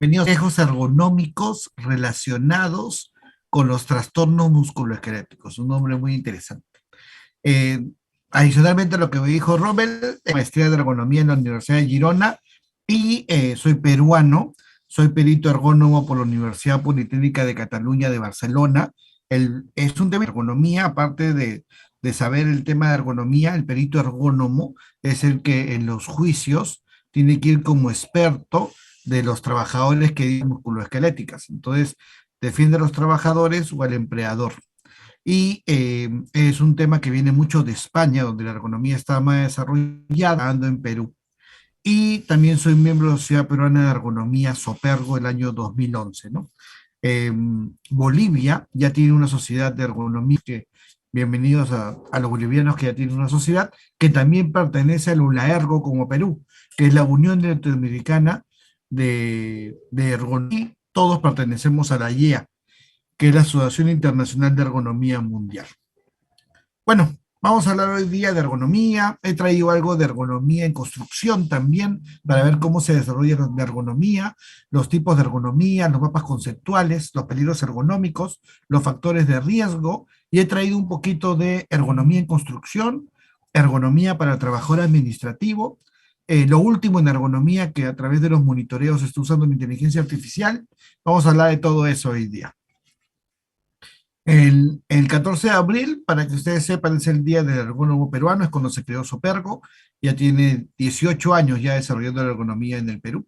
Consejos ergonómicos relacionados con los trastornos musculoesqueléticos. Un nombre muy interesante. Eh, Adicionalmente a lo que me dijo Robert, maestría de ergonomía en la Universidad de Girona y soy peruano, soy perito ergónomo por la Universidad Politécnica de Cataluña de Barcelona. Es un tema de ergonomía, aparte de saber el tema de ergonomía, el perito ergónomo es el que en los juicios tiene que ir como experto de los trabajadores que dicen musculoesqueléticas. Entonces, defiende a los trabajadores o al empleador. Y es un tema que viene mucho de España, donde la ergonomía está más desarrollada, ando en Perú. Y también soy miembro de la Sociedad Peruana de Ergonomía, Sopergo, el año 2011, ¿no? Eh, Bolivia ya tiene una sociedad de ergonomía, que bienvenidos a los bolivianos que ya tienen una sociedad, que también pertenece al ULAERGO como Perú, que es la Unión Latinoamericana de Ergonomía. Todos pertenecemos a la IEA, que es la Asociación Internacional de Ergonomía Mundial. Bueno, vamos a hablar hoy día de ergonomía. He traído algo de ergonomía en construcción también, para ver cómo se desarrolla la ergonomía, los tipos de ergonomía, los mapas conceptuales, los peligros ergonómicos, los factores de riesgo, y he traído un poquito de ergonomía en construcción, ergonomía para el trabajador administrativo, lo último en ergonomía que a través de los monitoreos se está usando la inteligencia artificial. Vamos a hablar de todo eso hoy día. El 14 de abril, para que ustedes sepan, es el Día del Ergónomo Peruano, es cuando se creó Sopergo, ya tiene 18 años ya desarrollando la ergonomía en el Perú.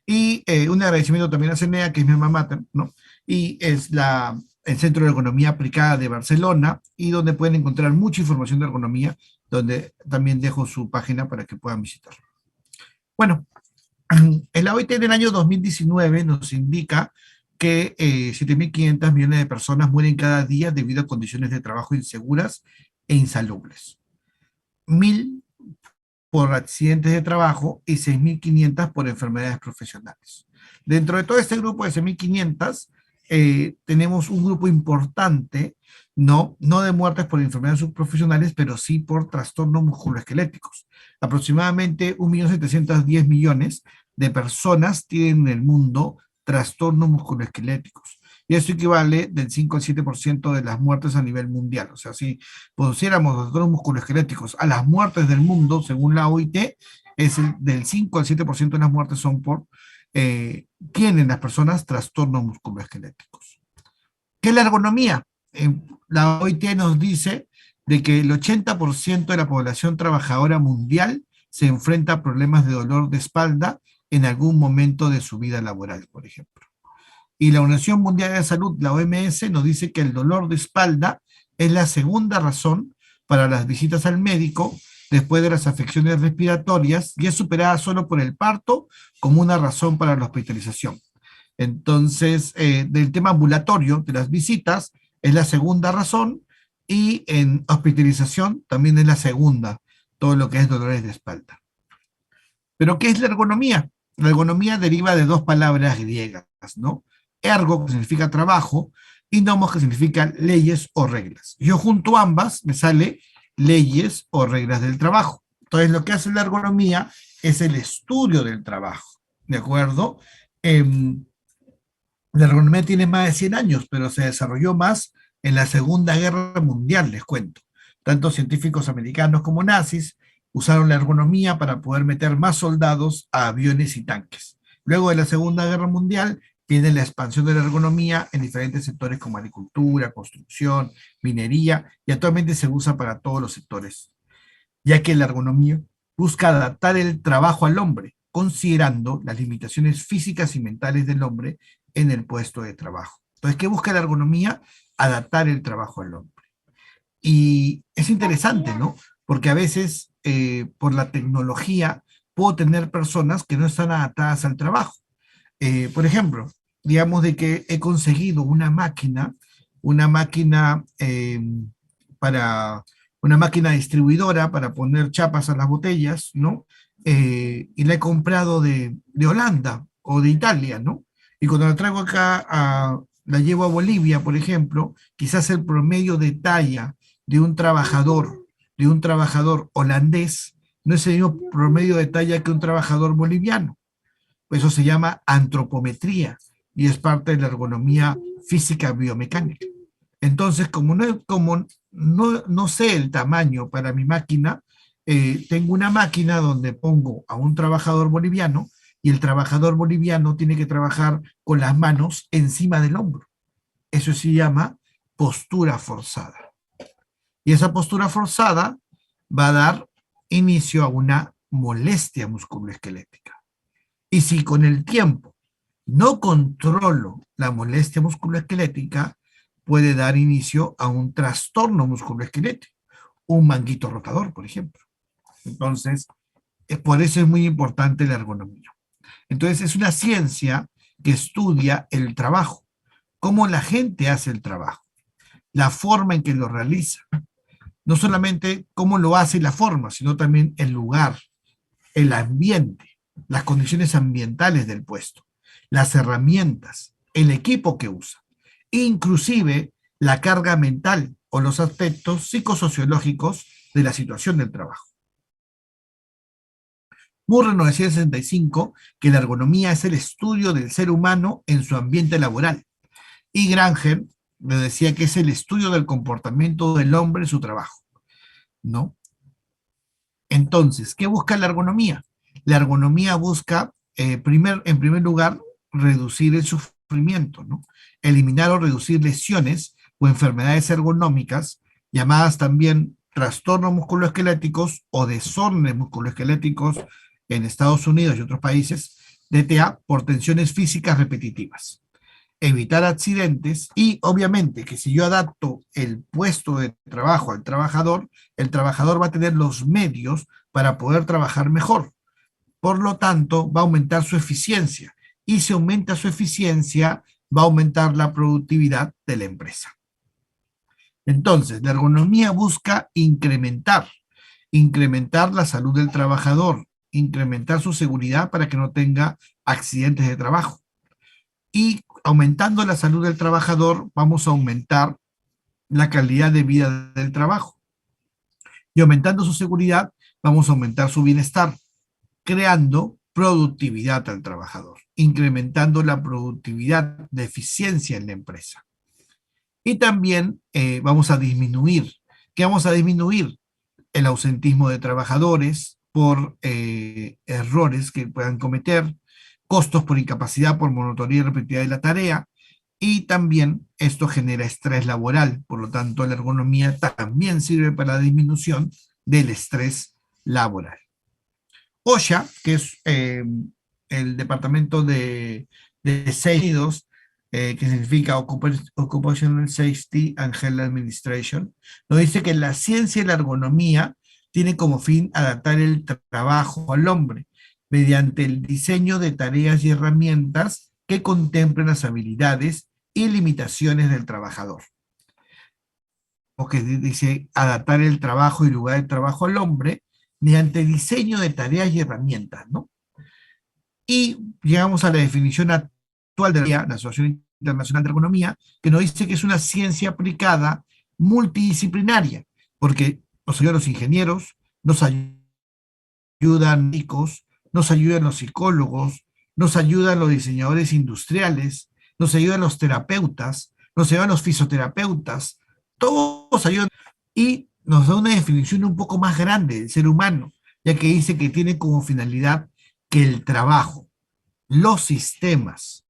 Y un agradecimiento también a CENEA, que es mi alma mater, ¿no? Y es el Centro de Ergonomía Aplicada de Barcelona, y donde pueden encontrar mucha información de ergonomía, donde también dejo su página para que puedan visitarlo. Bueno, el OIT del año 2019 nos indica que 7.500 millones de personas mueren cada día debido a condiciones de trabajo inseguras e insalubres. 1.000 por accidentes de trabajo y 6.500 por enfermedades profesionales. Dentro de todo este grupo de 6.500, tenemos un grupo importante, no de muertes por enfermedades subprofesionales, pero sí por trastornos musculoesqueléticos. Aproximadamente 1.710.000.000 de personas tienen en el mundo trastornos musculoesqueléticos. Y eso equivale del 5 al 7% de las muertes a nivel mundial. O sea, si pusiéramos los trastornos musculoesqueléticos a las muertes del mundo, según la OIT, es del 5 al 7% de las muertes son tienen las personas trastornos musculoesqueléticos. ¿Qué es la ergonomía? La OIT nos dice de que el 80% de la población trabajadora mundial se enfrenta a problemas de dolor de espalda en algún momento de su vida laboral, por ejemplo. Y la Organización Mundial de la Salud, la OMS, nos dice que el dolor de espalda es la segunda razón para las visitas al médico después de las afecciones respiratorias, y es superada solo por el parto como una razón para la hospitalización. Entonces, del tema ambulatorio de las visitas es la segunda razón, y en hospitalización también es la segunda, todo lo que es dolores de espalda. Pero, ¿qué es la ergonomía? La ergonomía deriva de dos palabras griegas, ¿no? Ergo, que significa trabajo, y nomos, que significa leyes o reglas. Yo junto ambas, me sale leyes o reglas del trabajo. Entonces, lo que hace la ergonomía es el estudio del trabajo, ¿de acuerdo? La ergonomía tiene más de 100 años, pero se desarrolló más en la Segunda Guerra Mundial, les cuento. Tanto científicos americanos como nazis usaron la ergonomía para poder meter más soldados a aviones y tanques. Luego de la Segunda Guerra Mundial viene la expansión de la ergonomía en diferentes sectores como agricultura, construcción, minería, y actualmente se usa para todos los sectores, ya que la ergonomía busca adaptar el trabajo al hombre, considerando las limitaciones físicas y mentales del hombre en el puesto de trabajo. Entonces, ¿qué busca la ergonomía? Adaptar el trabajo al hombre. Y es interesante, ¿no? Porque a veces, por la tecnología, puedo tener personas que no están adaptadas al trabajo. Por ejemplo, digamos de que he conseguido una máquina para una máquina distribuidora para poner chapas a las botellas, ¿no? Y la he comprado de Holanda o de Italia, ¿no? Y cuando la traigo acá, la llevo a Bolivia, por ejemplo, quizás el promedio de talla de de un trabajador holandés, no es el mismo promedio de talla que un trabajador boliviano. Eso se llama antropometría y es parte de la ergonomía física biomecánica. Entonces, como no sé el tamaño para mi máquina, tengo una máquina donde pongo a un trabajador boliviano y el trabajador boliviano tiene que trabajar con las manos encima del hombro. Eso se llama postura forzada. Y esa postura forzada va a dar inicio a una molestia musculoesquelética. Y si con el tiempo no controlo la molestia musculoesquelética, puede dar inicio a un trastorno musculoesquelético, un manguito rotador, por ejemplo. Entonces, por eso es muy importante la ergonomía. Entonces, es una ciencia que estudia el trabajo, cómo la gente hace el trabajo, la forma en que lo realiza. No solamente cómo lo hace y la forma, sino también el lugar, el ambiente, las condiciones ambientales del puesto, las herramientas, el equipo que usa, inclusive la carga mental o los aspectos psicosociológicos de la situación del trabajo. Murray nos decía en 65 que la ergonomía es el estudio del ser humano en su ambiente laboral. Y Granger nos decía que es el estudio del comportamiento del hombre en su trabajo, ¿no? Entonces, ¿qué busca la ergonomía? La ergonomía busca, en primer lugar, reducir el sufrimiento, ¿no? Eliminar o reducir lesiones o enfermedades ergonómicas, llamadas también trastornos musculoesqueléticos o desórdenes musculoesqueléticos en Estados Unidos y otros países, DTA, por tensiones físicas repetitivas. Evitar accidentes y obviamente que si yo adapto el puesto de trabajo al trabajador, el trabajador va a tener los medios para poder trabajar mejor. Por lo tanto, va a aumentar su eficiencia y si aumenta su eficiencia, va a aumentar la productividad de la empresa. Entonces, la ergonomía busca incrementar la salud del trabajador, incrementar su seguridad para que no tenga accidentes de trabajo y aumentando la salud del trabajador, vamos a aumentar la calidad de vida del trabajo. Y aumentando su seguridad, vamos a aumentar su bienestar, creando productividad al trabajador, incrementando la productividad de eficiencia en la empresa. Y también vamos a disminuir, ¿qué vamos a disminuir? El ausentismo de trabajadores por errores que puedan cometer, costos por incapacidad por monotonía y repetitividad de la tarea, y también esto genera estrés laboral, por lo tanto la ergonomía también sirve para la disminución del estrés laboral. OSHA, que es el Departamento de Safety, que significa Occupational Safety and Health Administration, nos dice que la ciencia y la ergonomía tiene como fin adaptar el trabajo al hombre mediante el diseño de tareas y herramientas que contemplen las habilidades y limitaciones del trabajador. O que dice adaptar el trabajo y lugar de trabajo al hombre mediante el diseño de tareas y herramientas, ¿no? Y llegamos a la definición actual de la Asociación Internacional de Ergonomía, que nos dice que es una ciencia aplicada multidisciplinaria, porque nos ayudan los ingenieros, nos ayudan médicos, nos ayudan los psicólogos, nos ayudan los diseñadores industriales, nos ayudan los terapeutas, nos ayudan los fisioterapeutas, todos ayudan y nos da una definición un poco más grande del ser humano, ya que dice que tiene como finalidad que el trabajo, los sistemas,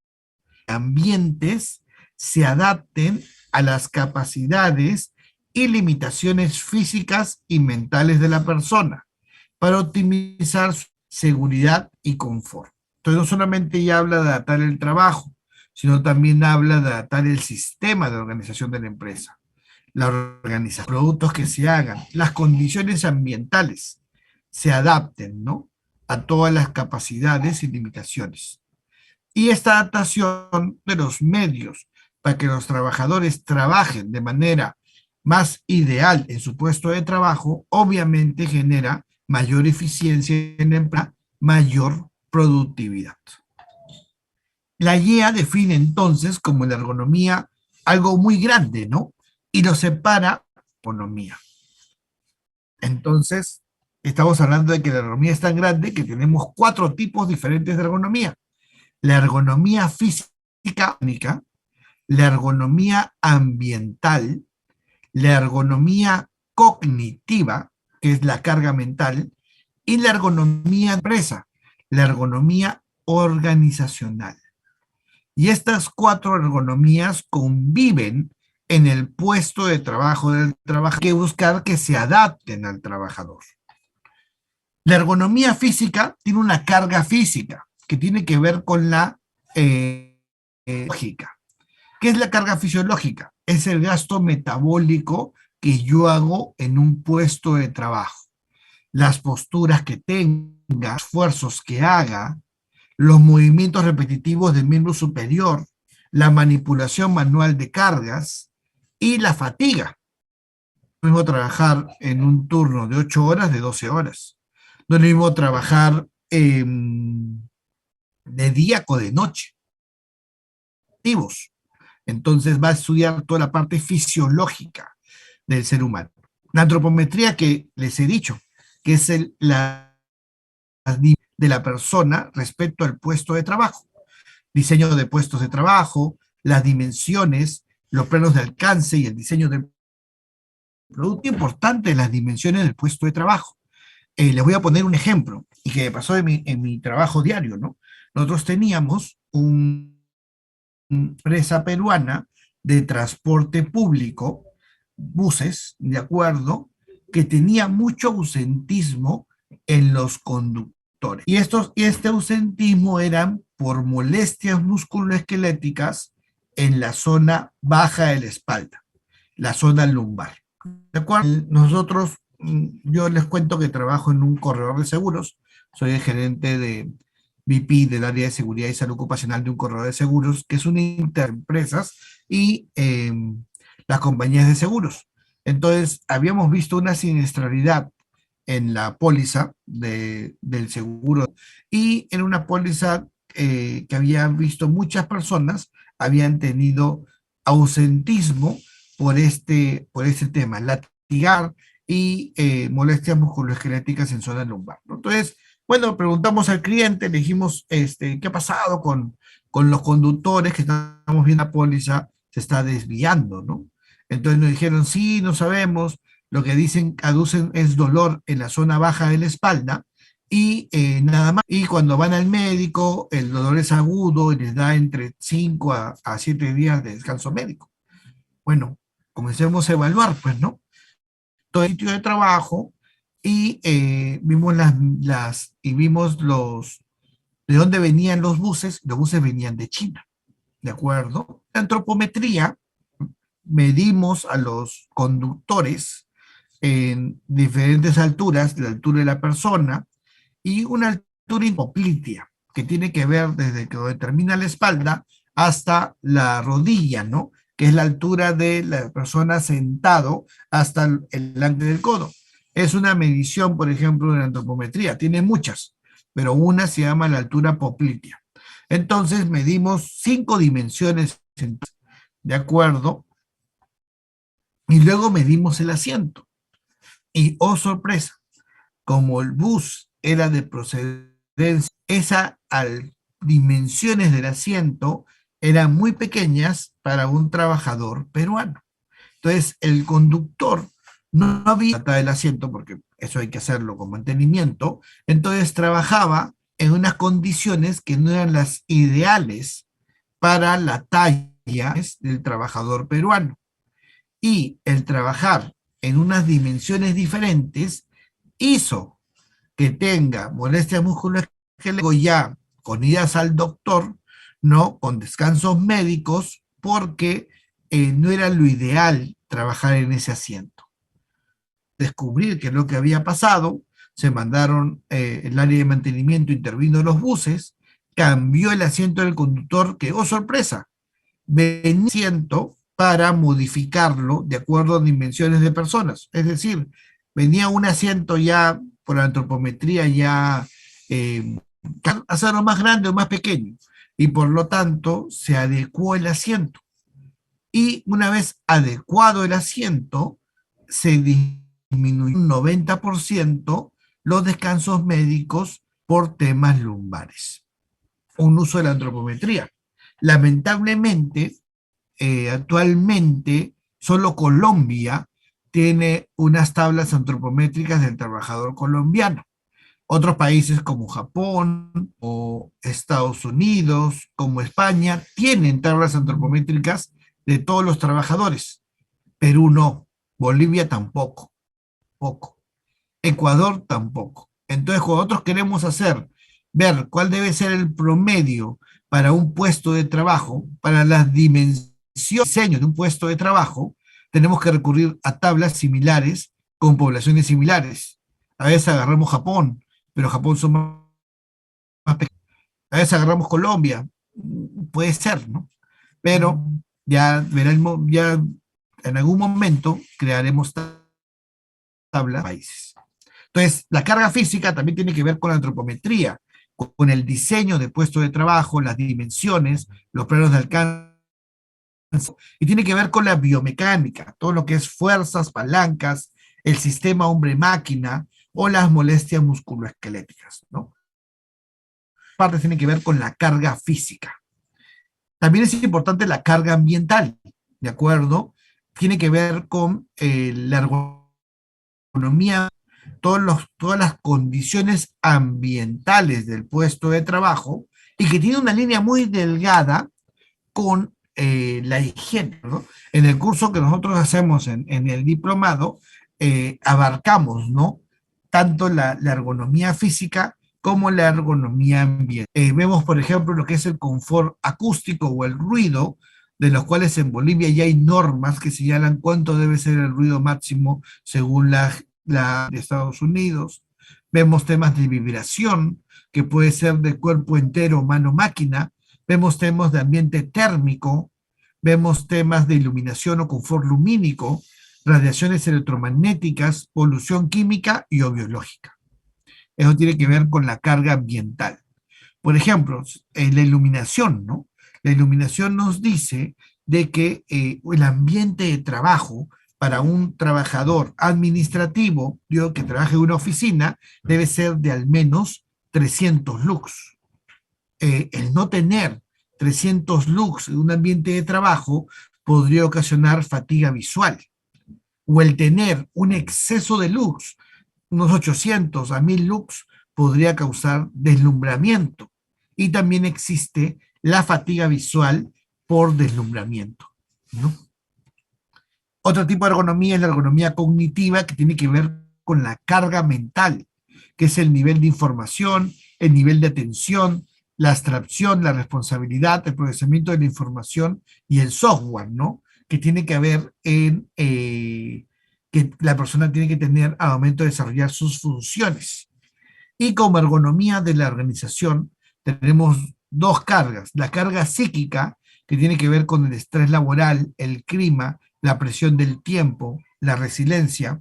ambientes se adapten a las capacidades y limitaciones físicas y mentales de la persona para optimizar su seguridad y confort. Entonces no solamente ya habla de adaptar el trabajo, sino también habla de adaptar el sistema de organización de la empresa, la organización, productos que se hagan, las condiciones ambientales se adapten, ¿no? A todas las capacidades y limitaciones. Y esta adaptación de los medios para que los trabajadores trabajen de manera más ideal en su puesto de trabajo, obviamente genera mayor eficiencia en la empresa, mayor productividad. La guía define entonces como la ergonomía algo muy grande, ¿no? Y lo separa ergonomía. Entonces, estamos hablando de que la ergonomía es tan grande que tenemos 4 tipos diferentes de ergonomía. la ergonomía física, la ergonomía ambiental, la ergonomía cognitiva, que es la carga mental, y la ergonomía de empresa, la ergonomía organizacional. Y estas cuatro ergonomías conviven en el puesto de trabajo del trabajador. Hay que buscar que se adapten al trabajador. La ergonomía física tiene una carga física que tiene que ver con la lógica. ¿Qué es la carga fisiológica? Es el gasto metabólico que yo hago en un puesto de trabajo. Las posturas que tenga, esfuerzos que haga, los movimientos repetitivos del miembro superior, la manipulación manual de cargas y la fatiga. No es lo mismo trabajar en un turno de 8 horas, de 12 horas. No es lo mismo trabajar de día o de noche. Entonces va a estudiar toda la parte fisiológica del ser humano. La antropometría que les he dicho, que es la de la persona respecto al puesto de trabajo. Diseño de puestos de trabajo, las dimensiones, los planos de alcance y el diseño del producto. Importante las dimensiones del puesto de trabajo. Les voy a poner un ejemplo, y que pasó en mi trabajo diario, ¿no? Nosotros teníamos una empresa peruana de transporte público, buses, ¿de acuerdo? Que tenía mucho ausentismo en los conductores. Y este ausentismo eran por molestias musculoesqueléticas en la zona baja de la espalda, la zona lumbar. ¿De acuerdo? Nosotros, yo les cuento que trabajo en un corredor de seguros, soy el gerente de VP del área de seguridad y salud ocupacional de un corredor de seguros, que es una interempresas y las compañías de seguros. Entonces, habíamos visto una siniestralidad en la póliza del seguro y en una póliza que habían visto muchas personas, habían tenido ausentismo por este tema, latigar y molestias musculoesqueléticas en zona lumbar, ¿no? Entonces, bueno, preguntamos al cliente, le dijimos, ¿qué ha pasado con los conductores que estamos viendo la póliza? Se está desviando, ¿no? Entonces nos dijeron, sí, no sabemos, lo que dicen, aducen es dolor en la zona baja de la espalda y nada más. Y cuando van al médico, el dolor es agudo y les da entre 5 a 7 días de descanso médico. Bueno, comencemos a evaluar, pues, ¿no? Todo el sitio de trabajo y vimos y vimos de dónde venían los buses venían de China, ¿de acuerdo? La antropometría, medimos a los conductores en diferentes alturas, la altura de la persona, y una altura hipoplitea, que tiene que ver desde que termina la espalda hasta la rodilla, ¿no? Que es la altura de la persona sentado hasta el ángulo del codo. Es una medición, por ejemplo, de la antropometría, tiene muchas, pero una se llama la altura poplitea. Entonces medimos 5 dimensiones, ¿de acuerdo? Y luego medimos el asiento. Y, oh sorpresa, como el bus era de procedencia, esas dimensiones del asiento eran muy pequeñas para un trabajador peruano. Entonces, el conductor no había del asiento, porque eso hay que hacerlo con mantenimiento, entonces trabajaba en unas condiciones que no eran las ideales para la talla del trabajador peruano. Y el trabajar en unas dimensiones diferentes hizo que tenga molestias musculoesqueléticas ya con idas al doctor, ¿no? Con descansos médicos, porque no era lo ideal trabajar en ese asiento. Descubrir qué es lo que había pasado, se mandaron, el área de mantenimiento intervino en los buses, cambió el asiento del conductor, que, oh sorpresa, venía asiento para modificarlo de acuerdo a dimensiones de personas. Es decir, venía un asiento ya por antropometría ya hacerlo más grande o más pequeño y por lo tanto se adecuó el asiento. Y una vez adecuado el asiento, se disminuyó un 90% los descansos médicos por temas lumbares. un uso de la antropometría. Lamentablemente, actualmente solo Colombia tiene unas tablas antropométricas del trabajador colombiano. Otros países como Japón o Estados Unidos, como España, tienen tablas antropométricas de todos los trabajadores. Perú no, Bolivia tampoco, poco. Ecuador tampoco. Entonces, cuando nosotros queremos ver cuál debe ser el promedio para un puesto de trabajo, para las dimensiones de diseño de un puesto de trabajo, tenemos que recurrir a tablas similares con poblaciones similares. A veces agarramos Japón, pero Japón son más pequeños. A veces agarramos Colombia, puede ser, ¿no? Pero ya veremos, ya en algún momento crearemos tablas de países. Entonces, la carga física también tiene que ver con la antropometría, con el diseño de puestos de trabajo, las dimensiones, los planos de alcance, y tiene que ver con la biomecánica, todo lo que es fuerzas, palancas, el sistema hombre-máquina o las molestias musculoesqueléticas, ¿no? Parte tiene que ver con la carga física. También es importante la carga ambiental, ¿de acuerdo? Tiene que ver con la ergonomía, todas las condiciones ambientales del puesto de trabajo y que tiene una línea muy delgada con la higiene, ¿no? En el curso que nosotros hacemos en el diplomado, abarcamos, ¿no? Tanto la ergonomía física como la ergonomía ambiental. Vemos, por ejemplo, lo que es el confort acústico o el ruido, de los cuales en Bolivia ya hay normas que señalan cuánto debe ser el ruido máximo según la de Estados Unidos. Vemos temas de vibración, que puede ser de cuerpo entero, mano-máquina. Vemos temas de ambiente térmico, vemos temas de iluminación o confort lumínico, radiaciones electromagnéticas, polución química y o biológica. Eso tiene que ver con la carga ambiental. Por ejemplo, la iluminación, ¿no? La iluminación nos dice de que el ambiente de trabajo para un trabajador administrativo, digo, que trabaje en una oficina, debe ser de al menos 300 lux. El no tener 300 lux en un ambiente de trabajo podría ocasionar fatiga visual. O el tener un exceso de lux, unos 800 a 1000 lux, podría causar deslumbramiento. Y también existe la fatiga visual por deslumbramiento, ¿no? Otro tipo de ergonomía es la ergonomía cognitiva, que tiene que ver con la carga mental, que es el nivel de información, el nivel de atención, la abstracción, la responsabilidad, el procesamiento de la información y el software, ¿no? Que tiene que ver en que la persona tiene que tener al momento de desarrollar sus funciones. Y como ergonomía de la organización, tenemos dos cargas. La carga psíquica, que tiene que ver con el estrés laboral, el clima, la presión del tiempo, la resiliencia,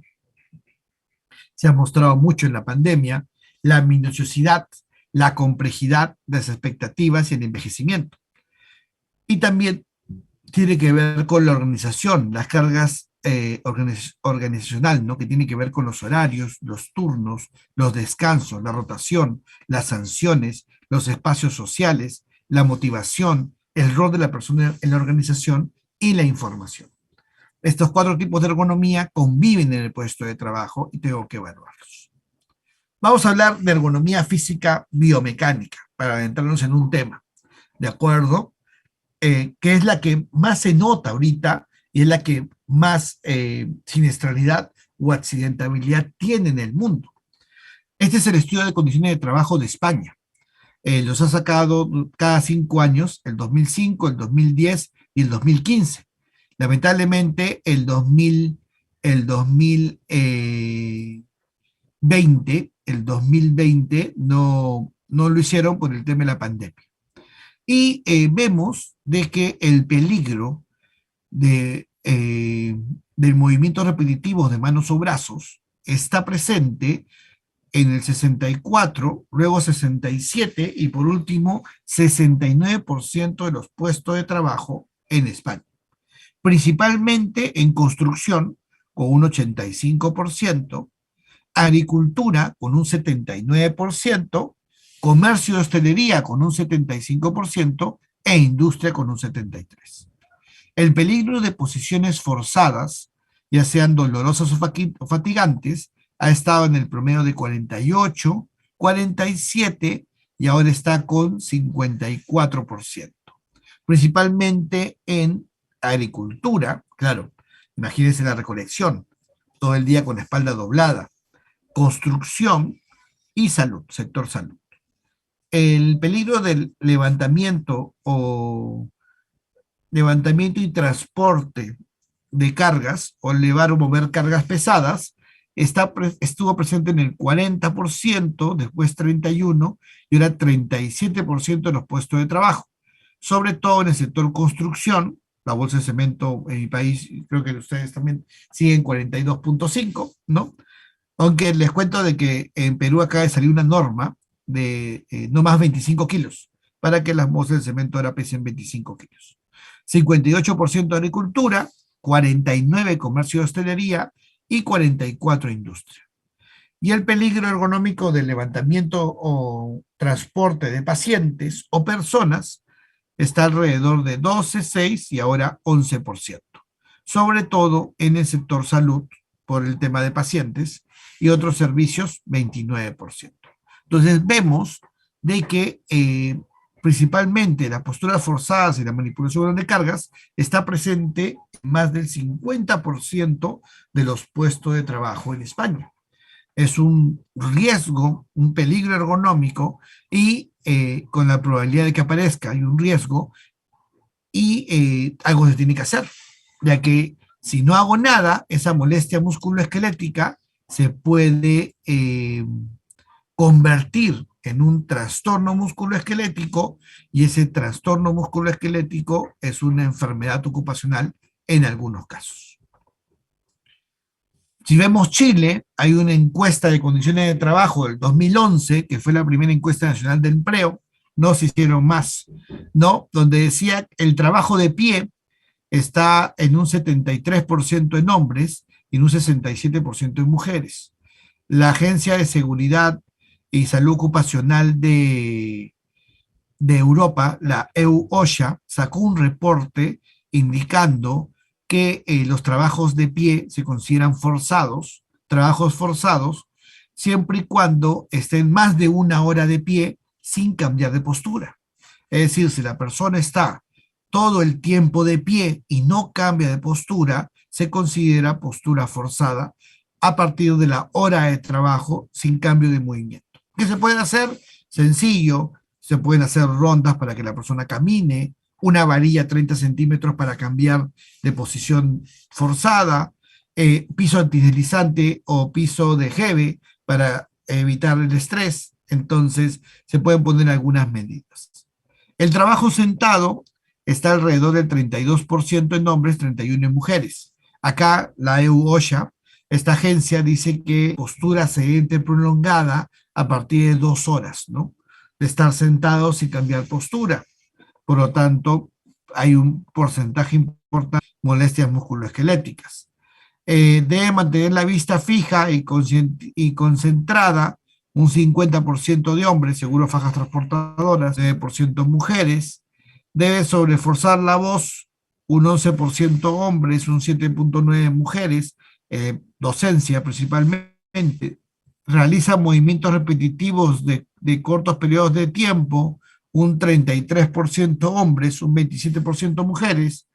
se ha mostrado mucho en la pandemia, la minuciosidad, la complejidad de las expectativas y el envejecimiento. Y también tiene que ver con la organización, las cargas organizacional, ¿no? Que tiene que ver con los horarios, los turnos, los descansos, la rotación, las sanciones, los espacios sociales, la motivación, el rol de la persona en la organización y la información. Estos cuatro tipos de ergonomía conviven en el puesto de trabajo y tengo que evaluarlos. Vamos a hablar de ergonomía física biomecánica para adentrarnos en un tema, ¿de acuerdo? Que es la que más se nota ahorita y es la que más siniestralidad o accidentabilidad tiene en el mundo. Este es el estudio de condiciones de trabajo de España. Los ha sacado cada 5 años, el 2005, el 2010 y el 2015. Lamentablemente, el 2020 no lo hicieron por el tema de la pandemia. Y vemos de que el peligro de, movimientos repetitivos de manos o brazos está presente en el 64, luego 67 y por último 69% de los puestos de trabajo en España. Principalmente en construcción con un 85%, agricultura con un 79%, comercio y hostelería con un 75% e industria con un 73%. El peligro de posiciones forzadas, ya sean dolorosas o fatigantes, ha estado en el promedio de 48, 47 y ahora está con 54%, principalmente en agricultura, claro, imagínense la recolección, todo el día con la espalda doblada, construcción y salud, sector salud. El peligro del levantamiento y transporte de cargas o elevar o mover cargas pesadas estuvo presente en el 40%, después 31% y ahora 37% de los puestos de trabajo, sobre todo en el sector construcción. La bolsa de cemento en mi país, creo que ustedes también siguen 42.5, ¿no? Aunque les cuento de que en Perú acaba de salir una norma de no más 25 kilos, para que las bolsas de cemento ahora pesen 25 kilos. 58% agricultura, 49% comercio y hostelería y 44% industria. Y el peligro ergonómico del levantamiento o transporte de pacientes o personas está alrededor de 12, 6 y ahora 11%. Sobre todo en el sector salud, por el tema de pacientes, y otros servicios, 29%. Entonces vemos de que principalmente las posturas forzadas y la manipulación de cargas está presente en más del 50% de los puestos de trabajo en España. Es un riesgo, un peligro ergonómico y con la probabilidad de que aparezca hay un riesgo y algo se tiene que hacer, ya que si no hago nada, esa molestia musculoesquelética se puede convertir en un trastorno musculoesquelético y ese trastorno musculoesquelético es una enfermedad ocupacional en algunos casos. Si vemos Chile, hay una encuesta de condiciones de trabajo del 2011, que fue la primera encuesta nacional de empleo, no se hicieron más, ¿no? Donde decía el trabajo de pie está en un 73% en hombres y en un 67% en mujeres. La Agencia de Seguridad y Salud Ocupacional de Europa, la EU-OSHA, sacó un reporte indicando que los trabajos de pie se consideran forzados, trabajos forzados, siempre y cuando estén más de una hora de pie sin cambiar de postura. Es decir, si la persona está todo el tiempo de pie y no cambia de postura, se considera postura forzada a partir de la hora de trabajo sin cambio de movimiento. ¿Qué se puede hacer? Sencillo, se pueden hacer rondas para que la persona camine, una varilla 30 centímetros para cambiar de posición forzada, piso antideslizante o piso de jeve para evitar el estrés. Entonces, se pueden poner algunas medidas. El trabajo sentado está alrededor del 32% en hombres, 31% en mujeres. Acá la EU-OSHA, esta agencia dice que postura sedente prolongada a partir de 2 horas, ¿no? De estar sentado sin cambiar postura. Por lo tanto, hay un porcentaje importante de molestias musculoesqueléticas. Debe mantener la vista fija y concentrada, un 50% de hombres, seguro fajas transportadoras, 9% mujeres. Debe sobreforzar la voz, un 11% hombres, un 7.9% mujeres, docencia principalmente. Realiza movimientos repetitivos de cortos periodos de tiempo, un 33% hombres, un 27% mujeres,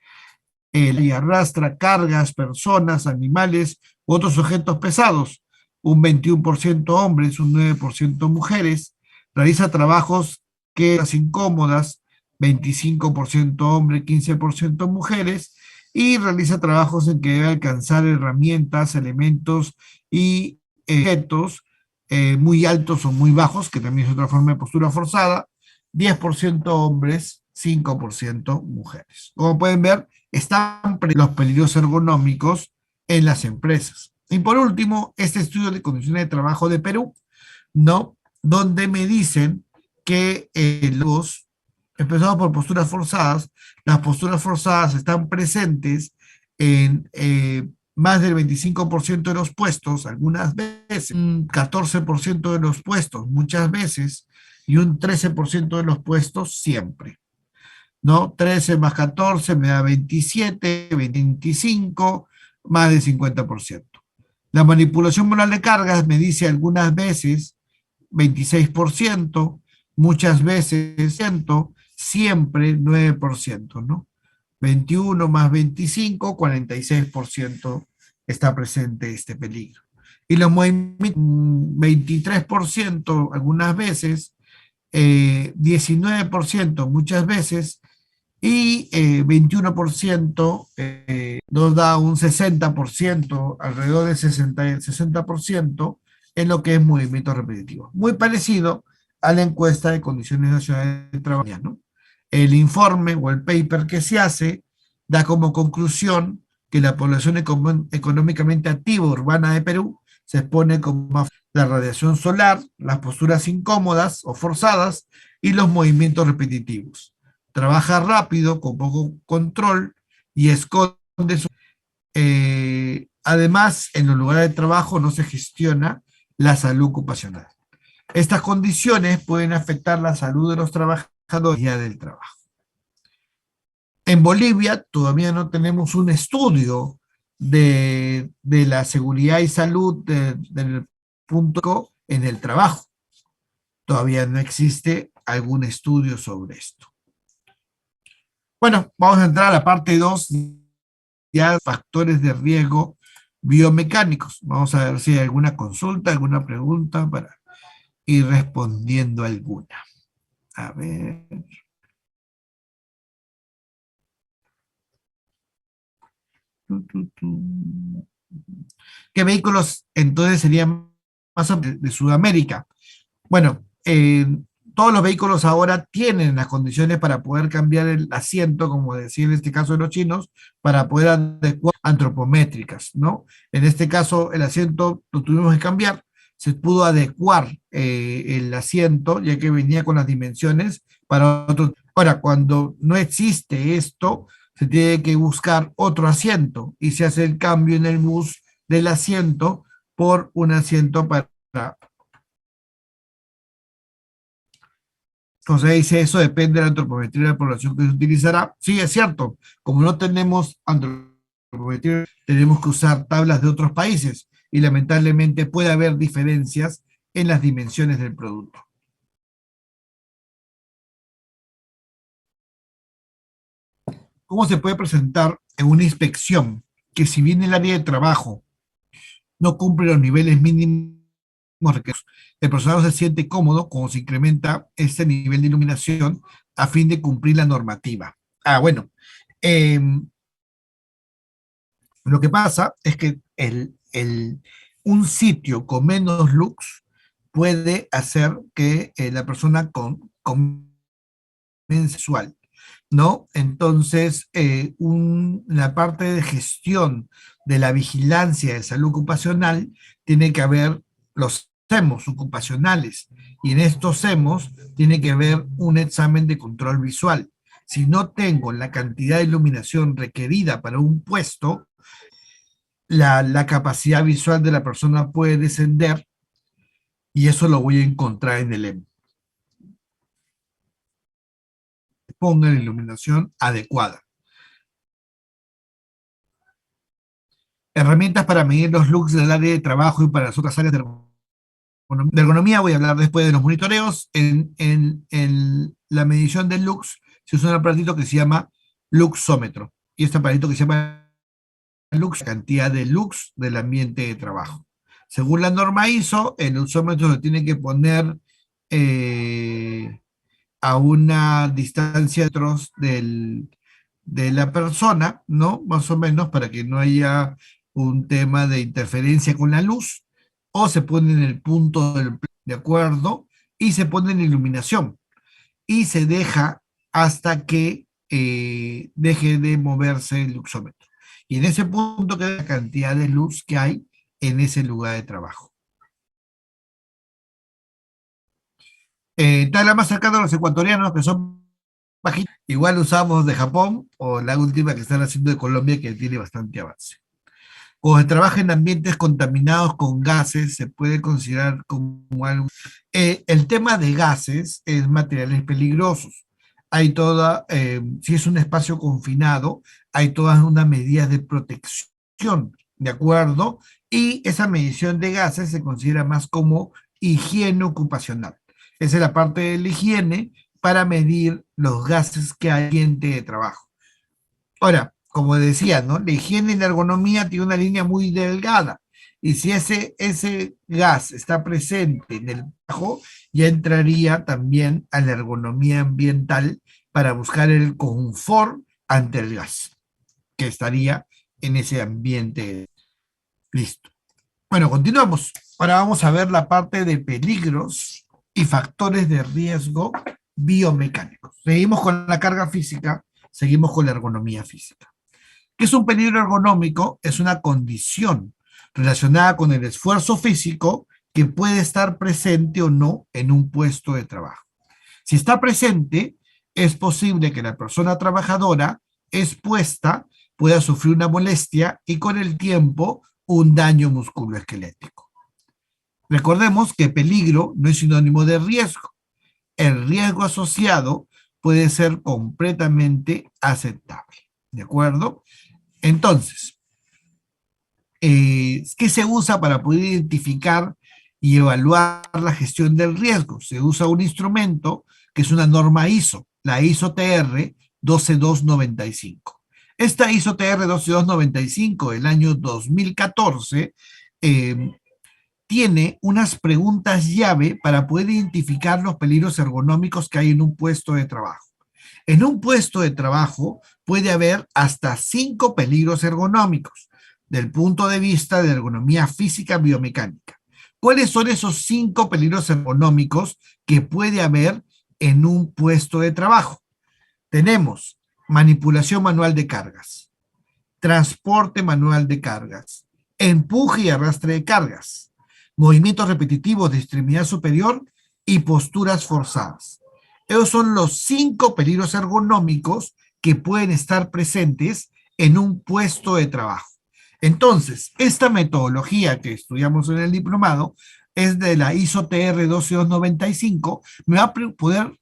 y arrastra cargas, personas, animales u otros objetos pesados, un 21% hombres, un 9% mujeres, realiza trabajos que las incómodas, 25% hombres, 15% mujeres, y realiza trabajos en que debe alcanzar herramientas, elementos y objetos muy altos o muy bajos, que también es otra forma de postura forzada, 10% hombres, 5% mujeres. Como pueden ver, están los peligros ergonómicos en las empresas. Y por último, este estudio de condiciones de trabajo de Perú, ¿no? Donde me dicen que empezamos por posturas forzadas, las posturas forzadas están presentes en más del 25% de los puestos, algunas veces, un 14% de los puestos, muchas veces, y un 13% de los puestos siempre, ¿no? 13 más 14 me da 27, 25, más del 50%. La manipulación moral de cargas me dice algunas veces 26%, muchas veces siempre 9%, ¿no? 21 más 25, 46% está presente este peligro. Y los movimientos, 23% algunas veces, 19% muchas veces, y 21% nos da un 60%, alrededor del 60% en lo que es movimiento repetitivo. Muy parecido a la encuesta de condiciones nacionales de trabajo, ¿no? El informe o el paper que se hace da como conclusión que la población económicamente activa urbana de Perú se expone con más la radiación solar, las posturas incómodas o forzadas y los movimientos repetitivos. Trabaja rápido, con poco control y esconde su... además, en los lugares de trabajo no se gestiona la salud ocupacional. Estas condiciones pueden afectar la salud de los trabajadores del trabajo. En Bolivia todavía no tenemos un estudio de la seguridad y salud del punto en el trabajo. Todavía no existe algún estudio sobre esto. Bueno, vamos a entrar a la parte 2, ya factores de riesgo biomecánicos. Vamos a ver si hay alguna consulta, alguna pregunta para ir respondiendo alguna. A ver. ¿Qué vehículos entonces serían más de Sudamérica? Bueno, todos los vehículos ahora tienen las condiciones para poder cambiar el asiento, como decía en este caso de los chinos, para poder adecuar antropométricas, ¿no? En este caso, el asiento lo tuvimos que cambiar, se pudo adecuar el asiento, ya que venía con las dimensiones para otro. Ahora, cuando no existe esto, se tiene que buscar otro asiento y se hace el cambio en el bus del asiento por un asiento para... Entonces dice, eso depende de la antropometría de la población que se utilizará. Sí, es cierto, como no tenemos antropometría, tenemos que usar tablas de otros países y lamentablemente puede haber diferencias en las dimensiones del producto. ¿Cómo se puede presentar en una inspección que si bien el área de trabajo no cumple los niveles mínimos requeridos, el personal se siente cómodo cuando se incrementa este nivel de iluminación a fin de cumplir la normativa? Ah, bueno, eh, lo que pasa es que un sitio con menos lux puede hacer que la persona con mensual, ¿no? Entonces, la parte de gestión de la vigilancia de salud ocupacional tiene que haber los SEMOS ocupacionales y en estos SEMOS tiene que haber un examen de control visual. Si no tengo la cantidad de iluminación requerida para un puesto, la capacidad visual de la persona puede descender y eso lo voy a encontrar en el EM. Ponga la iluminación adecuada. Herramientas para medir los looks del área de trabajo y para las otras áreas de ergonomía. Voy a hablar después de los monitoreos. En la medición del lux se usa un aparatito que se llama luxómetro. Y este aparatito que se llama lux, cantidad de lux del ambiente de trabajo. Según la norma ISO, el luxómetro lo tiene que poner a una distancia de la persona, ¿no? Más o menos para que no haya un tema de interferencia con la luz, o se pone en el punto de acuerdo y se pone en iluminación y se deja hasta que deje de moverse el luxómetro. Y en ese punto queda la cantidad de luz que hay en ese lugar de trabajo. Está la más cercana a los ecuatorianos, que son bajitos. Igual usamos de Japón o la última que están haciendo de Colombia, que tiene bastante avance. Cuando se trabaja en ambientes contaminados con gases, se puede considerar como algo. El tema de gases es materiales peligrosos. Hay toda, si es un espacio confinado, hay todas unas medidas de protección, ¿de acuerdo? Y esa medición de gases se considera más como higiene ocupacional. Esa es la parte de la higiene para medir los gases que hay en el ambiente de trabajo. Ahora, como decía, ¿no? La higiene y la ergonomía tiene una línea muy delgada. Y si ese gas está presente en el trabajo, ya entraría también a la ergonomía ambiental para buscar el confort ante el gas, que estaría en ese ambiente. Listo. Bueno, continuamos. Ahora vamos a ver la parte de peligros y factores de riesgo biomecánicos. Seguimos con la carga física, seguimos con la ergonomía física. ¿Qué es un peligro ergonómico? Es una condición relacionada con el esfuerzo físico que puede estar presente o no en un puesto de trabajo. Si está presente, es posible que la persona trabajadora expuesta pueda sufrir una molestia y con el tiempo un daño musculoesquelético. Recordemos que peligro no es sinónimo de riesgo. El riesgo asociado puede ser completamente aceptable. ¿De acuerdo? Entonces, ¿qué se usa para poder identificar y evaluar la gestión del riesgo? Se usa un instrumento que es una norma ISO, la ISO TR 12295. Esta ISO TR 12295 del año 2014 eh, tiene unas preguntas llave para poder identificar los peligros ergonómicos que hay en un puesto de trabajo. En un puesto de trabajo puede haber hasta 5 peligros ergonómicos del punto de vista de ergonomía física biomecánica. ¿Cuáles son esos 5 peligros ergonómicos que puede haber en un puesto de trabajo? Tenemos manipulación manual de cargas, transporte manual de cargas, empuje y arrastre de cargas, movimientos repetitivos de extremidad superior y posturas forzadas. Esos son los 5 peligros ergonómicos que pueden estar presentes en un puesto de trabajo. Entonces, esta metodología que estudiamos en el diplomado es de la ISO TR 12295, me va a poder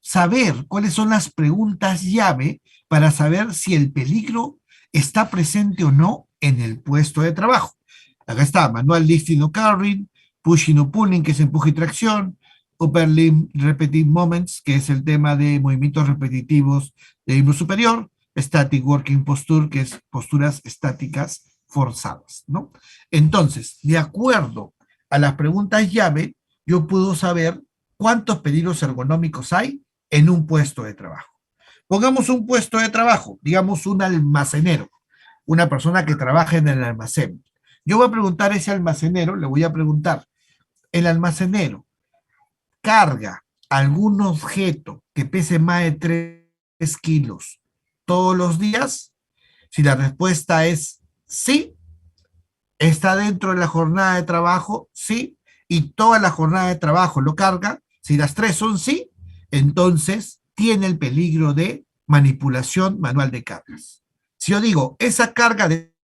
saber cuáles son las preguntas llave para saber si el peligro está presente o no en el puesto de trabajo. Acá está, manual lifting o carrying, pushing o pulling, que es empuje y tracción, upper limb repetitive moments, que es el tema de movimientos repetitivos de miembro superior, static working posture, que es posturas estáticas forzadas, ¿no? Entonces, de acuerdo a las preguntas llave, yo puedo saber cuántos peligros ergonómicos hay en un puesto de trabajo. Pongamos un puesto de trabajo, digamos un almacenero, una persona que trabaja en el almacén. Yo voy a preguntar a ese almacenero, le voy a preguntar, ¿el almacenero carga algún objeto que pese más de 3 kilos todos los días? Si la respuesta es sí, está dentro de la jornada de trabajo, sí, y toda la jornada de trabajo lo carga. Si las 3 son sí, entonces tiene el peligro de manipulación manual de cargas. Si yo digo, esa carga de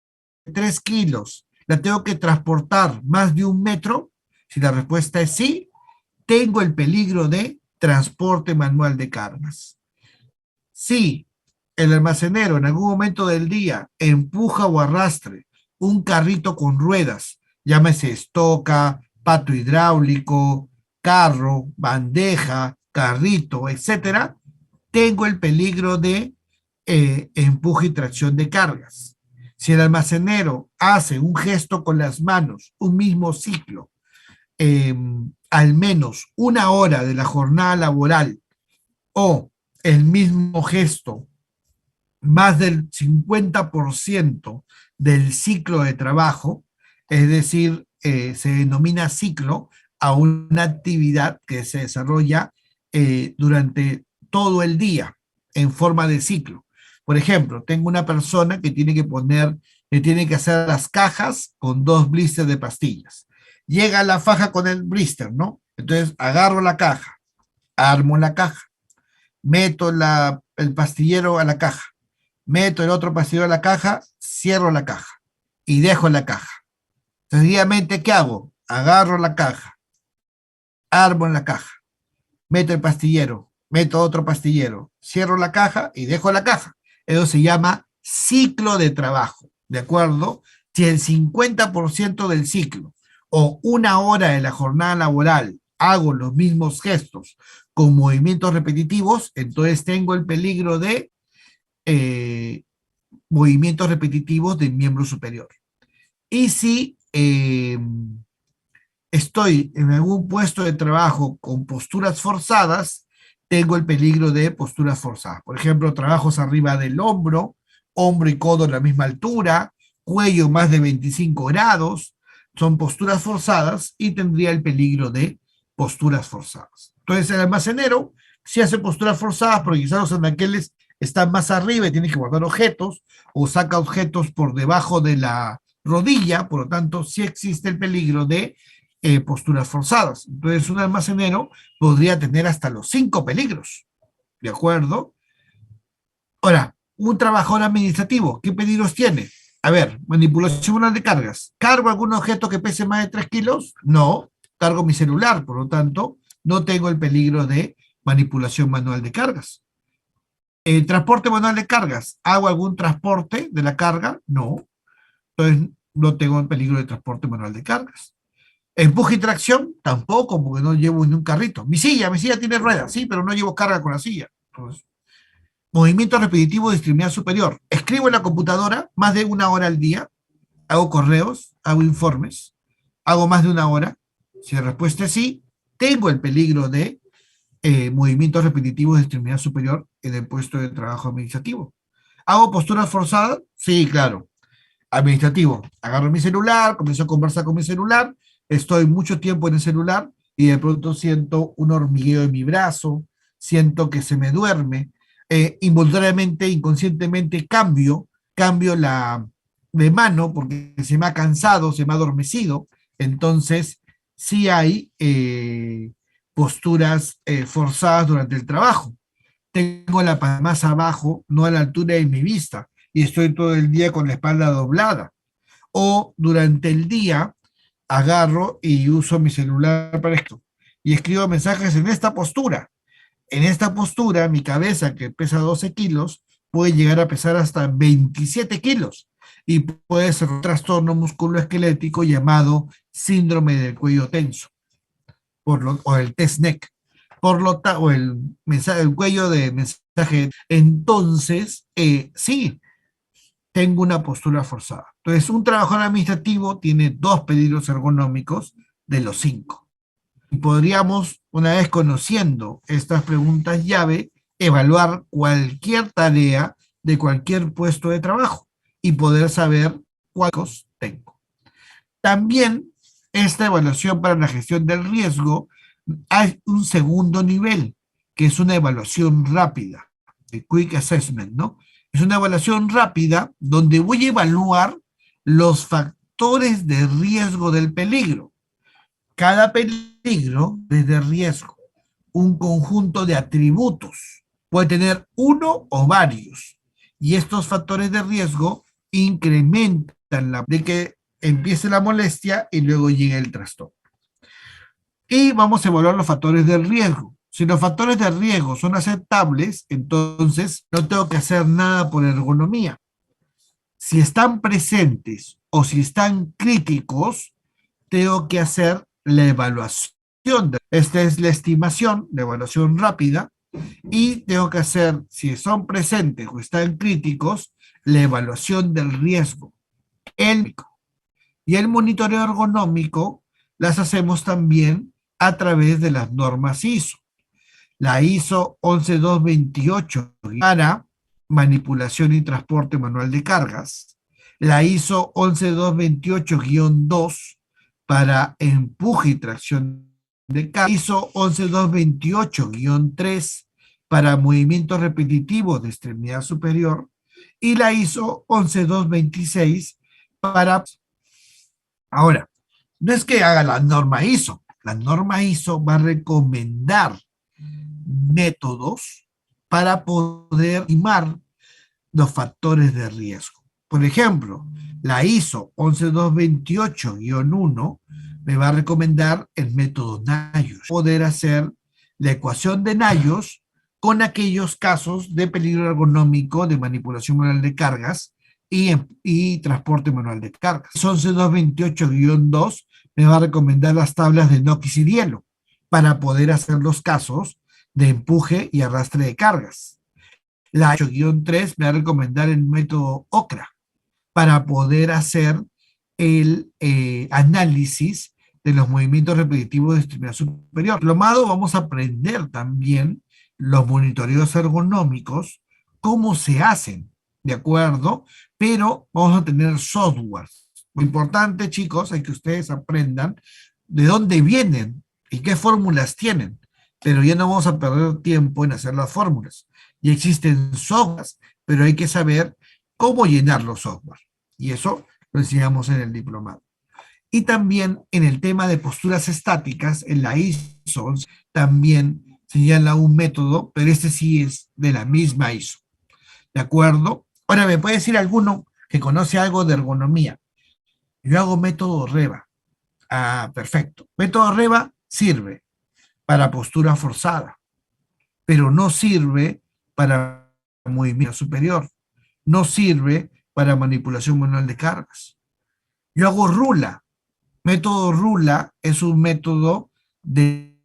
3 kilos la tengo que transportar más de 1 metro, si la respuesta es sí, tengo el peligro de transporte manual de cargas. Si el almacenero en algún momento del día empuja o arrastre un carrito con ruedas, llámese estoca, pato hidráulico, carro, bandeja, carrito, etcétera, tengo el peligro de empuje y tracción de cargas. Si el almacenero hace un gesto con las manos, un mismo ciclo, eh, al menos 1 hora de la jornada laboral o el mismo gesto más del 50% del ciclo de trabajo, es decir, se denomina ciclo a una actividad que se desarrolla durante todo el día en forma de ciclo. Por ejemplo, tengo una persona que tiene que poner, que tiene que hacer las cajas con 2 blisters de pastillas. Llega la faja con el blister, ¿no? Entonces agarro la caja, armo la caja, meto el pastillero a la caja, meto el otro pastillero a la caja, cierro la caja. y dejo la caja. Sencillamente, ¿qué hago? Agarro la caja, armo en la caja, meto el pastillero, meto otro pastillero, cierro la caja y dejo la caja. Eso se llama ciclo de trabajo, ¿de acuerdo? Si el 50% del ciclo o una hora de la jornada laboral hago los mismos gestos con movimientos repetitivos, entonces tengo el peligro de eh, movimientos repetitivos del miembro superior. Y si estoy en algún puesto de trabajo con posturas forzadas, tengo el peligro de posturas forzadas. Por ejemplo, trabajos arriba del hombro, hombro y codo a la misma altura, cuello más de 25 grados, son posturas forzadas y tendría el peligro de posturas forzadas. Entonces, el almacenero, si hace posturas forzadas, porque quizás los anaqueles están más arriba y tiene que guardar objetos, o saca objetos por debajo de la rodilla, por lo tanto, sí existe el peligro de posturas forzadas. Entonces, un almacenero podría tener hasta los 5 peligros, ¿de acuerdo? Ahora, un trabajador administrativo, ¿qué peligros tiene? A ver, manipulación manual de cargas. ¿Cargo algún objeto que pese más de 3 kilos? No, cargo mi celular, por lo tanto, no tengo el peligro de manipulación manual de cargas. ¿El transporte manual de cargas? ¿Hago algún transporte de la carga? No, entonces no tengo el peligro de transporte manual de cargas. Empuje y tracción, tampoco, porque no llevo ni un carrito. Mi silla tiene ruedas, sí, pero no llevo carga con la silla. Entonces, movimiento repetitivo de extremidad superior. Escribo en la computadora más de una hora al día, hago correos, hago informes, hago más de una hora. Si la respuesta es sí, tengo el peligro de movimientos repetitivos de extremidad superior en el puesto de trabajo administrativo. ¿Hago posturas forzadas? Sí, claro. Administrativo. Agarro mi celular, comienzo a conversar con mi celular, estoy mucho tiempo en el celular y de pronto siento un hormigueo en mi brazo, siento que se me duerme, involuntariamente, inconscientemente cambio la de mano porque se me ha cansado, se me ha adormecido, entonces sí hay posturas forzadas durante el trabajo. Tengo la palma más abajo, no a la altura de mi vista, y estoy todo el día con la espalda doblada. O durante el día agarro y uso mi celular para esto y escribo mensajes en esta postura. En esta postura, mi cabeza, que pesa 12 kilos, puede llegar a pesar hasta 27 kilos y puede ser un trastorno musculoesquelético llamado síndrome del cuello tenso o el test neck o el cuello de mensaje. Entonces, sí, tengo una postura forzada. Entonces, un trabajador administrativo tiene 2 peligros ergonómicos de los 5. Y podríamos, una vez conociendo estas preguntas llave, evaluar cualquier tarea de cualquier puesto de trabajo y poder saber cuántos tengo. También esta evaluación para la gestión del riesgo hay un segundo nivel, que es una evaluación rápida, de Quick Assessment, ¿no? Es una evaluación rápida donde voy a evaluar los factores de riesgo del peligro. Cada peligro es de riesgo, un conjunto de atributos. Puede tener uno o varios. Y estos factores de riesgo incrementan la de que empiece la molestia y luego llegue el trastorno. Y vamos a evaluar los factores de riesgo. Si los factores de riesgo son aceptables, entonces no tengo que hacer nada por ergonomía. Si están presentes o si están críticos, tengo que hacer la evaluación. Esta es la estimación, la evaluación rápida, y tengo que hacer, si son presentes o están críticos, la evaluación del riesgo. Y el monitoreo ergonómico las hacemos también a través de las normas ISO. La ISO 11228 para manipulación y transporte manual de cargas. La ISO 11228-2 para empuje y tracción de cargas. ISO 11228-3 para movimientos repetitivos de extremidad superior. Y la ISO 11226 para... Ahora, no es que haga la norma ISO va a recomendar métodos para poder estimar los factores de riesgo. Por ejemplo, la ISO 11228-1 me va a recomendar el método Nayos, poder hacer la ecuación de Nayos con aquellos casos de peligro ergonómico de manipulación manual de cargas y transporte manual de cargas. 11228-2 me va a recomendar las tablas de Nokis y Dielo para poder hacer los casos de empuje y arrastre de cargas. La 8-3 me va a recomendar el método OCRA para poder hacer el análisis de los movimientos repetitivos de extremidad superior. Diplomado vamos a aprender también los monitoreos ergonómicos, cómo se hacen, ¿de acuerdo? Pero vamos a tener software. Lo importante, chicos, es que ustedes aprendan de dónde vienen y qué fórmulas tienen, pero ya no vamos a perder tiempo en hacer las fórmulas. Ya existen softwares, pero hay que saber cómo llenar los software. Y eso lo enseñamos en el diplomado. Y también en el tema de posturas estáticas, en la ISO también señala un método, pero este sí es de la misma ISO. ¿De acuerdo? Ahora, ¿me puede decir alguno que conoce algo de ergonomía? Yo hago método REVA. Ah, perfecto. Método REVA sirve para postura forzada, pero no sirve para movimiento superior. No sirve para manipulación manual de cargas. Yo hago rula. Método rula es un método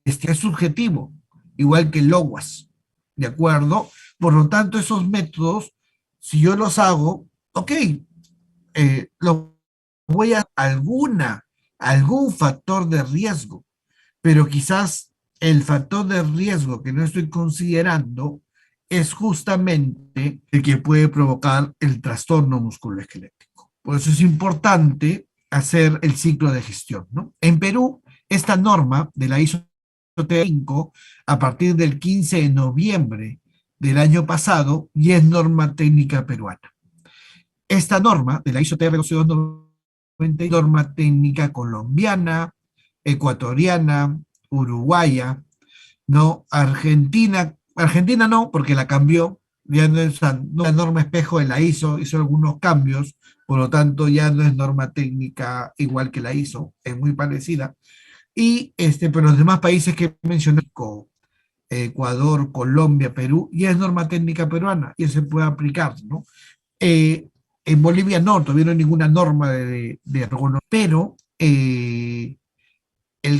es subjetivo, igual que el LOWAS, ¿de acuerdo? Por lo tanto, esos métodos, si yo los hago, ok, lo voy a algún factor de riesgo, pero quizás el factor de riesgo que no estoy considerando es justamente el que puede provocar el trastorno musculoesquelético. Por eso es importante hacer el ciclo de gestión, ¿no? En Perú, esta norma de la ISO T5, a partir del 15 de noviembre del año pasado, ya es norma técnica peruana. Esta norma de la ISO TR 12290 es norma técnica colombiana, ecuatoriana, uruguaya, ¿no? Argentina no, porque la cambió, ya no es la norma espejo de la ISO, hizo algunos cambios, por lo tanto ya no es norma técnica igual que la ISO, es muy parecida. Y pero los demás países que mencioné, Ecuador, Colombia, Perú, ya es norma técnica peruana, y se puede aplicar, ¿no? Eh, en Bolivia no, todavía no hay ninguna norma de ergonomía, pero el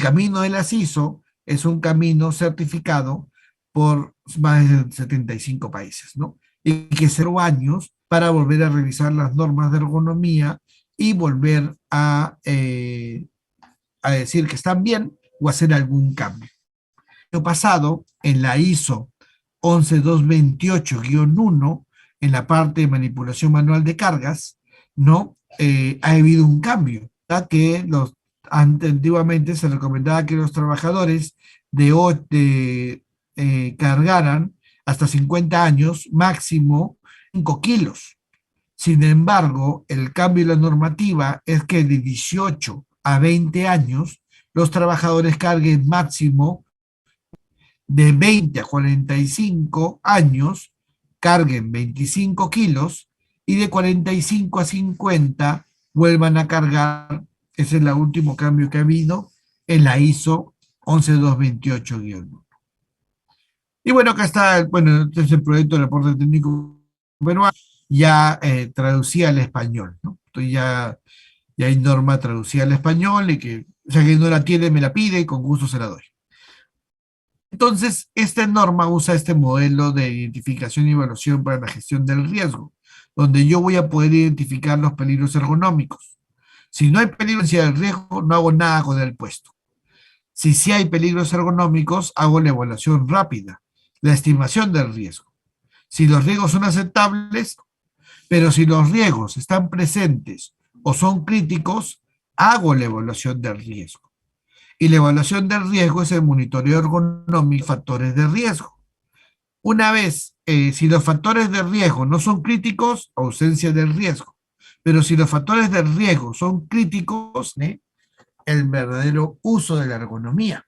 camino de las ISO es un camino certificado por más de 75 países, ¿no? Y que 0 años para volver a revisar las normas de ergonomía y volver a decir que están bien o hacer algún cambio. El año pasado, en la ISO 11228-1, en la parte de manipulación manual de cargas, ¿no? Ha habido un cambio, ¿verdad? Que antiguamente se recomendaba que los trabajadores cargaran hasta 50 años, máximo 5 kilos. Sin embargo, el cambio en la normativa es que de 18 a 20 años, los trabajadores carguen máximo de 20 a 45 años, carguen 25 kilos y de 45 a 50 vuelvan a cargar. Ese es el último cambio que ha habido en la ISO 11228-1. Y bueno, acá está, bueno, este es el proyecto del reporte técnico peruano, ya traducía al español, ¿no? Entonces ya hay norma traducida al español y que, o sea, que no la tiene, me la pide y con gusto se la doy. Entonces, esta norma usa este modelo de identificación y evaluación para la gestión del riesgo, donde yo voy a poder identificar los peligros ergonómicos. Si no hay peligro del riesgo, no hago nada con el puesto. Si sí hay peligros ergonómicos, hago la evaluación rápida, la estimación del riesgo. Si los riesgos son aceptables, pero si los riesgos están presentes o son críticos, hago la evaluación del riesgo. Y la evaluación del riesgo es el monitoreo ergonómico de factores de riesgo. Una vez, si los factores de riesgo no son críticos, ausencia del riesgo. Pero si los factores de riesgo son críticos, el verdadero uso de la ergonomía,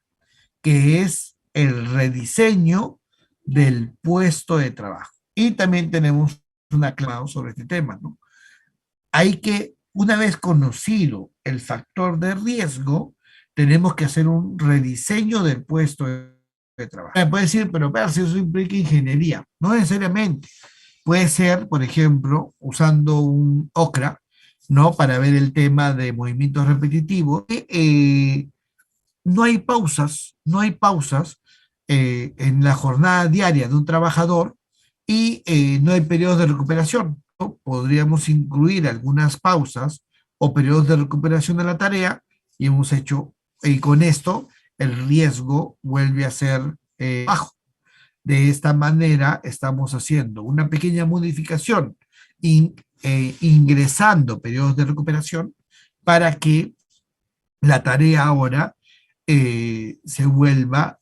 que es el rediseño del puesto de trabajo. Y también tenemos una clave sobre este tema, ¿no? hay que, una vez conocido el factor de riesgo, tenemos que hacer un rediseño del puesto de trabajo. Me puede decir, pero ver si eso implica ingeniería. No necesariamente. Puede ser, por ejemplo, usando un OCRA, ¿no? Para ver el tema de movimientos repetitivos. No hay pausas, no hay pausas en la jornada diaria de un trabajador y no hay periodos de recuperación, ¿no? Podríamos incluir algunas pausas o periodos de recuperación de la tarea y hemos hecho, y con esto el riesgo vuelve a ser bajo. De esta manera estamos haciendo una pequeña modificación, ingresando periodos de recuperación para que la tarea ahora se vuelva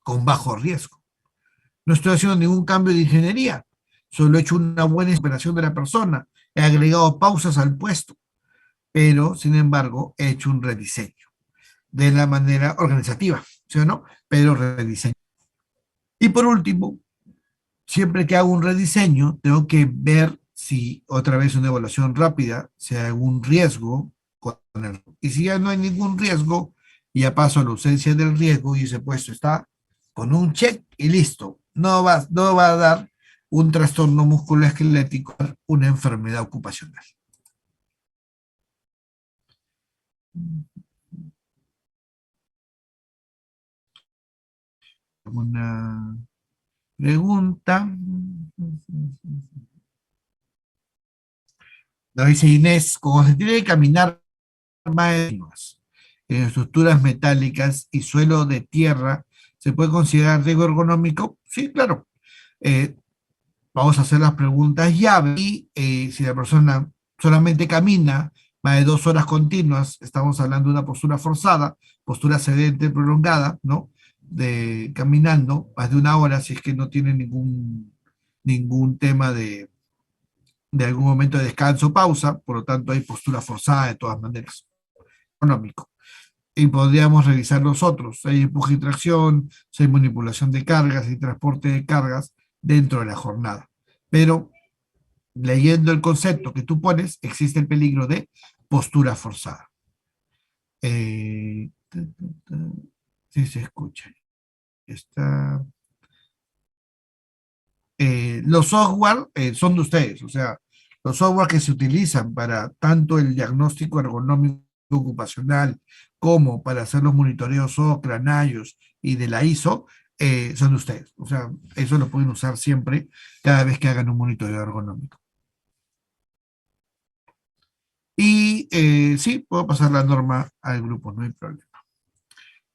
con bajo riesgo. No estoy haciendo ningún cambio de ingeniería, solo he hecho una buena operación de la persona, he agregado pausas al puesto, pero sin embargo he hecho un rediseño de la manera organizativa, ¿sí o no? Pero rediseño. Y por último, siempre que hago un rediseño, tengo que ver si otra vez una evaluación rápida, si hay algún riesgo con el, y si ya no hay ningún riesgo, ya paso a la ausencia del riesgo y ese puesto está con un check y listo. No va a dar un trastorno musculoesquelético, una enfermedad ocupacional. Una pregunta. Nos dice Inés, como se tiene que caminar más en estructuras metálicas y suelo de tierra, ¿se puede considerar riesgo ergonómico? Sí, claro. Eh, Vamos a hacer las preguntas llave y si la persona solamente camina más de 2 horas continuas, estamos hablando de una postura forzada, postura sedente prolongada, ¿no? De caminando más de una hora, si es que no tiene ningún tema de algún momento de descanso o pausa, por lo tanto hay postura forzada de todas maneras, económico. Y podríamos revisar los otros, si hay empuje y tracción, si hay manipulación de cargas y transporte de cargas dentro de la jornada. Pero leyendo el concepto que tú pones, existe el peligro de postura forzada. Eh, sí se escucha. Está. Los software son de ustedes, o sea, los software que se utilizan para tanto el diagnóstico ergonómico ocupacional como para hacer los monitoreos OCRA, NIOSH y de la ISO, son de ustedes. O sea, eso lo pueden usar siempre cada vez que hagan un monitoreo ergonómico. Y sí, puedo pasar la norma al grupo, no hay problema.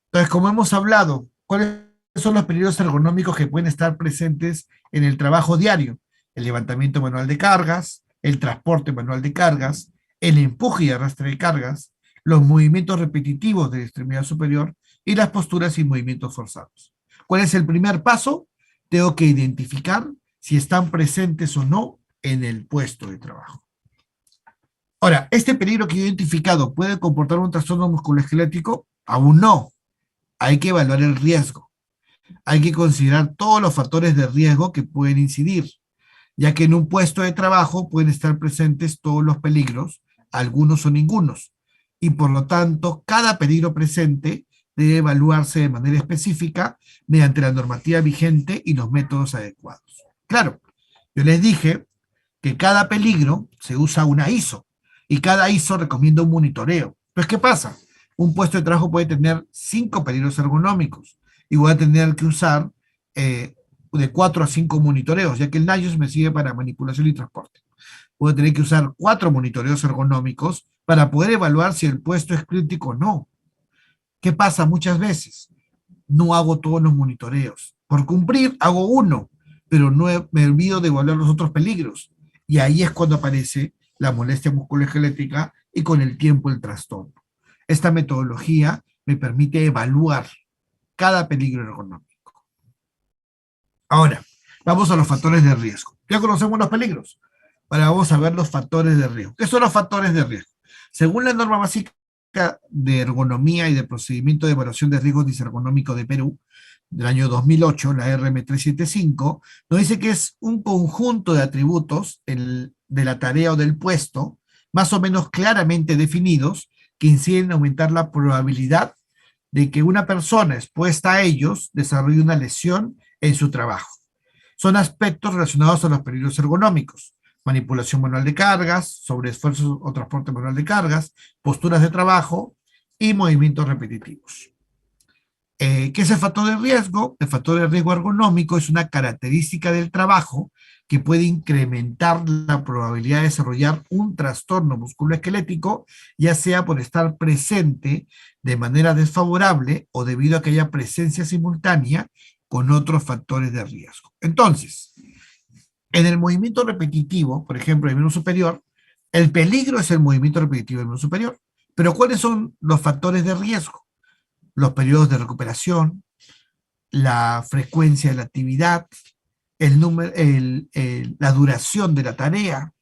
Entonces, como hemos hablado, ¿cuáles son los peligros ergonómicos que pueden estar presentes en el trabajo diario? El levantamiento manual de cargas, el transporte manual de cargas, el empuje y arrastre de cargas, los movimientos repetitivos de la extremidad superior y las posturas y movimientos forzados. ¿Cuál es el primer paso? Tengo que identificar si están presentes o no en el puesto de trabajo. Ahora, ¿este peligro que yo he identificado puede comportar un trastorno musculoesquelético? Aún no. Hay que evaluar el riesgo. Hay que considerar todos los factores de riesgo que pueden incidir, ya que en un puesto de trabajo pueden estar presentes todos los peligros, algunos o ningunos, y por lo tanto, cada peligro presente debe evaluarse de manera específica mediante la normativa vigente y los métodos adecuados. Claro, yo les dije que cada peligro se usa una ISO, y cada ISO recomienda un monitoreo. Pues, ¿qué pasa? Un puesto de trabajo puede tener 5 peligros ergonómicos y voy a tener que usar de 4 a 5 monitoreos, ya que el NIOSH me sirve para manipulación y transporte. Voy a tener que usar 4 monitoreos ergonómicos para poder evaluar si el puesto es crítico o no. ¿Qué pasa muchas veces? No hago todos los monitoreos. Por cumplir, hago uno, pero no me olvido de evaluar los otros peligros. Y ahí es cuando aparece la molestia musculoesquelética y con el tiempo el trastorno. Esta metodología me permite evaluar cada peligro ergonómico. Ahora, vamos a los factores de riesgo. Ya conocemos los peligros. Ahora vamos a ver los factores de riesgo. ¿Qué son los factores de riesgo? Según la norma básica de Ergonomía y de Procedimiento de Evaluación de Riesgos Disergonómicos de Perú, del año 2008, la RM375, nos dice que es un conjunto de atributos de la tarea o del puesto, más o menos claramente definidos, que inciden en aumentar la probabilidad de que una persona expuesta a ellos desarrolle una lesión en su trabajo. Son aspectos relacionados a los peligros ergonómicos: manipulación manual de cargas, sobreesfuerzo o transporte manual de cargas, posturas de trabajo y movimientos repetitivos. ¿Qué es el factor de riesgo? El factor de riesgo ergonómico es una característica del trabajo que puede incrementar la probabilidad de desarrollar un trastorno musculoesquelético, ya sea por estar presente de manera desfavorable o debido a que haya presencia simultánea con otros factores de riesgo. Entonces, en el movimiento repetitivo, por ejemplo, el miembro superior, el peligro es el movimiento repetitivo del miembro superior. Pero ¿cuáles son los factores de riesgo? Los periodos de recuperación, la frecuencia de la actividad, el número, la duración de la tarea,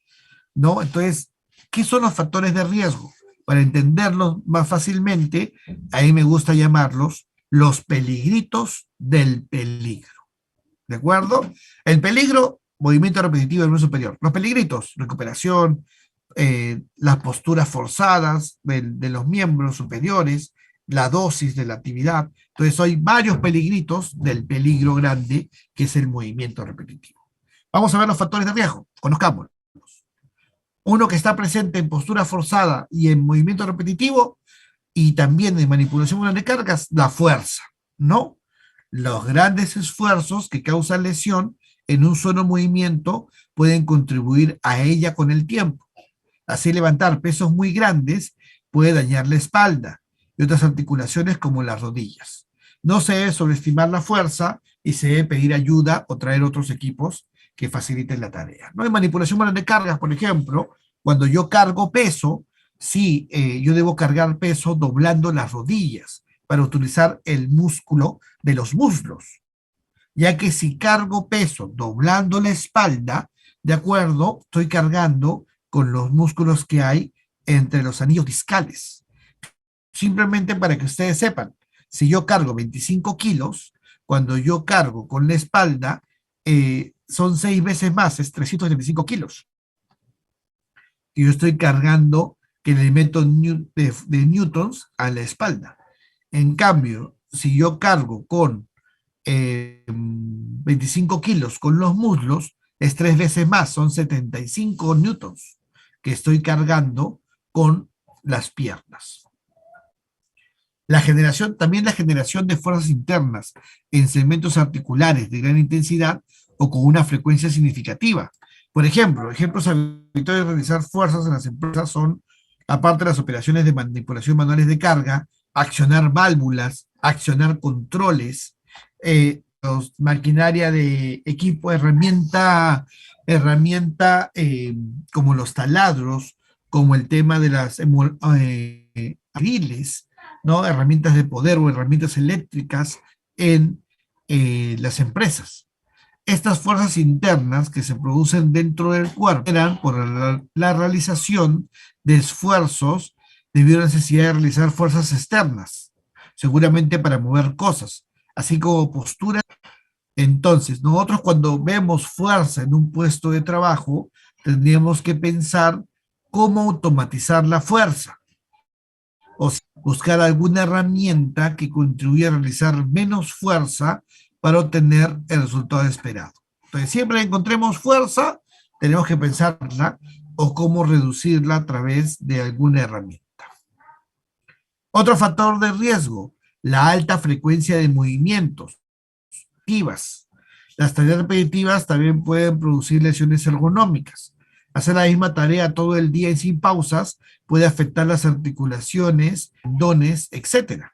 ¿no? Entonces, ¿qué son los factores de riesgo? Para entenderlos más fácilmente, ahí me gusta llamarlos los peligritos del peligro. ¿De acuerdo? El peligro, movimiento repetitivo del miembro superior. Los peligritos, recuperación, las posturas forzadas de los miembros superiores, la dosis de la actividad. Entonces hay varios peligritos del peligro grande, que es el movimiento repetitivo. Vamos a ver los factores de riesgo, conozcámoslos. Uno que está presente en postura forzada y en movimiento repetitivo, y también en manipulación de cargas, la fuerza, ¿no? Los grandes esfuerzos que causan lesión en un solo movimiento pueden contribuir a ella con el tiempo. Así, levantar pesos muy grandes puede dañar la espalda y otras articulaciones como las rodillas. No se debe sobreestimar la fuerza y se debe pedir ayuda o traer otros equipos que faciliten la tarea. ¿No? En manipulación manual de cargas, por ejemplo, cuando yo cargo peso, sí, yo debo cargar peso doblando las rodillas para utilizar el músculo de los muslos, ya que si cargo peso doblando la espalda, de acuerdo, estoy cargando con los músculos que hay entre los anillos discales. Simplemente para que ustedes sepan, si yo cargo 25 kilos, cuando yo cargo con la espalda, son 6 veces más, es 375 kilos. Y yo estoy cargando que el elemento de newtons a la espalda. En cambio, si yo cargo con 25 kilos con los muslos, es 3 veces más, son 75 newtons que estoy cargando con las piernas. También la generación de fuerzas internas en segmentos articulares de gran intensidad o con una frecuencia significativa. Por ejemplo, ejemplos habituales de realizar fuerzas en las empresas son, aparte de las operaciones de manipulación manuales de carga, accionar válvulas, accionar controles, maquinaria de equipo, herramienta como los taladros, como el tema de las abriles, ¿no? Herramientas de poder o herramientas eléctricas en las empresas. Estas fuerzas internas que se producen dentro del cuerpo eran por la realización de esfuerzos debido a la necesidad de realizar fuerzas externas, seguramente para mover cosas, así como posturas. Entonces, nosotros cuando vemos fuerza en un puesto de trabajo, tendríamos que pensar cómo automatizar la fuerza, o buscar alguna herramienta que contribuya a realizar menos fuerza para obtener el resultado esperado. Entonces, siempre que encontremos fuerza, tenemos que pensarla o cómo reducirla a través de alguna herramienta. Otro factor de riesgo, la alta frecuencia de movimientos. Las tareas repetitivas también pueden producir lesiones ergonómicas. Hacer la misma tarea todo el día y sin pausas puede afectar las articulaciones, tendones, etc.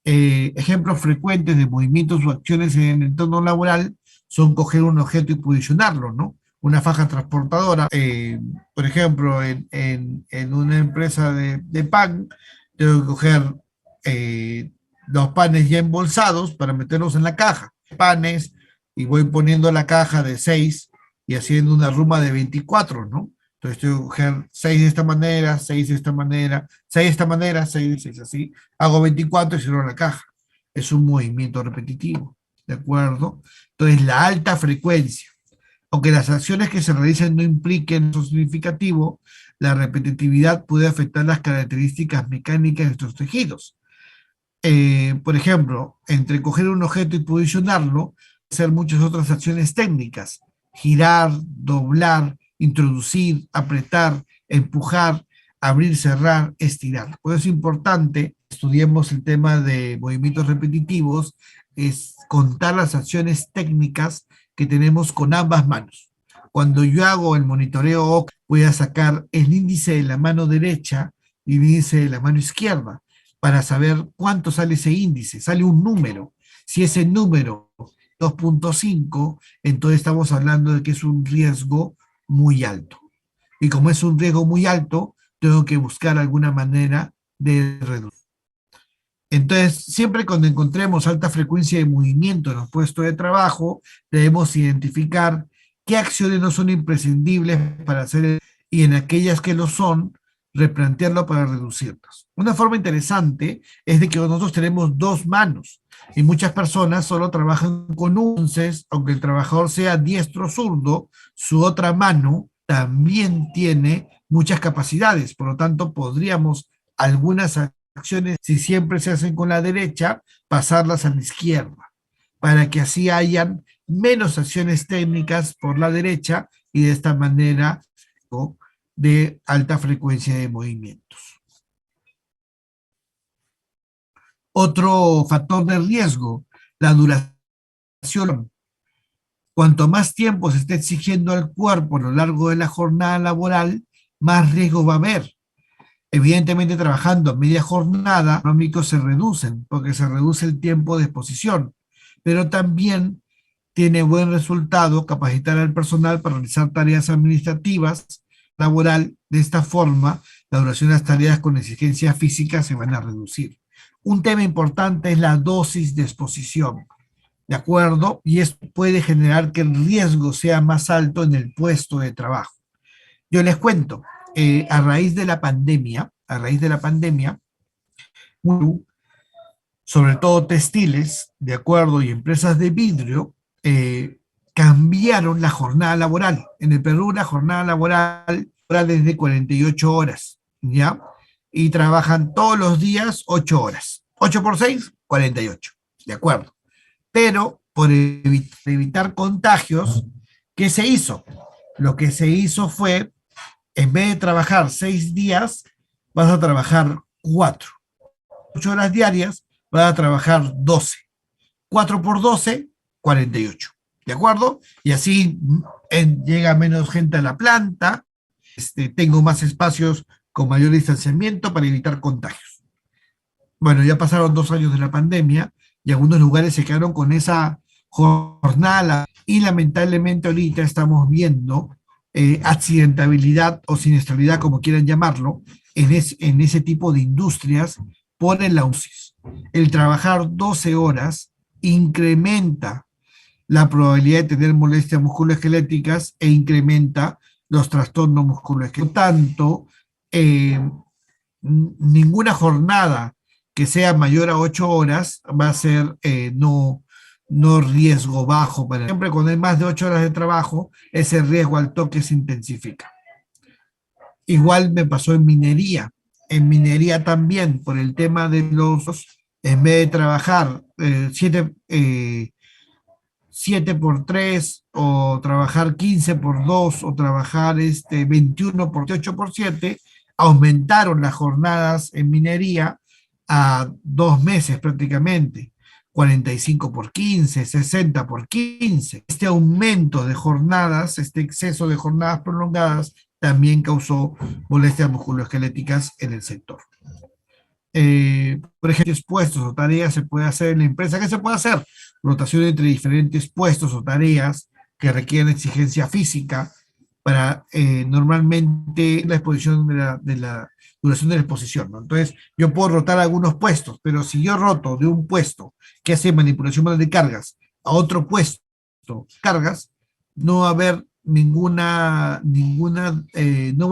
Ejemplos frecuentes de movimientos o acciones en el entorno laboral son coger un objeto y posicionarlo, ¿no? Una faja transportadora, por ejemplo, en una empresa de pan, tengo que coger los panes ya embolsados para meterlos en la caja. Panes, y voy poniendo la caja de 6 y haciendo una ruma de 24, ¿no? Entonces tengo que coger 6 de esta manera, 6 de esta manera, 6 de esta manera, 6 así. Hago 24 y cierro la caja. Es un movimiento repetitivo, ¿de acuerdo? Entonces la alta frecuencia, aunque las acciones que se realizan no impliquen eso significativo, la repetitividad puede afectar las características mecánicas de estos tejidos. Por ejemplo, entre coger un objeto y posicionarlo, hacer muchas otras acciones técnicas, girar, doblar, introducir, apretar, empujar, abrir, cerrar, estirar. Por eso es importante, estudiemos el tema de movimientos repetitivos, es contar las acciones técnicas que tenemos con ambas manos. Cuando yo hago el monitoreo, voy a sacar el índice de la mano derecha y el índice de la mano izquierda para saber cuánto sale ese índice. Sale un número. Si ese número 2.5, entonces estamos hablando de que es un riesgo muy alto. Y como es un riesgo muy alto, tengo que buscar alguna manera de reducir. Entonces, siempre cuando encontremos alta frecuencia de movimiento en los puestos de trabajo, debemos identificar qué acciones no son imprescindibles para hacer y en aquellas que lo son, replantearlo para reducirlas. Una forma interesante es de que nosotros tenemos dos manos y muchas personas solo trabajan con un. Entonces, aunque el trabajador sea diestro o zurdo, su otra mano también tiene muchas capacidades. Por lo tanto, podríamos algunas acciones, si siempre se hacen con la derecha, pasarlas a la izquierda, para que así hayan menos acciones técnicas por la derecha y de esta manera, ¿no?, de alta frecuencia de movimientos. Otro factor de riesgo, la duración. Cuanto más tiempo se esté exigiendo al cuerpo a lo largo de la jornada laboral, más riesgo va a haber. Evidentemente, trabajando a media jornada, los económicos se reducen porque se reduce el tiempo de exposición, pero también tiene buen resultado capacitar al personal para realizar tareas administrativas, laboral. De esta forma, la duración de las tareas con exigencia física se van a reducir. Un tema importante es la dosis de exposición, ¿de acuerdo? Y esto puede generar que el riesgo sea más alto en el puesto de trabajo. Yo les cuento, a raíz de la pandemia, sobre todo textiles, de acuerdo, y empresas de vidrio, cambiaron la jornada laboral. En el Perú la jornada laboral es de 48 horas, ¿ya? Y trabajan todos los días 8 horas. 8 por 6, 48, ¿de acuerdo? Pero por evitar contagios, ¿qué se hizo? Lo que se hizo fue, en vez de trabajar 6 días, vas a trabajar 4. 8 horas diarias, vas a trabajar 12. 4 por 12, 48. ¿De acuerdo? Y así llega menos gente a la planta, tengo más espacios con mayor distanciamiento para evitar contagios. Bueno, ya pasaron 2 años de la pandemia y algunos lugares se quedaron con esa jornada y lamentablemente ahorita estamos viendo accidentabilidad o siniestralidad, como quieran llamarlo, en ese tipo de industrias por el UCI. El trabajar 12 horas incrementa la probabilidad de tener molestias musculoesqueléticas e incrementa los trastornos musculoesqueléticos. Por tanto, ninguna jornada que sea mayor a 8 horas va a ser no riesgo bajo. Siempre cuando hay más de 8 horas de trabajo, ese riesgo al toque se intensifica. Igual me pasó en minería. En minería también, por el tema de en vez de trabajar 7 por 3 o trabajar 15 por 2 o trabajar 21 por 8 por 7, aumentaron las jornadas en minería a 2 meses prácticamente, 45 por 15, 60 por 15. Este aumento de jornadas, este exceso de jornadas prolongadas, también causó molestias musculoesqueléticas en el sector. Por ejemplo, puestos o tareas se puede hacer en la empresa. ¿Qué se puede hacer? Rotación entre diferentes puestos o tareas que requieren exigencia física para normalmente la exposición de la duración de la exposición, ¿no? Entonces, yo puedo rotar algunos puestos, pero si yo roto de un puesto que hace manipulación manual de cargas a otro puesto cargas, no va a haber no va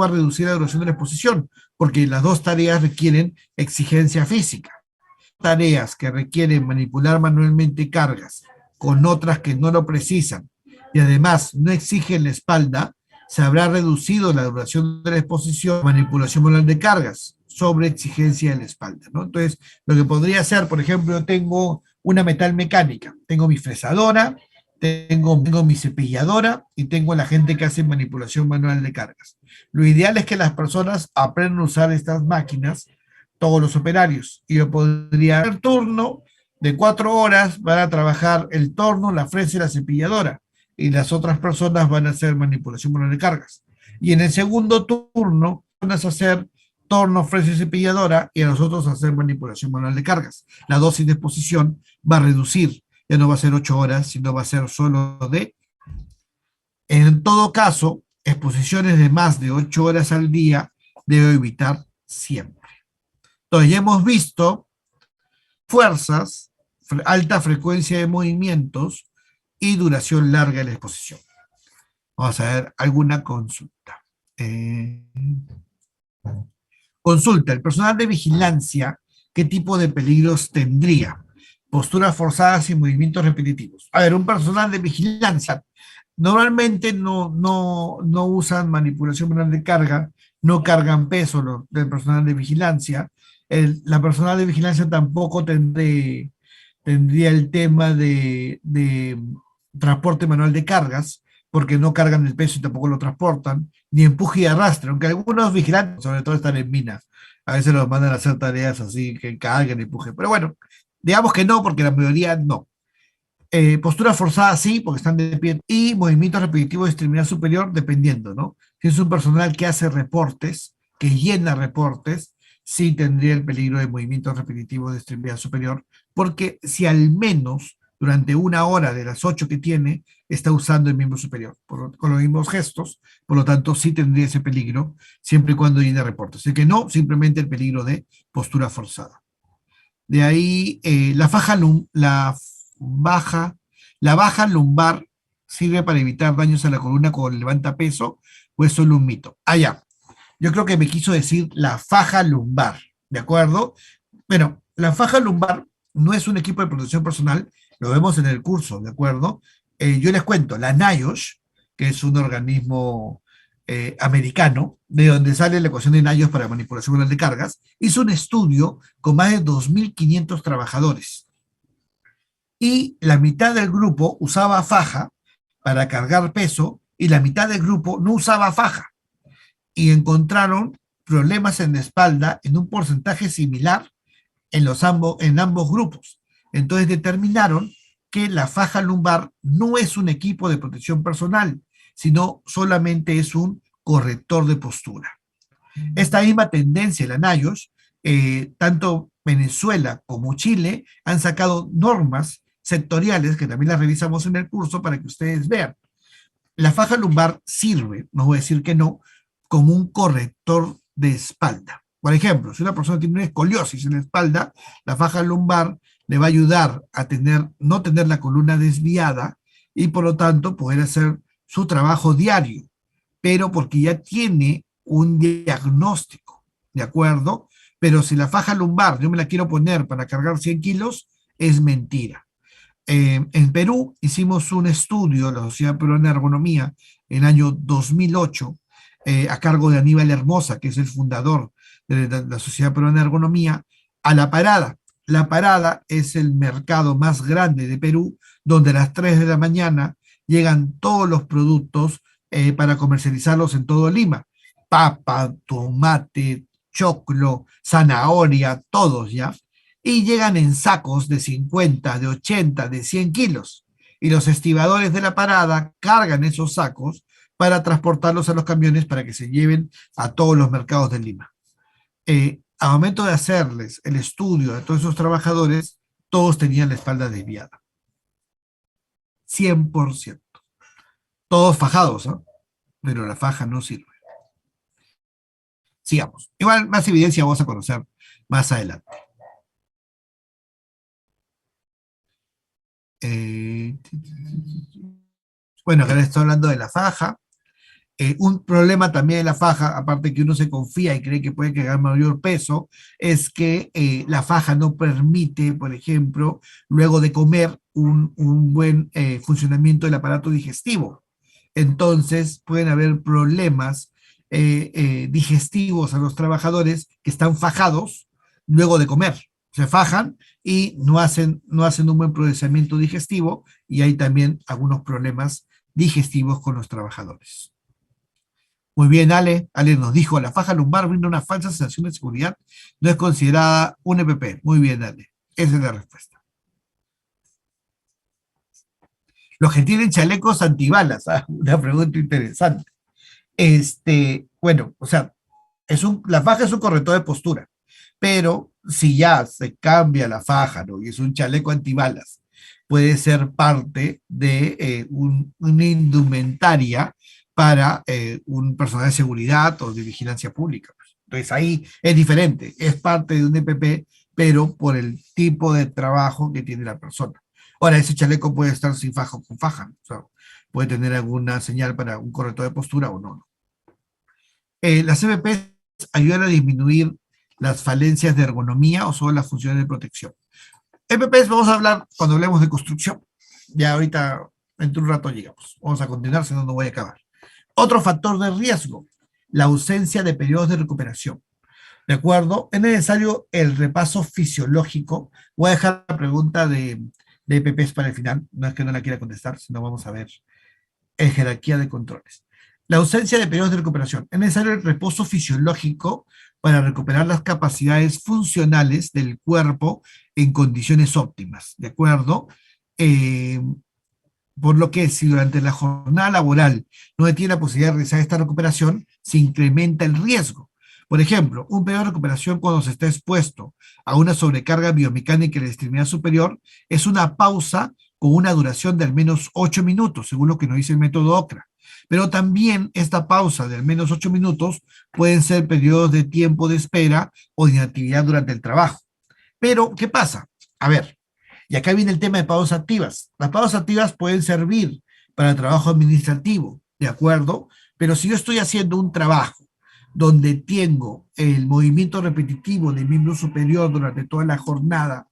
a reducir la duración de la exposición, porque las dos tareas requieren exigencia física. Tareas que requieren manipular manualmente cargas con otras que no lo precisan y además no exigen la espalda, se habrá reducido la duración de la exposición, manipulación manual de cargas sobre exigencia de la espalda, ¿no? Entonces, lo que podría ser, por ejemplo, yo tengo una metal mecánica, tengo mi fresadora, tengo mi cepilladora y tengo la gente que hace manipulación manual de cargas. Lo ideal es que las personas aprendan a usar estas máquinas, todos los operarios, y yo podría hacer turno de 4 horas, van a trabajar el torno, la fresa y la cepilladora, y las otras personas van a hacer manipulación manual de cargas. Y en el segundo turno van a hacer torno, fresa y cepilladora, y a nosotros hacer manipulación manual de cargas. La dosis de exposición va a reducir, ya no va a ser 8 horas, sino va a ser solo de, en todo caso, exposiciones de más de 8 horas al día debe evitar siempre. Entonces ya hemos visto fuerzas, alta frecuencia de movimientos y duración larga de la exposición. Vamos a ver alguna consulta. Eh, Consulta, el personal de vigilancia, ¿qué tipo de peligros tendría? Posturas forzadas y movimientos repetitivos. A ver, un personal de vigilancia normalmente no usan manipulación manual de carga, no cargan peso del personal de vigilancia. La personal de vigilancia tampoco tendría el tema de transporte manual de cargas, porque no cargan el peso y tampoco lo transportan, ni empuje y arrastre, aunque algunos vigilantes, sobre todo están en minas, a veces los mandan a hacer tareas así, que carguen y empujen, pero bueno, digamos que no, porque la mayoría no. Postura forzada sí, porque están de pie, y movimiento repetitivo de extremidad superior, dependiendo, ¿no? Si es un personal que hace reportes, que llena reportes, sí tendría el peligro de movimiento repetitivo de extremidad superior, porque si al menos durante 1 hora de las 8 que tiene, está usando el miembro superior, con los mismos gestos, por lo tanto sí tendría ese peligro, siempre y cuando llene reportes. Así que no, simplemente el peligro de postura forzada. De ahí baja, la baja lumbar sirve para evitar daños a la columna con el levantapeso o es solo un mito. Ah, ya. Yo creo que me quiso decir la faja lumbar, ¿de acuerdo? Bueno, la faja lumbar no es un equipo de protección personal, lo vemos en el curso, ¿de acuerdo? Yo les cuento, la NIOSH, que es un organismo americano, de donde sale la ecuación de NIOSH para manipulación manual de cargas, hizo un estudio con más de 2.500 trabajadores. Y la mitad del grupo usaba faja para cargar peso y la mitad del grupo no usaba faja. Y encontraron problemas en la espalda en un porcentaje similar en ambos grupos. Entonces determinaron que la faja lumbar no es un equipo de protección personal, sino solamente es un corrector de postura. Esta misma tendencia, la NIOSH, tanto Venezuela como Chile han sacado normas sectoriales, que también las revisamos en el curso para que ustedes vean. La faja lumbar sirve, no voy a decir que no, como un corrector de espalda. Por ejemplo, si una persona tiene una escoliosis en la espalda, la faja lumbar le va a ayudar a no tener la columna desviada y por lo tanto poder hacer su trabajo diario, pero porque ya tiene un diagnóstico, ¿de acuerdo? Pero si la faja lumbar yo me la quiero poner para cargar 100 kilos, es mentira. En Perú hicimos un estudio, la Sociedad Peruana de Ergonomía, en el año 2008, a cargo de Aníbal Hermosa, que es el fundador de la Sociedad Peruana de Ergonomía, a La Parada. La Parada es el mercado más grande de Perú, donde a las 3 de la mañana llegan todos los productos para comercializarlos en todo Lima. Papa, tomate, choclo, zanahoria, todos ya y llegan en sacos de 50, de 80, de 100 kilos. Y los estibadores de la parada cargan esos sacos para transportarlos a los camiones para que se lleven a todos los mercados de Lima. Al momento de hacerles el estudio de todos esos trabajadores, todos tenían la espalda desviada. 100%. Todos fajados, ¿no? Pero la faja no sirve. Sigamos. Igual más evidencia vamos a conocer más adelante. Bueno, acá le estoy hablando de la faja. Un problema también de la faja, aparte que uno se confía y cree que puede cargar mayor peso, es que la faja no permite, por ejemplo, luego de comer, un buen funcionamiento del aparato digestivo. Entonces pueden haber problemas digestivos a los trabajadores que están fajados luego de comer. Se fajan y no hacen un buen procesamiento digestivo, y hay también algunos problemas digestivos con los trabajadores. Muy bien, Ale. Ale nos dijo, la faja lumbar brinda una falsa sensación de seguridad, no es considerada un EPP. Muy bien, Ale. Esa es la respuesta. Los que tienen chalecos antibalas, una pregunta interesante. Bueno, o sea, la faja es un corrector de postura, pero si ya se cambia la faja, ¿no? Y es un chaleco antibalas, puede ser parte de una indumentaria para un personal de seguridad o de vigilancia pública, pues. Entonces ahí es diferente, es parte de un EPP, pero por el tipo de trabajo que tiene la persona. Ahora, ese chaleco puede estar sin faja o con faja, o sea, puede tener alguna señal para un corrector de postura o no. Las EPPs ayudan a disminuir las falencias de ergonomía o solo las funciones de protección. EPPs vamos a hablar cuando hablemos de construcción. Ya ahorita, entre un rato llegamos. Vamos a continuar, si no, no voy a acabar. Otro factor de riesgo, la ausencia de periodos de recuperación. ¿De acuerdo? Es necesario el repaso fisiológico. Voy a dejar la pregunta de EPPs para el final. No es que no la quiera contestar, sino vamos a ver en jerarquía de controles. La ausencia de periodos de recuperación. Es necesario el reposo fisiológico para recuperar las capacidades funcionales del cuerpo en condiciones óptimas, ¿de acuerdo? Eh, por lo que si durante la jornada laboral no se tiene la posibilidad de realizar esta recuperación, se incrementa el riesgo. Por ejemplo, un periodo de recuperación cuando se está expuesto a una sobrecarga biomecánica en la extremidad superior es una pausa con una duración de al menos 8 minutos, según lo que nos dice el método OCRA. Pero también esta pausa de al menos 8 minutos pueden ser periodos de tiempo de espera o de inactividad durante el trabajo. Pero, ¿qué pasa? A ver, y acá viene el tema de pausas activas. Las pausas activas pueden servir para el trabajo administrativo, ¿de acuerdo? Pero si yo estoy haciendo un trabajo donde tengo el movimiento repetitivo del miembro superior durante toda la jornada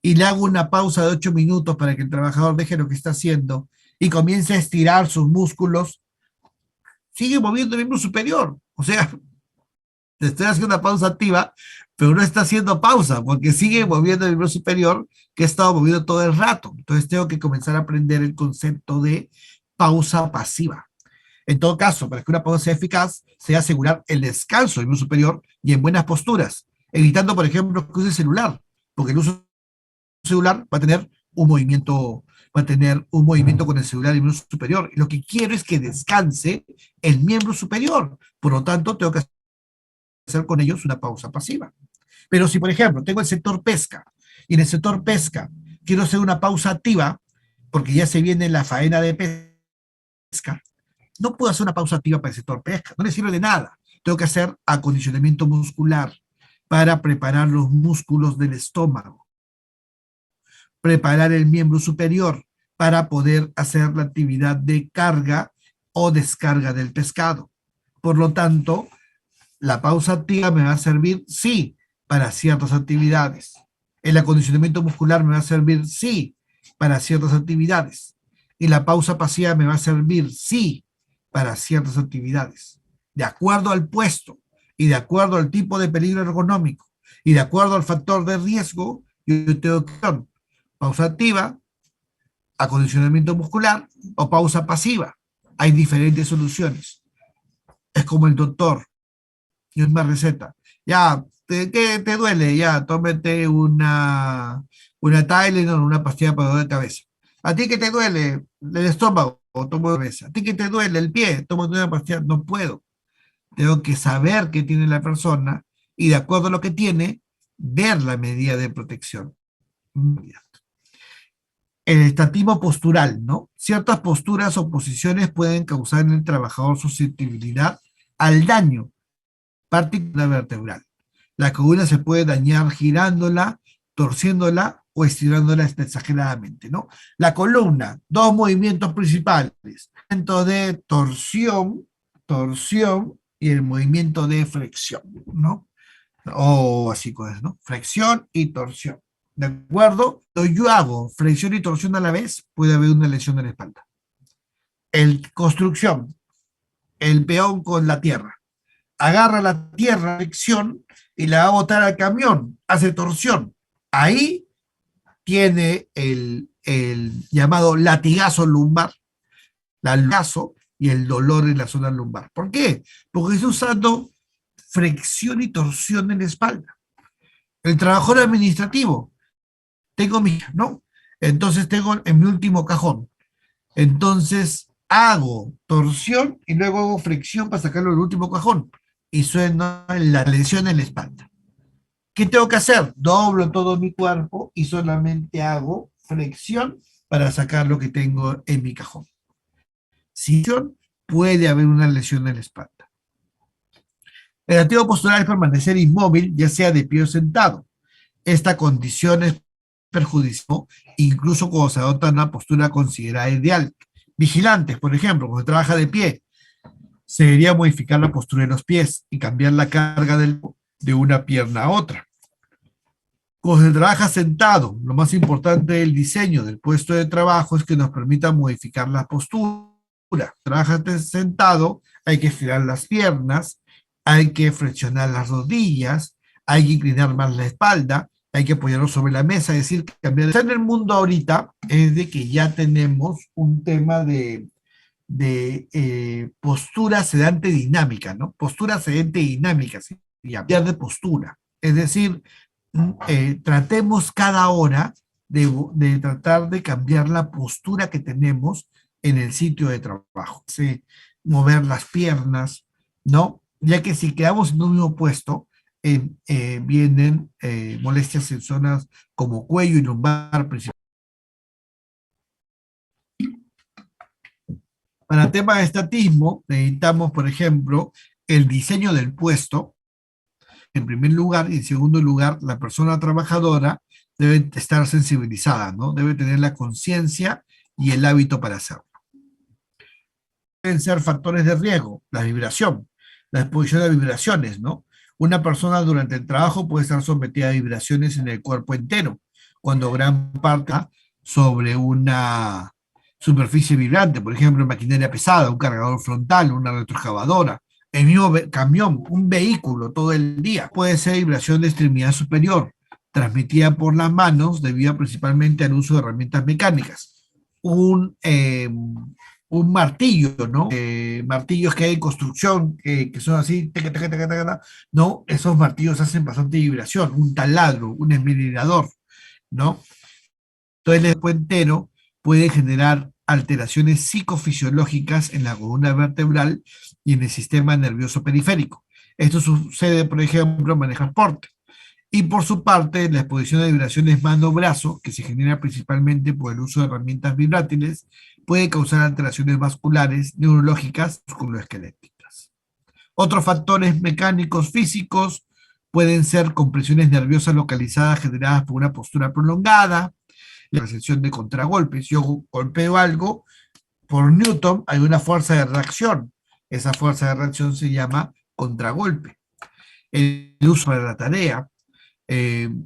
y le hago una pausa de 8 minutos para que el trabajador deje lo que está haciendo y comience a estirar sus músculos, sigue moviendo el miembro superior. O sea, te estoy haciendo una pausa activa, pero no está haciendo pausa porque sigue moviendo el miembro superior que he estado moviendo todo el rato. Entonces tengo que comenzar a aprender el concepto de pausa pasiva. En todo caso, para que una pausa sea eficaz, se debe asegurar el descanso del miembro superior y en buenas posturas, evitando, por ejemplo, que use el celular, porque el uso celular va a tener un movimiento con el celular y el miembro superior. Y lo que quiero es que descanse el miembro superior. Por lo tanto, tengo que hacer con ellos una pausa pasiva. Pero si, por ejemplo, tengo el sector pesca y en el sector pesca quiero hacer una pausa activa porque ya se viene la faena de pesca, no puedo hacer una pausa activa para el sector pesca, no le sirve de nada. Tengo que hacer acondicionamiento muscular para preparar los músculos del estómago, preparar el miembro superior para poder hacer la actividad de carga o descarga del pescado. Por lo tanto, la pausa activa me va a servir, sí, para ciertas actividades. El acondicionamiento muscular me va a servir, sí, para ciertas actividades. Y la pausa pasiva me va a servir, sí, para ciertas actividades. De acuerdo al puesto y de acuerdo al tipo de peligro ergonómico y de acuerdo al factor de riesgo, yo tengo que pausa activa, acondicionamiento muscular o pausa pasiva. Hay diferentes soluciones. Es como el doctor y una receta. Ya, ¿qué te duele? Ya, tómate una Tylenol, una pastilla para dolor de cabeza. ¿A ti qué te duele? El estómago, tomo de cabeza. ¿A ti qué te duele? El pie, tómate una pastilla. No puedo. Tengo que saber qué tiene la persona y de acuerdo a lo que tiene, ver la medida de protección. El estatismo postural, ¿no? Ciertas posturas o posiciones pueden causar en el trabajador susceptibilidad al daño particular vertebral. La columna se puede dañar girándola, torciéndola o estirándola exageradamente, ¿no? La columna, dos movimientos principales, movimiento de torsión y el movimiento de flexión, ¿no? O así cosas, ¿no? Flexión y torsión. ¿De acuerdo? Cuando yo hago flexión y torsión a la vez, puede haber una lesión de la espalda. Construcción, el peón con la tierra. Agarra la tierra, flexión, y la va a botar al camión, hace torsión. Ahí tiene el llamado latigazo lumbar, latigazo y el dolor en la zona lumbar. ¿Por qué? Porque estoy usando flexión y torsión en la espalda. El trabajador administrativo, tengo mi, ¿no? Entonces tengo en mi último cajón. Entonces hago torsión y luego hago flexión para sacarlo del último cajón. Y suena la lesión en la espalda. ¿Qué tengo que hacer? Doblo todo mi cuerpo y solamente hago flexión para sacar lo que tengo en mi cajón. Si puede haber una lesión en la espalda. El activo postural es permanecer inmóvil, ya sea de pie o sentado. Esta condición es perjudicial, incluso cuando se adopta una postura considerada ideal. Vigilantes, por ejemplo, cuando se trabaja de pie, se debería modificar la postura de los pies y cambiar la carga de una pierna a otra. Cuando se trabaja sentado, lo más importante del diseño del puesto de trabajo es que nos permita modificar la postura. Trabaja sentado, hay que estirar las piernas, hay que flexionar las rodillas, hay que inclinar más la espalda, hay que apoyarlo sobre la mesa, es decir, cambiar. En el mundo ahorita es de que ya tenemos un tema de postura sedante dinámica, ¿no? Postura sedante dinámica, ¿sí? Cambiar de postura. Es decir, tratemos cada hora de tratar de cambiar la postura que tenemos en el sitio de trabajo. Sí, mover las piernas, ¿no? Ya que si quedamos en un mismo puesto, vienen molestias en zonas como cuello y lumbar principalmente. Para temas de estatismo, necesitamos, por ejemplo, el diseño del puesto, en primer lugar, y en segundo lugar, la persona trabajadora debe estar sensibilizada, ¿no? Debe tener la conciencia y el hábito para hacerlo. Pueden ser factores de riesgo, la vibración, la exposición a vibraciones, ¿no? Una persona durante el trabajo puede estar sometida a vibraciones en el cuerpo entero, cuando gran parte sobre una superficie vibrante, por ejemplo, maquinaria pesada, un cargador frontal, una retroexcavadora, el mismo camión, un vehículo todo el día. Puede ser vibración de extremidad superior, transmitida por las manos debido principalmente al uso de herramientas mecánicas. Un martillo, ¿no? Martillos que hay en construcción, que son así, teca, teca, teca, teca, ¿no? Esos martillos hacen bastante vibración, un taladro, un esmerillador, ¿no? Entonces el cuerpo entero puede generar alteraciones psicofisiológicas en la columna vertebral y en el sistema nervioso periférico. Esto sucede, por ejemplo, en manejar transporte. Y por su parte, la exposición de vibraciones mano-brazo, que se genera principalmente por el uso de herramientas vibrátiles, puede causar alteraciones vasculares, neurológicas, musculoesqueléticas. Otros factores mecánicos físicos pueden ser compresiones nerviosas localizadas generadas por una postura prolongada, la recepción de contragolpes. Yo golpeo algo, por Newton hay una fuerza de reacción. Esa fuerza de reacción se llama contragolpe. El uso para la tarea.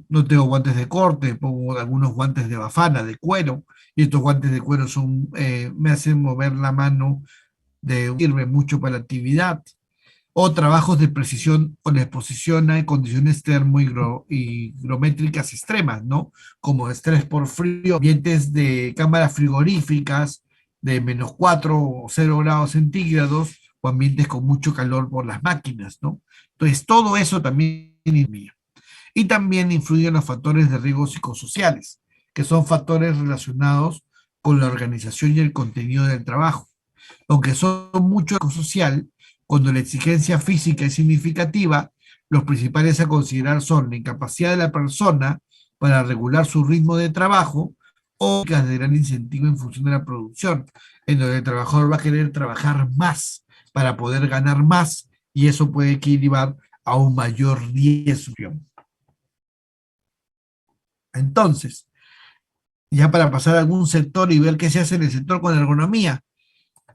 No tengo guantes de corte, pongo algunos guantes de bafana, de cuero, y estos guantes de cuero me hacen mover la mano, sirve mucho para la actividad. O trabajos de precisión o de exposición a condiciones higrométricas extremas, ¿no? Como estrés por frío, ambientes de cámaras frigoríficas de -4 o 0 grados centígrados, o ambientes con mucho calor por las máquinas, ¿no? Entonces, todo eso también es mío. Y también influyen los factores de riesgo psicosociales, que son factores relacionados con la organización y el contenido del trabajo. Aunque son mucho social, cuando la exigencia física es significativa, los principales a considerar son la incapacidad de la persona para regular su ritmo de trabajo o de gran incentivo en función de la producción, en donde el trabajador va a querer trabajar más para poder ganar más y eso puede equilibrar a un mayor riesgo. Entonces, Ya para pasar a algún sector y ver qué se hace en el sector con ergonomía.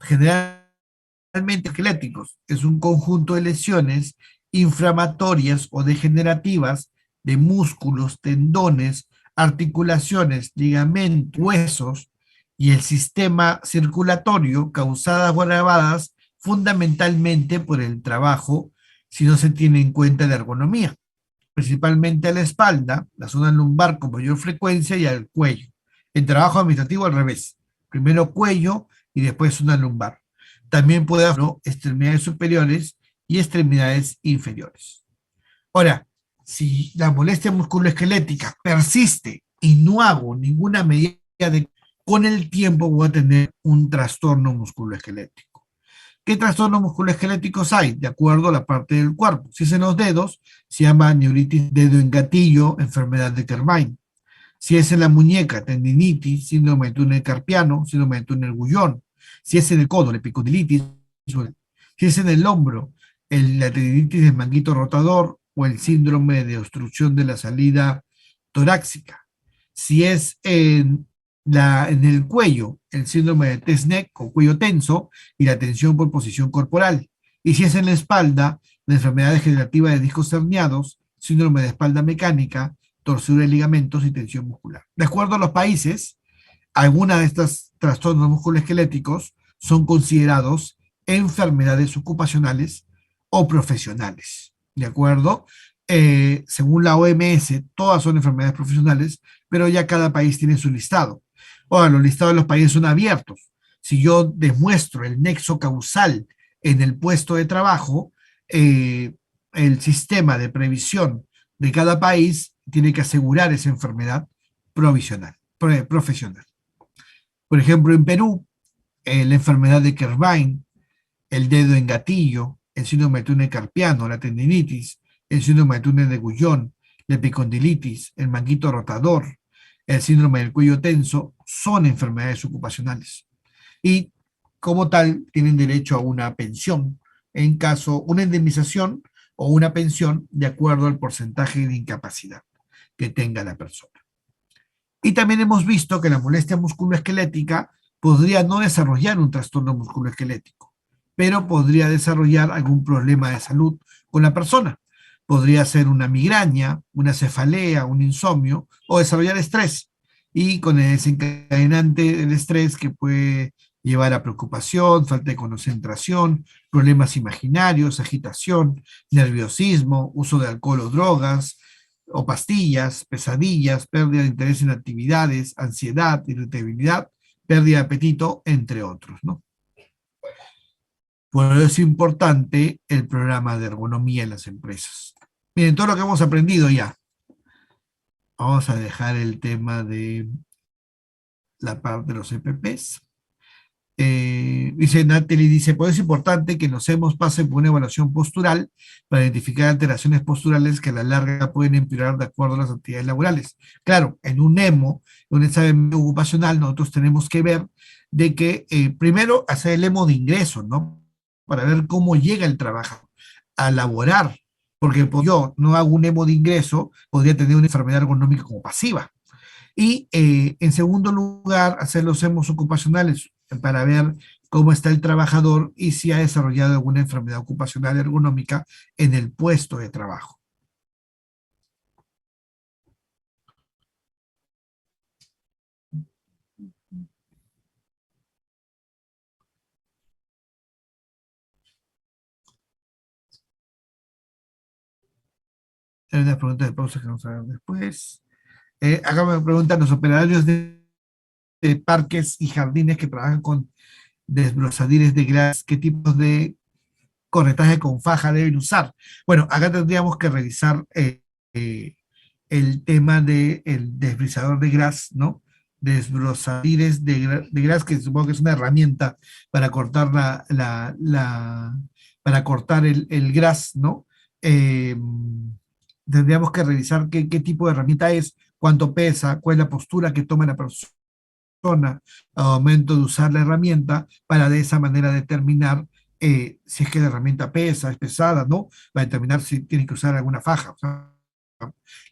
Generalmente esqueléticos es un conjunto de lesiones inflamatorias o degenerativas de músculos, tendones, articulaciones, ligamentos, huesos y el sistema circulatorio causadas o agravadas fundamentalmente por el trabajo si no se tiene en cuenta la ergonomía, principalmente a la espalda, la zona lumbar con mayor frecuencia y al cuello. En trabajo administrativo al revés, primero cuello y después zona lumbar. También puede haber, ¿no?, extremidades superiores y extremidades inferiores. Ahora, si la molestia musculoesquelética persiste y no hago ninguna medida de, con el tiempo voy a tener un trastorno musculoesquelético. ¿Qué trastornos musculoesqueléticos hay? De acuerdo a la parte del cuerpo. Si es en los dedos, se llama neuritis dedo en gatillo, enfermedad de Kerbein. Si es en la muñeca, tendinitis, síndrome de túnel carpiano, síndrome de túnel Gullón. Si es en el codo, la epicondilitis. Si es en el hombro, la tendinitis del manguito rotador o el síndrome de obstrucción de la salida torácica. Si es en el cuello, el síndrome de Test-Neck o cuello tenso y la tensión por posición corporal. Y si es en la espalda, la enfermedad degenerativa de discos herniados, síndrome de espalda mecánica, torcedura de ligamentos y tensión muscular. De acuerdo a los países, algunas de estos trastornos musculoesqueléticos son considerados enfermedades ocupacionales o profesionales. ¿De acuerdo? Según la OMS, todas son enfermedades profesionales, pero ya cada país tiene su listado. Ahora, los listados de los países son abiertos. Si yo demuestro el nexo causal en el puesto de trabajo, el sistema de previsión de cada país tiene que asegurar esa enfermedad provisional, profesional. Por ejemplo, en Perú, la enfermedad de Kerbein, el dedo en gatillo, el síndrome de túnel carpiano, la tendinitis, el síndrome de túnel de Gullón, la epicondilitis, el manguito rotador, el síndrome del cuello tenso, son enfermedades ocupacionales. Y como tal, tienen derecho a una pensión, en caso, una indemnización o una pensión de acuerdo al porcentaje de incapacidad que tenga la persona. Y también hemos visto que la molestia musculoesquelética podría no desarrollar un trastorno musculoesquelético, pero podría desarrollar algún problema de salud con la persona. Podría ser una migraña, una cefalea, un insomnio o desarrollar estrés. Y con el desencadenante del estrés que puede llevar a preocupación, falta de concentración, problemas imaginarios, agitación, nerviosismo, uso de alcohol o drogas, o pastillas, pesadillas, pérdida de interés en actividades, ansiedad, irritabilidad, pérdida de apetito, entre otros, ¿no? Por eso es importante el programa de ergonomía en las empresas. Miren, todo lo que hemos aprendido ya. Vamos a dejar el tema de la parte de los EPPs. Dice Natalie, dice, pues es importante que nos hemos pasen por una evaluación postural para identificar alteraciones posturales que a la larga pueden empeorar de acuerdo a las actividades laborales. Claro, en un EMO, un examen ocupacional, nosotros tenemos que ver de que primero hacer el EMO de ingreso, ¿no? Para ver cómo llega el trabajo a laborar, porque pues, yo no hago un EMO de ingreso, podría tener una enfermedad ergonómica como pasiva. Y en segundo lugar, hacer los EMOs ocupacionales para ver cómo está el trabajador y si ha desarrollado alguna enfermedad ocupacional ergonómica en el puesto de trabajo. Hay unas preguntas de pausa que vamos a ver después. Acá me preguntan los operarios de parques y jardines que trabajan con desbrozadires de gras, ¿qué tipos de corretaje con faja deben usar? Bueno, acá tendríamos que revisar eh, el tema del desbrizador de gras, ¿no? Desbrozadires de gras, que supongo que es una herramienta para cortar para cortar el gras, ¿no? Eh, Tendríamos que revisar qué tipo de herramienta es, cuánto pesa, cuál es la postura que toma la persona al momento de usar la herramienta para de esa manera determinar si es que la herramienta pesa, es pesada, ¿no? Para determinar si tienen que usar alguna faja. O sea,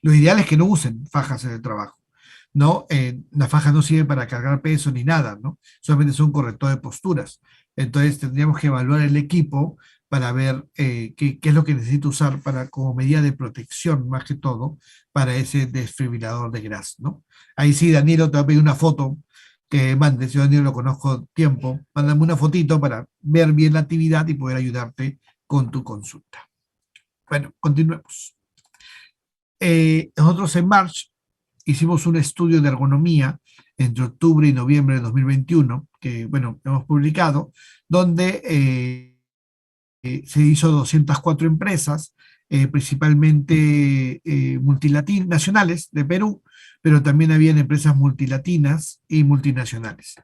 lo ideal es que no usen fajas en el trabajo. ¿no? Las fajas no sirven para cargar peso ni nada, ¿no? Solamente son corrector de posturas. Entonces tendríamos que evaluar el equipo para ver qué es lo que necesita usar para, como medida de protección, más que todo, para ese desfibrilador de grasa, ¿no? Ahí sí, Danilo, te va a pedir una foto que mandes, yo Danilo lo conozco tiempo, mándame una fotito para ver bien la actividad y poder ayudarte con tu consulta. Bueno, continuemos. Nosotros en March hicimos un estudio de ergonomía entre octubre y noviembre de 2021, que, bueno, hemos publicado, donde se hizo 204 empresas, principalmente multinacionales de Perú, pero también habían empresas multilatinas y multinacionales.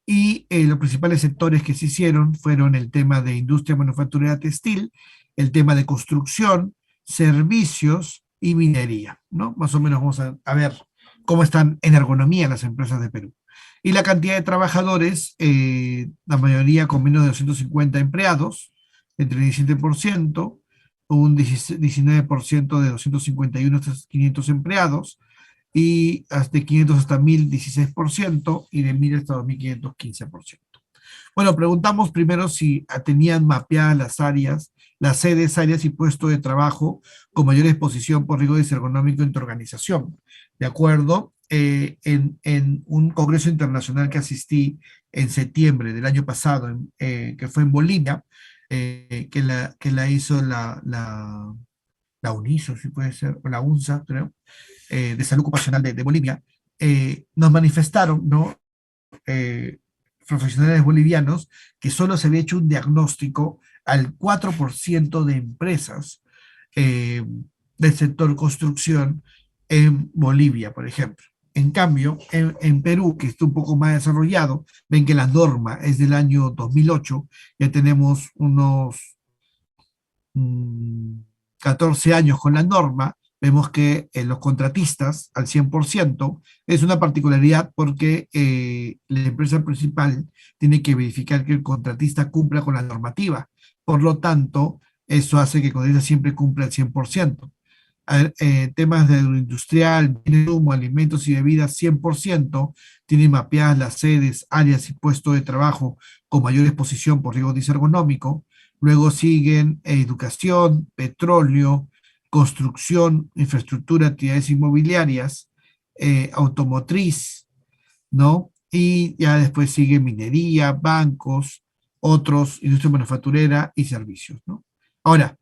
Y los principales sectores que se hicieron fueron el tema de industria manufacturera textil, el tema de construcción, servicios y minería, ¿no? Más o menos vamos a ver cómo están en ergonomía las empresas de Perú. Y la cantidad de trabajadores, la mayoría con menos de 250 empleados, entre el 17%, un 19% de 251 hasta 500 empleados, y hasta 500 hasta 1000, 16%, y de 1000 hasta 2500, 15%. Bueno, preguntamos primero si tenían mapeadas las áreas, las sedes, áreas y puestos de trabajo con mayor exposición por riesgo ergonómico en tu organización. De acuerdo, en un congreso internacional que asistí en septiembre del año pasado, que fue en Bolivia, que la hizo la UNISO, si puede ser, o la UNSA, creo, de Salud Ocupacional de Bolivia, nos manifestaron, ¿no? eh, Profesionales bolivianos que solo se había hecho un diagnóstico al 4% de empresas eh, del sector construcción en Bolivia, por ejemplo. En cambio, en Perú, que está un poco más desarrollado, ven que la norma es del año 2008, ya tenemos unos 14 años con la norma, vemos que los contratistas al 100% es una particularidad porque la empresa principal tiene que verificar que el contratista cumpla con la normativa. Por lo tanto, eso hace que el contratista siempre cumpla al 100%. Temas de agroindustrial, humo, alimentos y bebidas, 100%, tienen mapeadas las sedes, áreas y puestos de trabajo con mayor exposición por riesgo disergonómico. Luego siguen educación, petróleo, construcción, infraestructura, actividades inmobiliarias, automotriz, ¿no? Y ya después sigue minería, bancos, otros, industria manufacturera y servicios, ¿no? Ahora,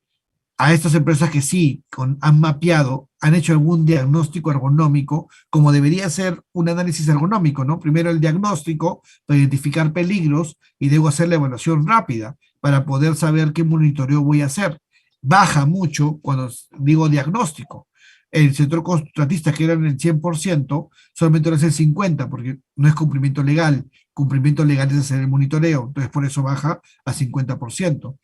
a estas empresas que sí han mapeado, han hecho algún diagnóstico ergonómico, como debería ser un análisis ergonómico, ¿no? Primero el diagnóstico para identificar peligros y luego hacer la evaluación rápida para poder saber qué monitoreo voy a hacer. Baja mucho cuando digo diagnóstico. El sector contratista, que era en el 100%, solamente lo hace el 50%, porque no es cumplimiento legal. Cumplimiento legal es hacer el monitoreo, entonces por eso baja a 50%.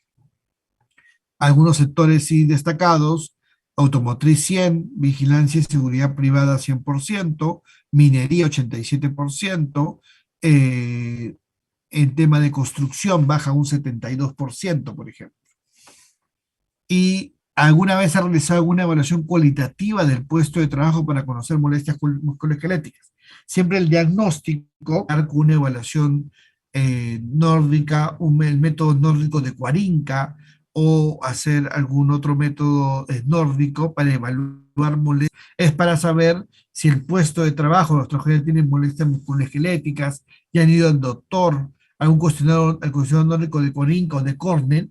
Algunos sectores sí destacados: automotriz 100, vigilancia y seguridad privada 100%, minería 87%, en tema de construcción baja un 72%, por ejemplo. ¿Y alguna vez ha realizado alguna evaluación cualitativa del puesto de trabajo para conocer molestias musculoesqueléticas? Siempre el diagnóstico, con una evaluación nórdica, el método nórdico de Cuarinca, o hacer algún otro método nórdico para evaluar molestias, es para saber si el puesto de trabajo, los trabajadores tienen molestias musculoesqueléticas, ya han ido al doctor, algún cuestionario, el cuestionario nórdico de Cuarinca o de Cornell.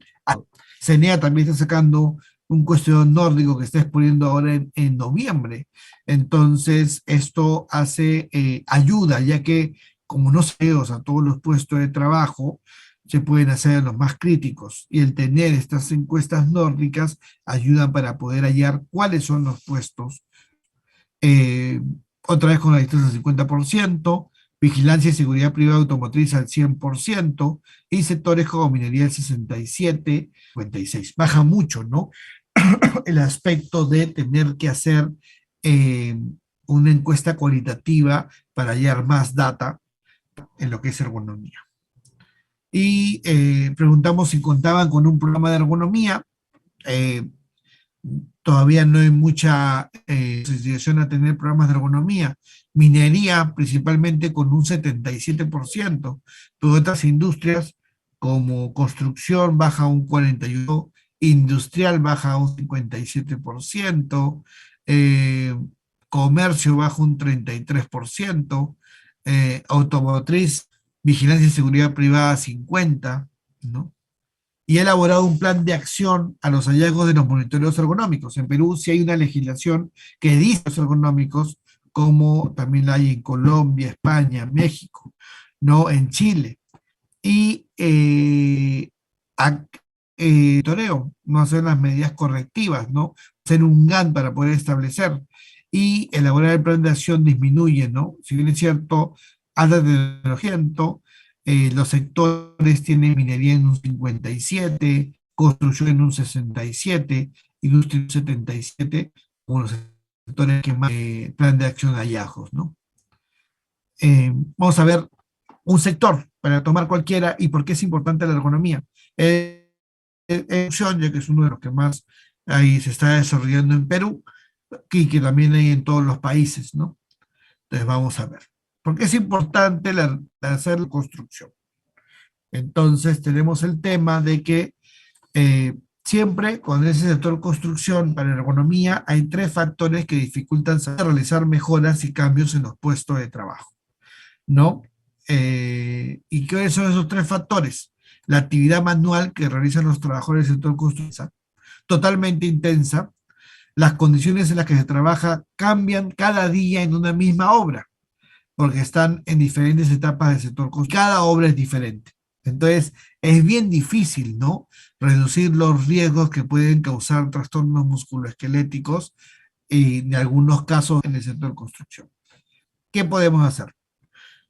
CENEA también está sacando un cuestionario nórdico que está exponiendo ahora en noviembre. Entonces, esto ayuda, ya que como no se a todos los puestos de trabajo, se pueden hacer los más críticos. Y el tener estas encuestas nórdicas ayuda para poder hallar cuáles son los puestos. Eh, Otra vez con la distancia del 50%, vigilancia y seguridad privada automotriz al 100%, y sectores como minería al 67, 56. Baja mucho, ¿no? El aspecto de tener que hacer eh, una encuesta cualitativa para hallar más data en lo que es ergonomía. Y preguntamos si contaban con un programa de ergonomía. Eh, Todavía no hay mucha sensibilización a tener programas de ergonomía. Minería principalmente con un 77%, pero otras industrias como construcción baja un 41%, industrial baja un 57%, eh, comercio baja un 33%, automotriz, vigilancia y seguridad privada 50%, ¿no? Y ha elaborado un plan de acción a los hallazgos de los monitoreos ergonómicos. En Perú sí hay una legislación que dice los ergonómicos, como también la hay en Colombia, España, México, ¿no? En Chile. Y toreo, no hacer las medidas correctivas, ¿no? Hacer un GAN para poder establecer. Y elaborar el plan de acción disminuye, ¿no? Si bien es cierto, alta tecnología, los sectores tienen minería en un 57, construcción en un 67, industria en un 77, como los sectores que más plan de acción de hallazgos, ¿no? Vamos a ver un sector para tomar cualquiera y por qué es importante la ergonomía. Ya que es uno de los que más ahí se está desarrollando en Perú y que también hay en todos los países, ¿no? Entonces vamos a ver. ¿Por qué es importante hacer la construcción? Entonces tenemos el tema de que siempre con ese sector construcción para ergonomía hay tres factores que dificultan realizar mejoras y cambios en los puestos de trabajo, ¿no? ¿Y qué son esos tres factores? La actividad manual que realizan los trabajadores del sector construcción, totalmente intensa, las condiciones en las que se trabaja cambian cada día en una misma obra, porque están en diferentes etapas del sector construcción. Cada obra es diferente. Entonces, es bien difícil, ¿no? Reducir los riesgos que pueden causar trastornos musculoesqueléticos y en algunos casos en el sector construcción. ¿Qué podemos hacer?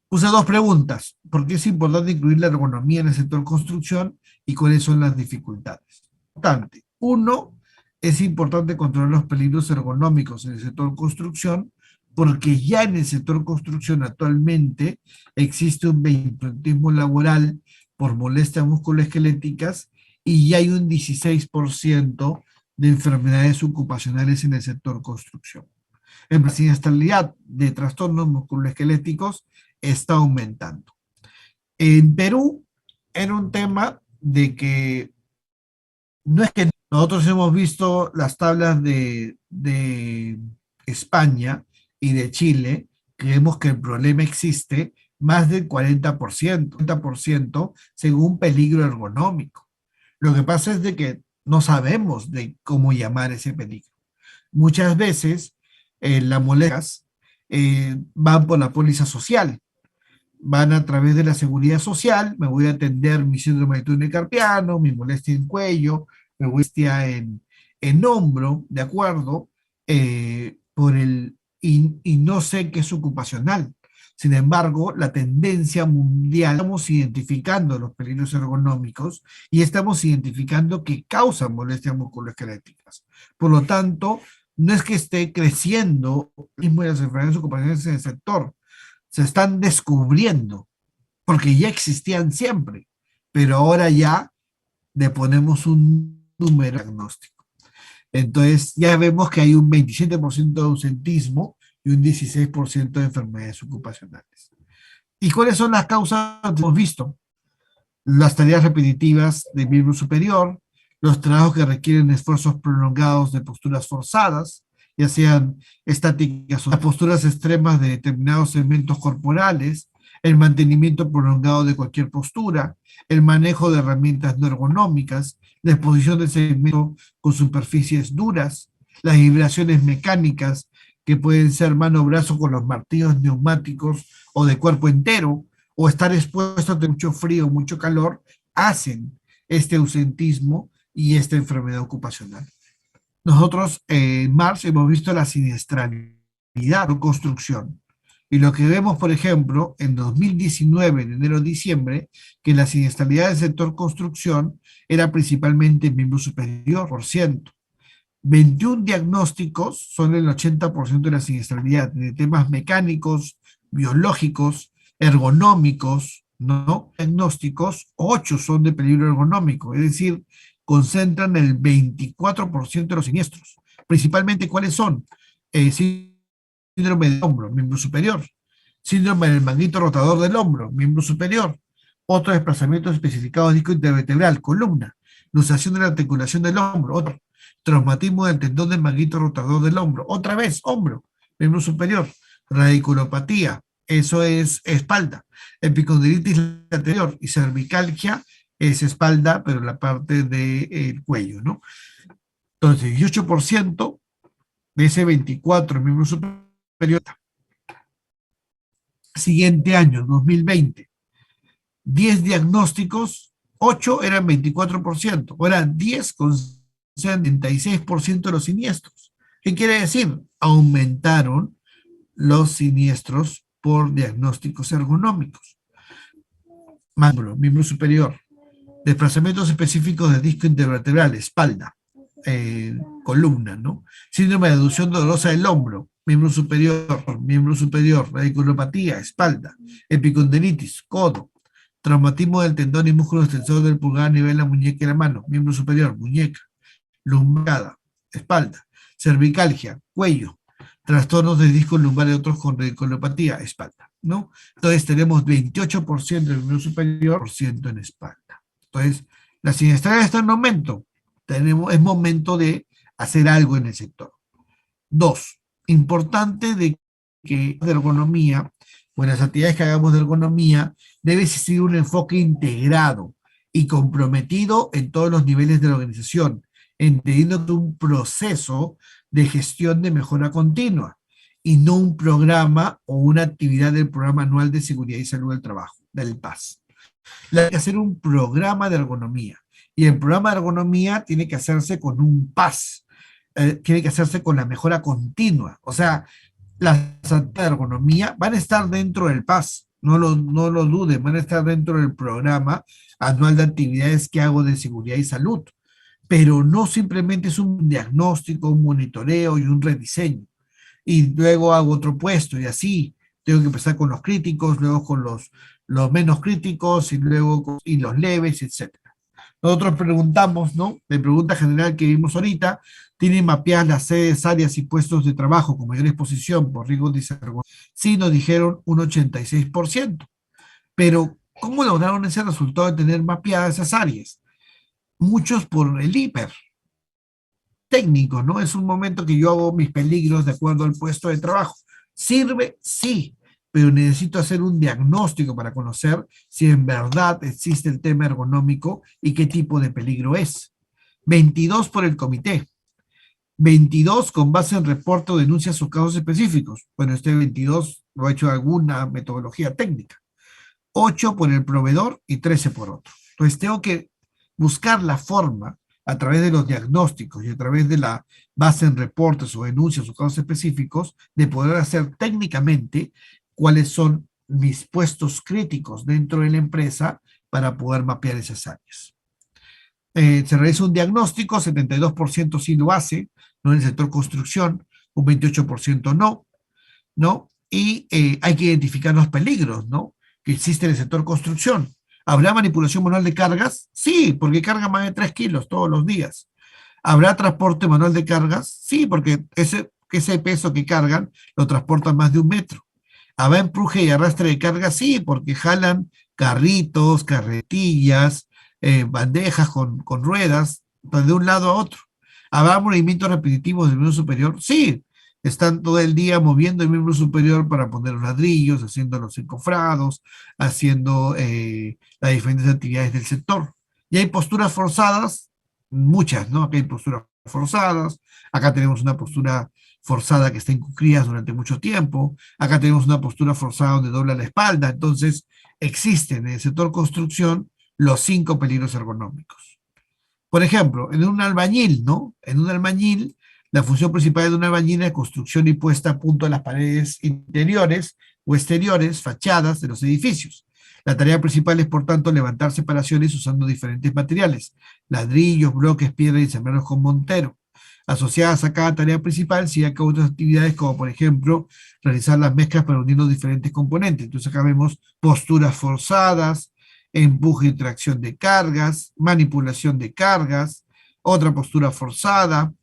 Puse dos preguntas. ¿Por qué es importante incluir la ergonomía en el sector construcción y cuáles son las dificultades? Importante. Uno, es importante controlar los peligros ergonómicos en el sector construcción porque ya en el sector construcción actualmente existe un veintipuntismo laboral por molestias musculoesqueléticas y ya hay un 16% de enfermedades ocupacionales en el sector construcción. La siniestralidad de trastornos musculoesqueléticos está aumentando. En Perú era un tema de que no es que nosotros hemos visto las tablas de España y de Chile, creemos que el problema existe más del 40% según peligro ergonómico. Lo que pasa es de que no sabemos de cómo llamar ese peligro. Muchas veces las molestias van por la póliza social, van a través de la seguridad social, me voy a atender mi síndrome de túnel carpiano, mi molestia en cuello, mi molestia en hombro, ¿de acuerdo? Y no sé qué es ocupacional. Sin embargo, la tendencia mundial, estamos identificando los peligros ergonómicos y estamos identificando que causan molestias musculoesqueléticas. Por lo tanto, no es que esté creciendo mismo las enfermedades ocupacionales en el sector, se están descubriendo, porque ya existían siempre, pero ahora ya le ponemos un número diagnóstico. Entonces ya vemos que hay un 27% de ausentismo y un 16% de enfermedades ocupacionales. ¿Y cuáles son las causas que hemos visto? Las tareas repetitivas de miembro superior, los trabajos que requieren esfuerzos prolongados de posturas forzadas, ya sean estáticas o las posturas extremas de determinados segmentos corporales, el mantenimiento prolongado de cualquier postura, el manejo de herramientas no ergonómicas, la exposición del segmento con superficies duras, las vibraciones mecánicas que pueden ser mano o brazo con los martillos neumáticos o de cuerpo entero, o estar expuestos a mucho frío, mucho calor, hacen este ausentismo y esta enfermedad ocupacional. Nosotros en Mars hemos visto la siniestralidad de construcción. Y lo que vemos, por ejemplo, en 2019, en enero-diciembre, que la siniestralidad del sector construcción era principalmente en miembro superior, por ciento. 21 diagnósticos son el 80% de la siniestralidad, de temas mecánicos, biológicos, ergonómicos, ¿no? Diagnósticos, 8 son de peligro ergonómico, es decir, concentran el 24% de los siniestros. Principalmente, ¿cuáles son? Síndrome del hombro, miembro superior. Síndrome del manguito rotador del hombro, miembro superior. Otro desplazamiento especificado de disco intervertebral, columna. Luxación de la articulación del hombro, otro. Traumatismo del tendón del manguito rotador del hombro, otra vez, hombro, miembro superior. Radiculopatía, eso es espalda. Epicondilitis lateral y cervicalgia es espalda, pero la parte del cuello, ¿no? Entonces, 18% de ese 24 miembro superior. Siguiente año, 2020, 10 diagnósticos, 8 eran 24%, ahora 10 con 76% de los siniestros. ¿Qué quiere decir? Aumentaron los siniestros por diagnósticos ergonómicos. Miembro superior, desplazamientos específicos de disco intervertebral, espalda, columna, ¿no? Síndrome de aducción dolorosa del hombro, miembro superior, radiculopatía, espalda, epicondilitis, codo, traumatismo del tendón y músculo extensor del pulgar a nivel de la muñeca y la mano, miembro superior, muñeca, lumbrada, espalda, cervicalgia, cuello, trastornos de disco lumbar y otros con radiculopatía, espalda, ¿no? Entonces tenemos 28% en el miembro superior, por ciento en espalda. Entonces, la siniestralidad está en aumento. Es momento de hacer algo en el sector. Dos, importante de que de ergonomía, o en las actividades que hagamos de ergonomía, debe existir un enfoque integrado y comprometido en todos los niveles de la organización, entendiendo que un proceso de gestión de mejora continua y no un programa o una actividad del Programa Anual de Seguridad y Salud del Trabajo, del PAS. Hay que hacer un programa de ergonomía y el programa de ergonomía tiene que hacerse con un PAS, tiene que hacerse con la mejora continua. O sea, las actividades de ergonomía van a estar dentro del PAS, no lo duden, van a estar dentro del programa anual de actividades que hago de seguridad y salud, pero no simplemente es un diagnóstico, un monitoreo y un rediseño. Y luego hago otro puesto y así. Tengo que empezar con los críticos, luego con los menos críticos y luego y los leves, etcétera. Nosotros preguntamos, ¿no? De pregunta general que vimos ahorita, ¿tienen mapeadas las sedes, áreas y puestos de trabajo con mayor exposición por riesgos de ergonomía? Sí, nos dijeron un 86%. Pero, ¿cómo lograron ese resultado de tener mapeadas esas áreas? Muchos por el hiper técnico, ¿no? Es un momento que yo hago mis peligros de acuerdo al puesto de trabajo. ¿Sirve? Sí, pero necesito hacer un diagnóstico para conocer si en verdad existe el tema ergonómico y qué tipo de peligro es. 22 por el comité. 22 con base en reporte o denuncias o casos específicos. Bueno, este 22 lo ha hecho alguna metodología técnica. 8 por el proveedor y 13 por otro. Entonces tengo que buscar la forma a través de los diagnósticos y a través de la base en reportes o denuncias o casos específicos de poder hacer técnicamente cuáles son mis puestos críticos dentro de la empresa para poder mapear esas áreas. Se realiza un diagnóstico, 72% sí lo hace, no en el sector construcción, un 28% no, ¿no? Y hay que identificar los peligros, ¿no? Que existe en el sector construcción. ¿Habrá manipulación manual de cargas? Sí, porque carga más de 3 kilos todos los días. ¿Habrá transporte manual de cargas? Sí, porque ese peso que cargan lo transportan más de 1 metro. ¿Habrá empuje y arrastre de cargas? Sí, porque jalan carritos, carretillas, bandejas con ruedas de un lado a otro. ¿Habrá movimientos repetitivos del miembro superior? Sí, están todo el día moviendo el miembro superior para poner los ladrillos, haciendo los encofrados, haciendo las diferentes actividades del sector. Y hay posturas forzadas, muchas, ¿no? Aquí hay posturas forzadas, acá tenemos una postura forzada que está en cuclillas durante mucho tiempo, acá tenemos una postura forzada donde dobla la espalda, entonces existen en el sector construcción los 5 peligros ergonómicos. Por ejemplo, en un albañil, ¿no? En un albañil, la función principal de un albañil es construcción y puesta a punto de las paredes interiores o exteriores, fachadas de los edificios. La tarea principal es, por tanto, levantar separaciones usando diferentes materiales, ladrillos, bloques, piedras y sembrados con montero. Asociadas a cada tarea principal, sí hay otras actividades como, por ejemplo, realizar las mezclas para unir los diferentes componentes. Entonces acá vemos posturas forzadas, empuje y tracción de cargas, manipulación de cargas, otra postura forzada,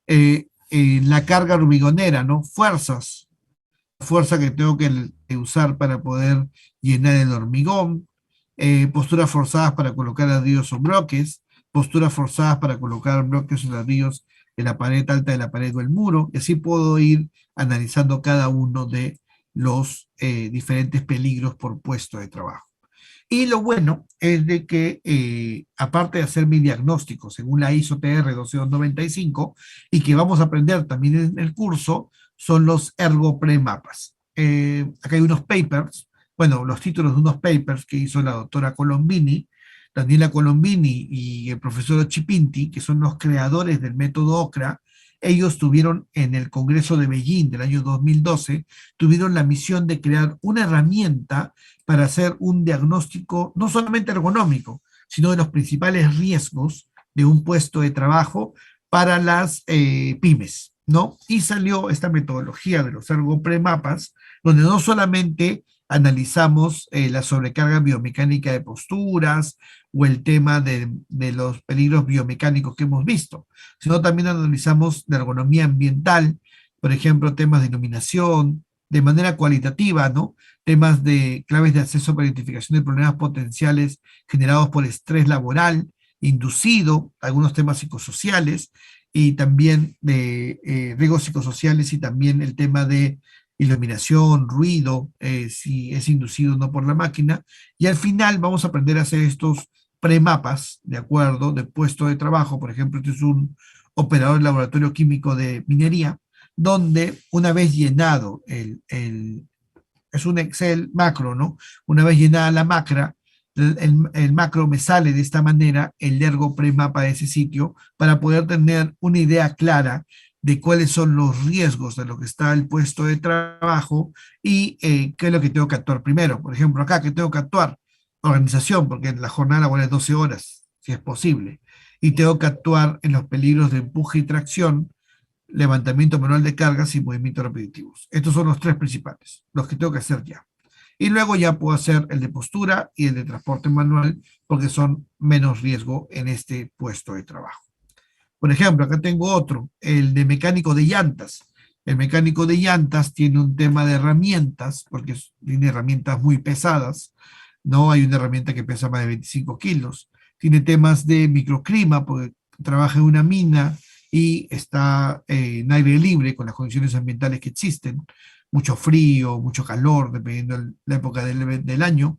la carga hormigonera, ¿no? Fuerza que tengo que usar para poder llenar el hormigón, posturas forzadas para colocar ladrillos o bloques, posturas forzadas para colocar bloques o ladrillos en la pared alta de la pared o el muro, y así puedo ir analizando cada uno de los diferentes peligros por puesto de trabajo. Y lo bueno es de que, aparte de hacer mi diagnóstico según la ISO TR 12295, y que vamos a aprender también en el curso, son los ergo premapas. Acá hay unos papers, bueno, los títulos de unos papers que hizo la doctora Colombini, Daniela Colombini y el profesor Ochipinti, que son los creadores del método OCRA. Ellos tuvieron en el Congreso de Beijing del año 2012, tuvieron la misión de crear una herramienta para hacer un diagnóstico no solamente ergonómico, sino de los principales riesgos de un puesto de trabajo para las pymes, ¿no? Y salió esta metodología de los ergopremapas, donde no solamente analizamos la sobrecarga biomecánica de posturas o el tema de los peligros biomecánicos que hemos visto, sino también analizamos la ergonomía ambiental, por ejemplo, temas de iluminación, de manera cualitativa, ¿no? Temas de claves de acceso para identificación de problemas potenciales generados por estrés laboral, inducido, algunos temas psicosociales y también de riesgos psicosociales y también el tema de iluminación, ruido, si es inducido o no por la máquina. Y al final vamos a aprender a hacer estos premapas, ¿de acuerdo? De puesto de trabajo, por ejemplo, este es un operador de laboratorio químico de minería, donde una vez llenado es un Excel macro, ¿no? Una vez llenada la macra, el macro me sale de esta manera el ergo premapa de ese sitio para poder tener una idea clara de cuáles son los riesgos de lo que está el puesto de trabajo y qué es lo que tengo que actuar primero. Por ejemplo, acá que tengo que actuar, organización, porque la jornada laboral es 12 horas, si es posible, y tengo que actuar en los peligros de empuje y tracción, levantamiento manual de cargas y movimientos repetitivos. Estos son los tres principales, los que tengo que hacer ya. Y luego ya puedo hacer el de postura y el de transporte manual porque son menos riesgo en este puesto de trabajo. Por ejemplo, acá tengo otro, el de mecánico de llantas. El mecánico de llantas tiene un tema de herramientas, porque tiene herramientas muy pesadas, ¿no? Hay una herramienta que pesa más de 25 kilos. Tiene temas de microclima, porque trabaja en una mina y está en aire libre con las condiciones ambientales que existen, mucho frío, mucho calor, dependiendo de la época del año.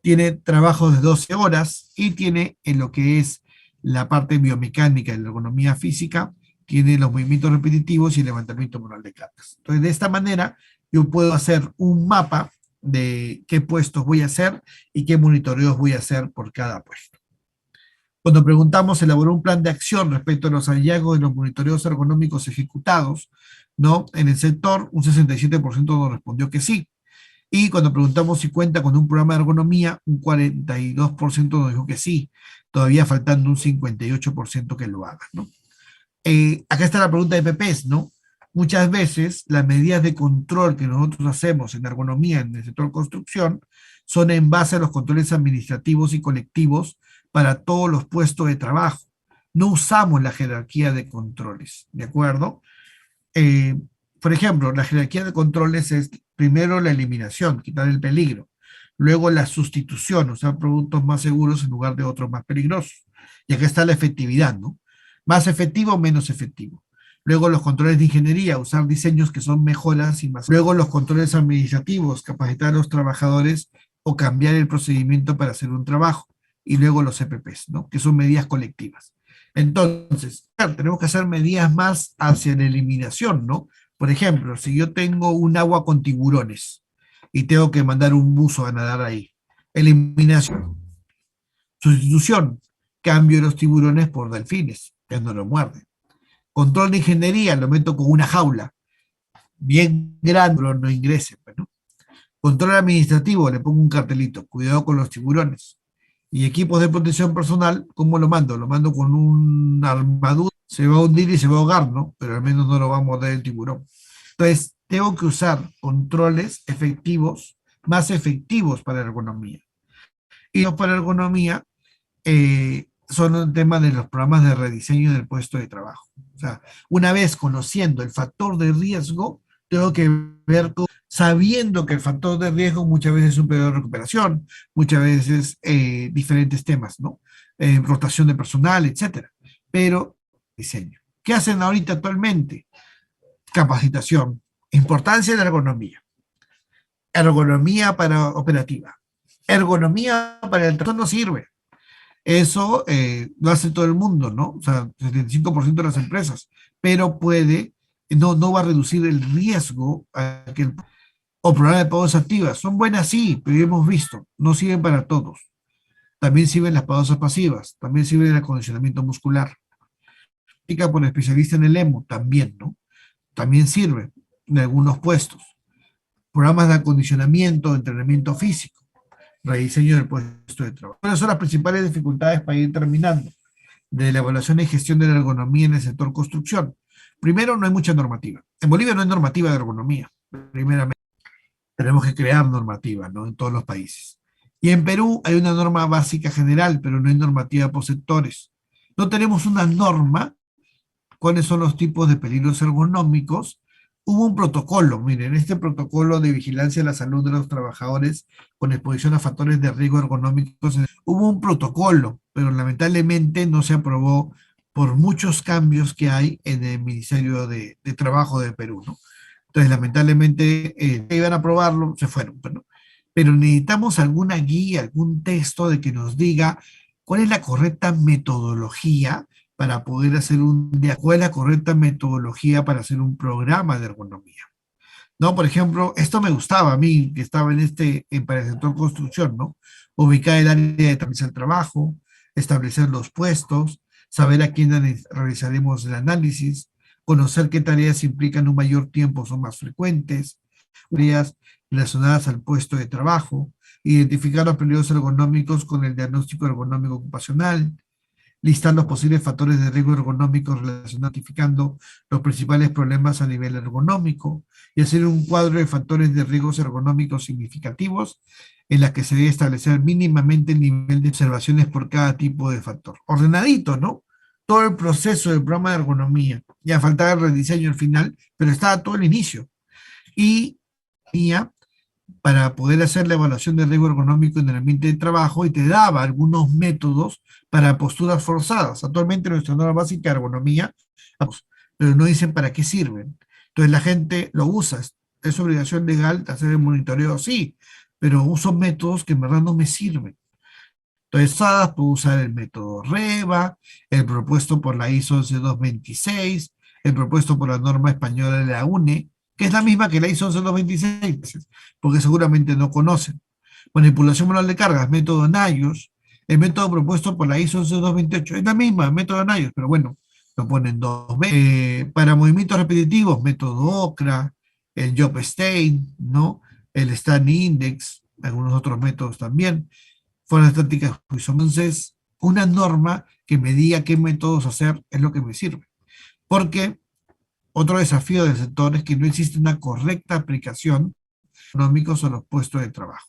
Tiene trabajos de 12 horas y tiene en lo que es la parte biomecánica y la ergonomía física, tiene los movimientos repetitivos y el levantamiento manual de cargas. Entonces, de esta manera, yo puedo hacer un mapa de qué puestos voy a hacer y qué monitoreos voy a hacer por cada puesto. Cuando preguntamos, elaboró un plan de acción respecto a los hallazgos de los monitoreos ergonómicos ejecutados, ¿no? En el sector, un 67% nos respondió que sí. Y cuando preguntamos si cuenta con un programa de ergonomía, un 42% nos dijo que sí, todavía faltando un 58% que lo haga, ¿no? Acá está la pregunta de PPs, ¿no? Muchas veces las medidas de control que nosotros hacemos en ergonomía en el sector construcción son en base a los controles administrativos y colectivos para todos los puestos de trabajo. No usamos la jerarquía de controles, ¿de acuerdo? Eh, por ejemplo, la jerarquía de controles es primero la eliminación, quitar el peligro, luego la sustitución, usar productos más seguros en lugar de otros más peligrosos. Y acá está la efectividad, ¿no? Más efectivo o menos efectivo. Luego los controles de ingeniería, usar diseños que son mejoras y más. Luego los controles administrativos, capacitar a los trabajadores o cambiar el procedimiento para hacer un trabajo. Y luego los EPPs, ¿no? Que son medidas colectivas. Entonces, claro, tenemos que hacer medidas más hacia la eliminación, ¿no? Por ejemplo, si yo tengo un agua con tiburones y tengo que mandar un buzo a nadar ahí, eliminación. Sustitución, cambio los tiburones por delfines, que no lo muerden. Control de ingeniería, lo meto con una jaula, bien grande, pero no ingrese. Bueno. Control administrativo, le pongo un cartelito, cuidado con los tiburones. Y equipos de protección personal, ¿cómo lo mando? Lo mando con una armadura, se va a hundir y se va a ahogar, ¿no? Pero al menos no lo va a morder el tiburón. Entonces, tengo que usar controles efectivos, más efectivos para la ergonomía. Y los para ergonomía son el tema de los programas de rediseño del puesto de trabajo. O sea, una vez conociendo el factor de riesgo, tengo que ver, sabiendo que el factor de riesgo muchas veces es un periodo de recuperación, muchas veces diferentes temas, ¿no? Rotación de personal, etcétera. Pero diseño. ¿Qué hacen ahorita actualmente? Capacitación, importancia de la ergonomía, ergonomía para operativa, ergonomía para el trabajo no sirve. Eso lo hace todo el mundo, ¿no? O sea, 75% de las empresas, pero no va a reducir el riesgo a que o programas de pausas activas. Son buenas, sí, pero ya hemos visto, no sirven para todos. También sirven las pausas pasivas, también sirve el acondicionamiento muscular. Práctica por especialista en el EMO, también, ¿no? También sirve en algunos puestos. Programas de acondicionamiento, entrenamiento físico, rediseño del puesto de trabajo. ¿Cuáles son las principales dificultades para ir terminando de la evaluación y gestión de la ergonomía en el sector construcción? Primero, no hay mucha normativa. En Bolivia no hay normativa de ergonomía. Primeramente, tenemos que crear normativa, ¿no? En todos los países. Y en Perú hay una norma básica general, pero no hay normativa por sectores. No tenemos una norma cuáles son los tipos de peligros ergonómicos. Hubo un protocolo, miren, este protocolo de vigilancia de la salud de los trabajadores con exposición a factores de riesgo ergonómicos, hubo un protocolo, pero lamentablemente no se aprobó por muchos cambios que hay en el Ministerio de Trabajo de Perú, ¿no? Entonces, lamentablemente, iban a aprobarlo, se fueron, pero necesitamos alguna guía, algún texto de que nos diga cuál es la correcta metodología para poder hacer cuál es la correcta metodología para hacer un programa de ergonomía. ¿No? Por ejemplo, esto me gustaba a mí, que estaba para el sector construcción, ¿no? Ubicar el área de transmisión del trabajo, establecer los puestos, saber a quién realizaremos el análisis, conocer qué tareas implican un mayor tiempo, son más frecuentes, tareas relacionadas al puesto de trabajo, identificar los peligros ergonómicos con el diagnóstico ergonómico ocupacional, listar los posibles factores de riesgo ergonómico relacionados, identificando los principales problemas a nivel ergonómico y hacer un cuadro de factores de riesgos ergonómicos significativos en la que se debe establecer mínimamente el nivel de observaciones por cada tipo de factor. Ordenadito, ¿no? Todo el proceso del programa de ergonomía. Ya faltaba el rediseño al final, pero estaba todo el inicio. Y para poder hacer la evaluación de riesgo ergonómico en el ambiente de trabajo y te daba algunos métodos para posturas forzadas. Actualmente nuestra norma básica de ergonomía, pero no dicen para qué sirven. Entonces la gente lo usa. Es obligación legal hacer el monitoreo, sí, pero uso métodos que en verdad no me sirven. Entonces, SADAS puedo usar el método REVA, el propuesto por la ISO 11226, el propuesto por la norma española de la UNE, que es la misma que la ISO 11226, porque seguramente no conocen. Manipulación manual de cargas, método NIOSH, el método propuesto por la ISO 11228, es la misma, el método NIOSH, pero bueno, lo ponen dos veces. Para movimientos repetitivos, método OCRA, el Job State, ¿no? El Stand Index, algunos otros métodos también fueron estáticas. Pues entonces, una norma que me diga qué métodos hacer es lo que me sirve. Porque otro desafío del sector es que no existe una correcta aplicación ergonómicos a los puestos de trabajo.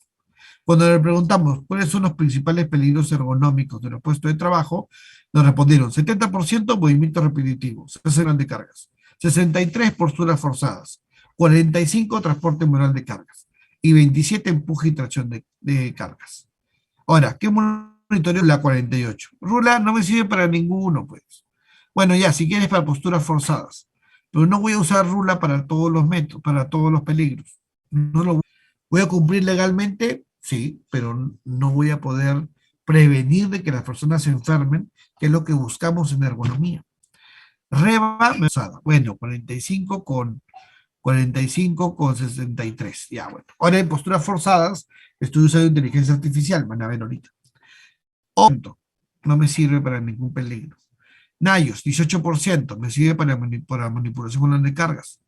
Cuando le preguntamos cuáles son los principales peligros ergonómicos de los puestos de trabajo, nos respondieron 70% movimientos repetitivos, 60 de cargas, 63 posturas forzadas, 45 transporte moral de cargas y 27 empuje y tracción de cargas. Ahora, ¿qué monitoreo la 48? Rula no me sirve para ninguno, pues. Bueno, ya, si quieres para posturas forzadas. Pero no voy a usar Rula para todos los métodos, para todos los peligros. No lo voy a cumplir legalmente, sí, pero no voy a poder prevenir de que las personas se enfermen, que es lo que buscamos en ergonomía. Reba, bueno, 45 con 63. Ya, bueno. Ahora en posturas forzadas, estoy usando inteligencia artificial, van a ver ahorita. No me sirve para ningún peligro. Nayos, 18%, me sirve para manipulación manual de cargas.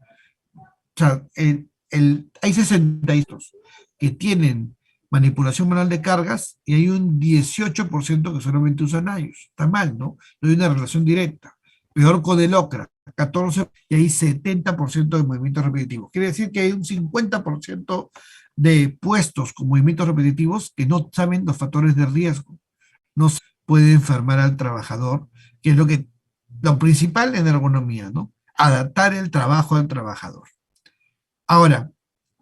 O sea, hay 62 que tienen manipulación manual de cargas y hay un 18% que solamente usa Nayos. Está mal, ¿no? No hay una relación directa. Peor con el OCRA, 14, y hay 70% de movimientos repetitivos. Quiere decir que hay un 50% de puestos con movimientos repetitivos que no saben los factores de riesgo, no se puede enfermar al trabajador, que es lo principal en ergonomía, ¿no? Adaptar el trabajo al trabajador. Ahora,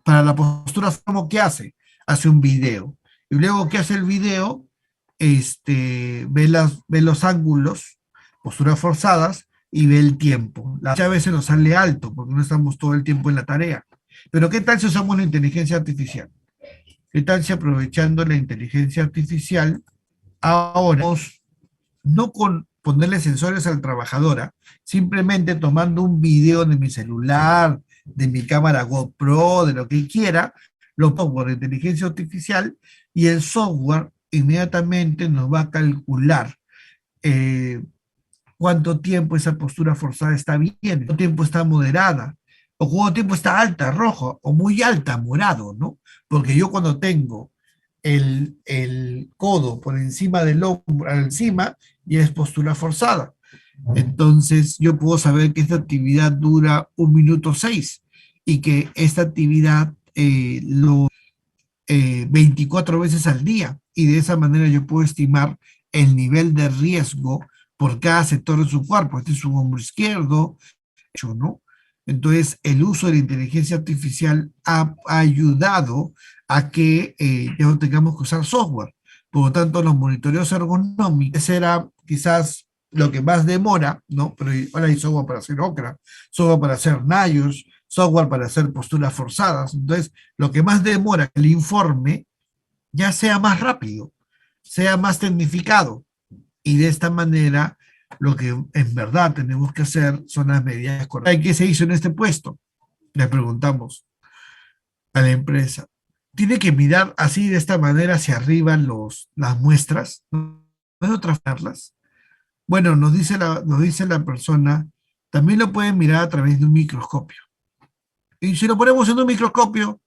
para la postura, ¿qué hace? Hace un video. Y luego que hace el video, ve los ángulos, posturas forzadas, y ve el tiempo. A veces nos sale alto, porque no estamos todo el tiempo en la tarea. Pero ¿qué tal si usamos la inteligencia artificial? ¿Qué tal si aprovechando la inteligencia artificial, ahora no con ponerle sensores al trabajadora, simplemente tomando un video de mi celular, de mi cámara GoPro, de lo que quiera, lo pongo por inteligencia artificial y el software inmediatamente nos va a calcular eh, cuánto tiempo esa postura forzada está bien, cuánto tiempo está moderada, o cuánto tiempo está alta, rojo, o muy alta, morado, ¿no? Porque yo cuando tengo el codo por encima del hombro, encima, y es postura forzada. Entonces yo puedo saber que esta actividad dura 1 minuto 6 y que esta actividad 24 veces al día, y de esa manera yo puedo estimar el nivel de riesgo por cada sector de su cuerpo. Este es su hombro izquierdo, ¿no? Entonces, el uso de la inteligencia artificial ha ayudado a que ya no tengamos que usar software. Por lo tanto, los monitoreos ergonómicos, ese era quizás lo que más demora, ¿no? Pero ahora hay software para hacer OCRA, software para hacer NIOSH, software para hacer posturas forzadas. Entonces, lo que más demora que el informe ya sea más rápido, sea más tecnificado. Y de esta manera, lo que en verdad tenemos que hacer son las medidas correctas. ¿Qué se hizo en este puesto? Le preguntamos a la empresa. Tiene que mirar así de esta manera hacia arriba las muestras, no es tratarlas. Bueno, nos dice la persona, también lo pueden mirar a través de un microscopio. Y si lo ponemos en un microscopio,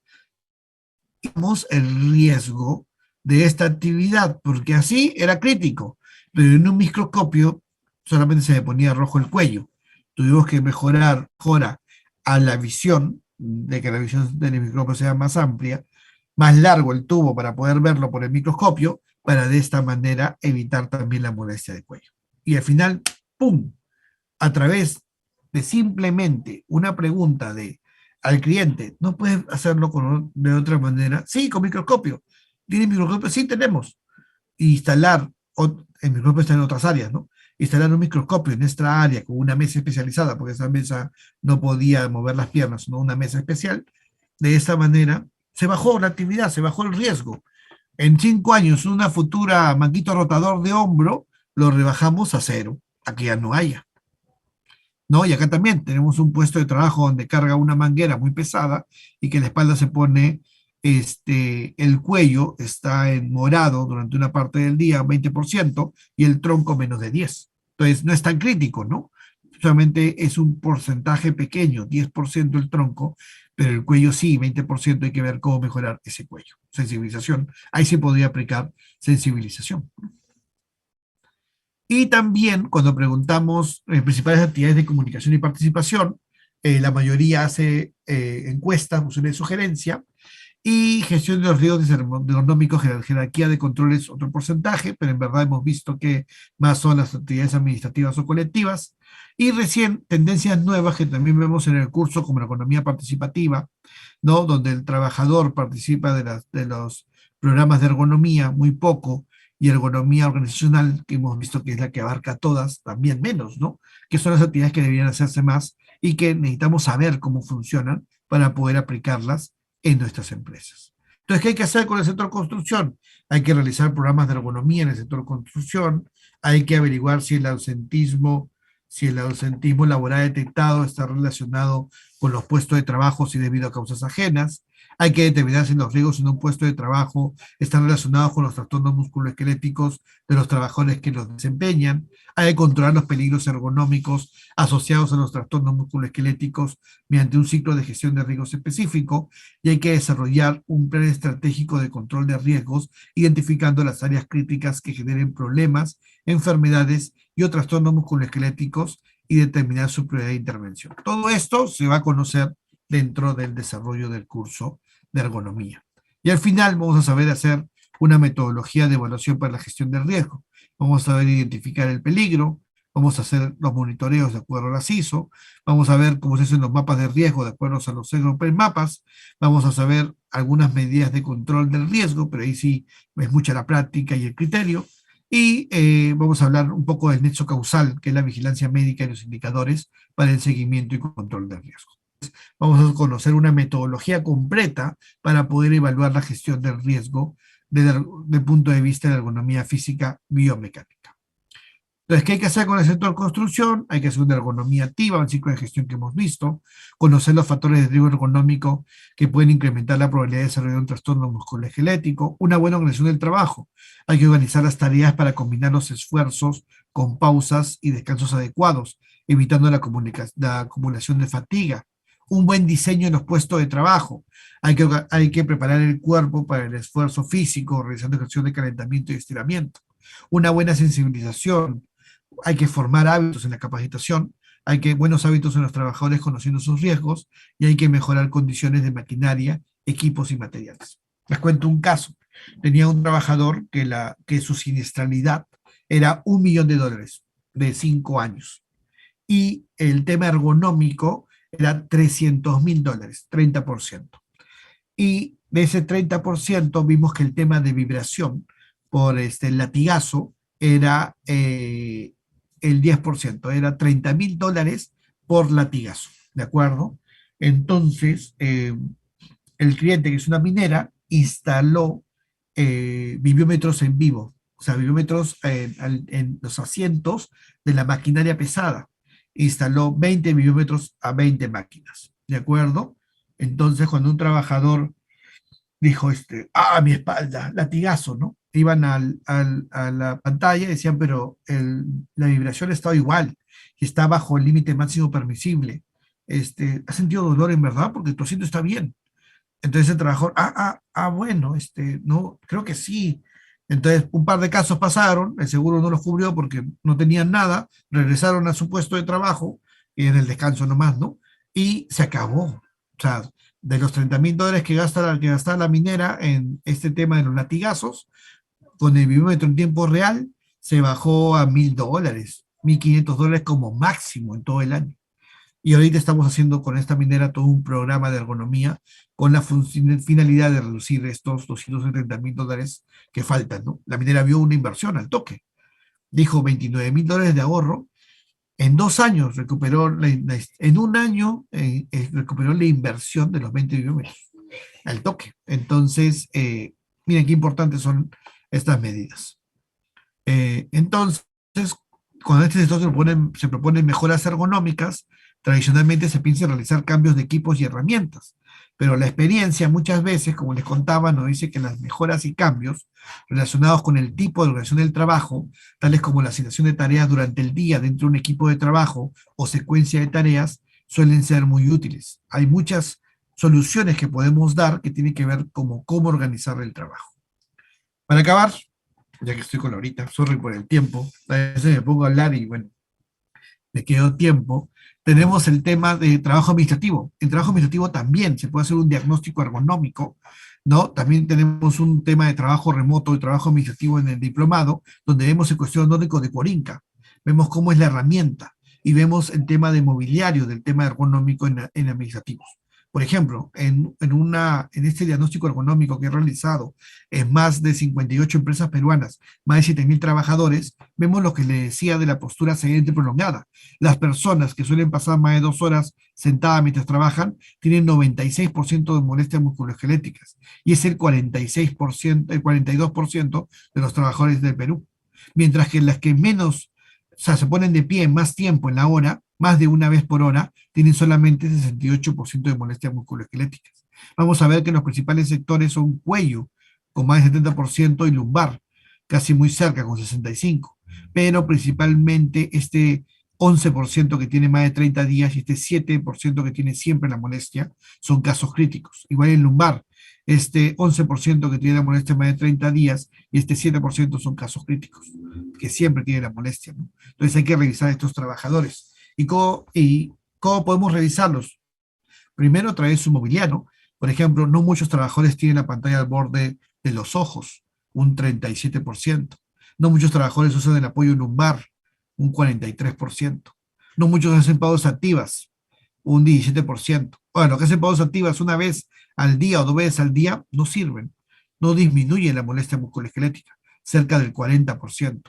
tenemos el riesgo de esta actividad, porque así era crítico, pero en un microscopio solamente se le ponía rojo el cuello. Tuvimos que mejora a la visión, de que la visión del microscopio sea más amplia, más largo el tubo para poder verlo por el microscopio, para de esta manera evitar también la molestia de cuello. Y al final, ¡pum!, a través de simplemente una pregunta al cliente, ¿no puedes hacerlo de otra manera? Sí, con microscopio. ¿Tiene microscopio? Sí, tenemos. Instalar, el microscopio está en otras áreas, ¿no? Instalar un microscopio en esta área con una mesa especializada, porque esa mesa no podía mover las piernas, sino una mesa especial. De esta manera se bajó la actividad, se bajó el riesgo. En 5 años, una futura manguito rotador de hombro, lo rebajamos a 0, a que ya no haya. ¿No? Y acá también tenemos un puesto de trabajo donde carga una manguera muy pesada y que la espalda se pone, el cuello está en morado durante una parte del día, 20%, y el tronco menos de 10. Entonces, no es tan crítico, ¿no? Solamente es un porcentaje pequeño, 10% el tronco, pero el cuello sí, 20% hay que ver cómo mejorar ese cuello. Sensibilización, ahí se podría aplicar sensibilización. Y también cuando preguntamos principales actividades de comunicación y participación, la mayoría hace encuestas, funciones de sugerencia, y gestión de los riesgos económicos, jerarquía de controles, otro porcentaje, pero en verdad hemos visto que más son las actividades administrativas o colectivas. Y recién, tendencias nuevas que también vemos en el curso, como la economía participativa, ¿no? Donde el trabajador participa de los programas de ergonomía muy poco, y ergonomía organizacional, que hemos visto que es la que abarca todas, también menos, ¿no? Que son las actividades que deberían hacerse más y que necesitamos saber cómo funcionan para poder aplicarlas en nuestras empresas. Entonces, ¿qué hay que hacer con el sector construcción? Hay que realizar programas de ergonomía en el sector construcción, hay que averiguar si el ausentismo laboral detectado está relacionado con los puestos de trabajo si debido a causas ajenas. Hay que determinar si los riesgos en un puesto de trabajo están relacionados con los trastornos musculoesqueléticos de los trabajadores que los desempeñan. Hay que controlar los peligros ergonómicos asociados a los trastornos musculoesqueléticos mediante un ciclo de gestión de riesgos específico, y hay que desarrollar un plan estratégico de control de riesgos, identificando las áreas críticas que generen problemas, enfermedades y o trastornos musculoesqueléticos, y determinar su prioridad de intervención. Todo esto se va a conocer dentro del desarrollo del curso de ergonomía. Y al final vamos a saber hacer una metodología de evaluación para la gestión del riesgo. Vamos a saber identificar el peligro, vamos a hacer los monitoreos de acuerdo a las ISO, vamos a ver cómo se hacen los mapas de riesgo de acuerdo a los Open Mapas, vamos a saber algunas medidas de control del riesgo, pero ahí sí es mucha la práctica y el criterio. Y vamos a hablar un poco del nexo causal, que es la vigilancia médica y los indicadores para el seguimiento y control del riesgo. Vamos a conocer una metodología completa para poder evaluar la gestión del riesgo desde el punto de vista de la ergonomía física biomecánica. Entonces, ¿qué hay que hacer con el sector construcción? Hay que hacer una ergonomía activa, un ciclo de gestión que hemos visto, conocer los factores de riesgo ergonómico que pueden incrementar la probabilidad de desarrollar un trastorno musculoesquelético, una buena organización del trabajo. Hay que organizar las tareas para combinar los esfuerzos con pausas y descansos adecuados, evitando la acumulación de fatiga. Un buen diseño en los puestos de trabajo. Hay que preparar el cuerpo para el esfuerzo físico, realizando ejercicios de calentamiento y estiramiento. Una buena sensibilización, hay que formar hábitos en la capacitación, hay que buenos hábitos en los trabajadores conociendo sus riesgos y hay que mejorar condiciones de maquinaria, equipos y materiales. Les cuento un caso. Tenía un trabajador que su siniestralidad era $1.000.000 de 5 años y el tema ergonómico era $300.000, 30%. Y de ese 30% vimos que el tema de vibración por el latigazo era el 10%, era $30.000 por latigazo, ¿de acuerdo? Entonces, el cliente, que es una minera, instaló viviómetros en vivo, o sea, viviómetros en los asientos de la maquinaria pesada. Instaló 20 viviómetros a 20 máquinas, ¿de acuerdo? Entonces, cuando un trabajador dijo, mi espalda, latigazo, ¿no? Iban a la pantalla y decían, pero la vibración estaba igual y está bajo el límite máximo permisible. ¿Has sentido dolor en verdad? Porque tu asiento está bien. Entonces el trabajador, bueno, no, creo que sí. Entonces un par de casos pasaron, el seguro no los cubrió porque no tenían nada, regresaron a su puesto de trabajo, y en el descanso nomás, ¿no? Y se acabó. O sea, de los $30.000 que gasta la minera en este tema de los latigazos, con el vivímetro en tiempo real, se bajó a $1.000, $1.500 como máximo en todo el año. Y ahorita estamos haciendo con esta minera todo un programa de ergonomía con la finalidad de reducir estos $270.000 que faltan, ¿no? La minera vio una inversión al toque. Dijo $29.000 de ahorro. En 2 años recuperó, en un año recuperó la inversión de los 20 millones al toque. Entonces, miren qué importantes son estas medidas. Entonces, cuando este sector se proponen mejoras ergonómicas, tradicionalmente se piensa en realizar cambios de equipos y herramientas, pero la experiencia muchas veces, como les contaba, nos dice que las mejoras y cambios relacionados con el tipo de organización del trabajo, tales como la asignación de tareas durante el día dentro de un equipo de trabajo o secuencia de tareas, suelen ser muy útiles. Hay muchas soluciones que podemos dar que tienen que ver como cómo organizar el trabajo. Para acabar, ya que estoy con la horita, sorry por el tiempo, a veces me pongo a hablar y bueno, me quedó tiempo. Tenemos el tema de trabajo administrativo. En trabajo administrativo también se puede hacer un diagnóstico ergonómico, ¿no? También tenemos un tema de trabajo remoto y trabajo administrativo en el diplomado, donde vemos el cuestión ergonómico de Corinca, vemos cómo es la herramienta y vemos el tema de mobiliario, del tema ergonómico en administrativos. Por ejemplo, en este diagnóstico ergonómico que he realizado en más de 58 empresas peruanas, más de 7.000 trabajadores, vemos lo que le decía de la postura sedente prolongada. Las personas que suelen pasar más de 2 horas sentadas mientras trabajan tienen 96% de molestias musculoesqueléticas y es el 46%, el 42% de los trabajadores del Perú. Mientras que las que menos, o sea, se ponen de pie más tiempo en la hora, más de una vez por hora, tienen solamente 68% de molestias musculoesqueléticas. Vamos a ver que los principales sectores son cuello, con más del 70%, y lumbar, casi muy cerca, con 65%. Pero principalmente este 11% que tiene más de 30 días y este 7% que tiene siempre la molestia son casos críticos. Igual en lumbar, este 11% que tiene la molestia más de 30 días y este 7% son casos críticos, que siempre tiene la molestia, ¿no? Entonces hay que revisar a estos trabajadores. ¿Y cómo podemos revisarlos? Primero, a través de su mobiliario. Por ejemplo, no muchos trabajadores tienen la pantalla al borde de los ojos, un 37%. No muchos trabajadores usan el apoyo lumbar, un 43%. No muchos hacen pausas activas, un 17%. Bueno, lo que hacen pausas activas una vez al día o dos veces al día no sirven, no disminuyen la molestia musculoesquelética, cerca del 40%.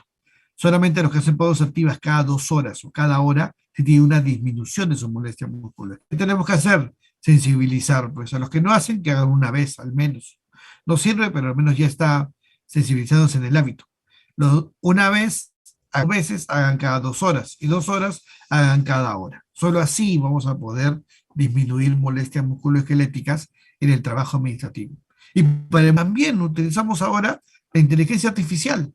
Solamente los que hacen pausas activas cada 2 horas o cada hora se tiene una disminución de su molestia muscular. ¿Qué tenemos que hacer? Sensibilizar, pues a los que no hacen, que hagan una vez al menos. No sirve, pero al menos ya está sensibilizándose en el hábito. Una vez, a veces hagan cada 2 horas y 2 horas hagan cada hora. Solo así vamos a poder disminuir molestias musculoesqueléticas en el trabajo administrativo. Y también utilizamos ahora la inteligencia artificial,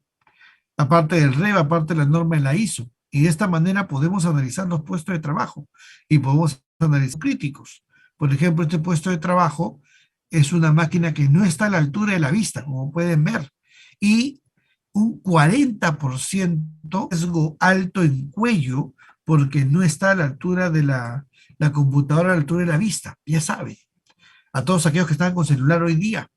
aparte del REV, aparte de la norma de la ISO. Y de esta manera podemos analizar los puestos de trabajo y podemos analizar críticos. Por ejemplo, este puesto de trabajo es una máquina que no está a la altura de la vista, como pueden ver, y un 40% riesgo alto en cuello porque no está a la altura de la computadora, a la altura de la vista, ya sabe. A todos aquellos que están con celular hoy día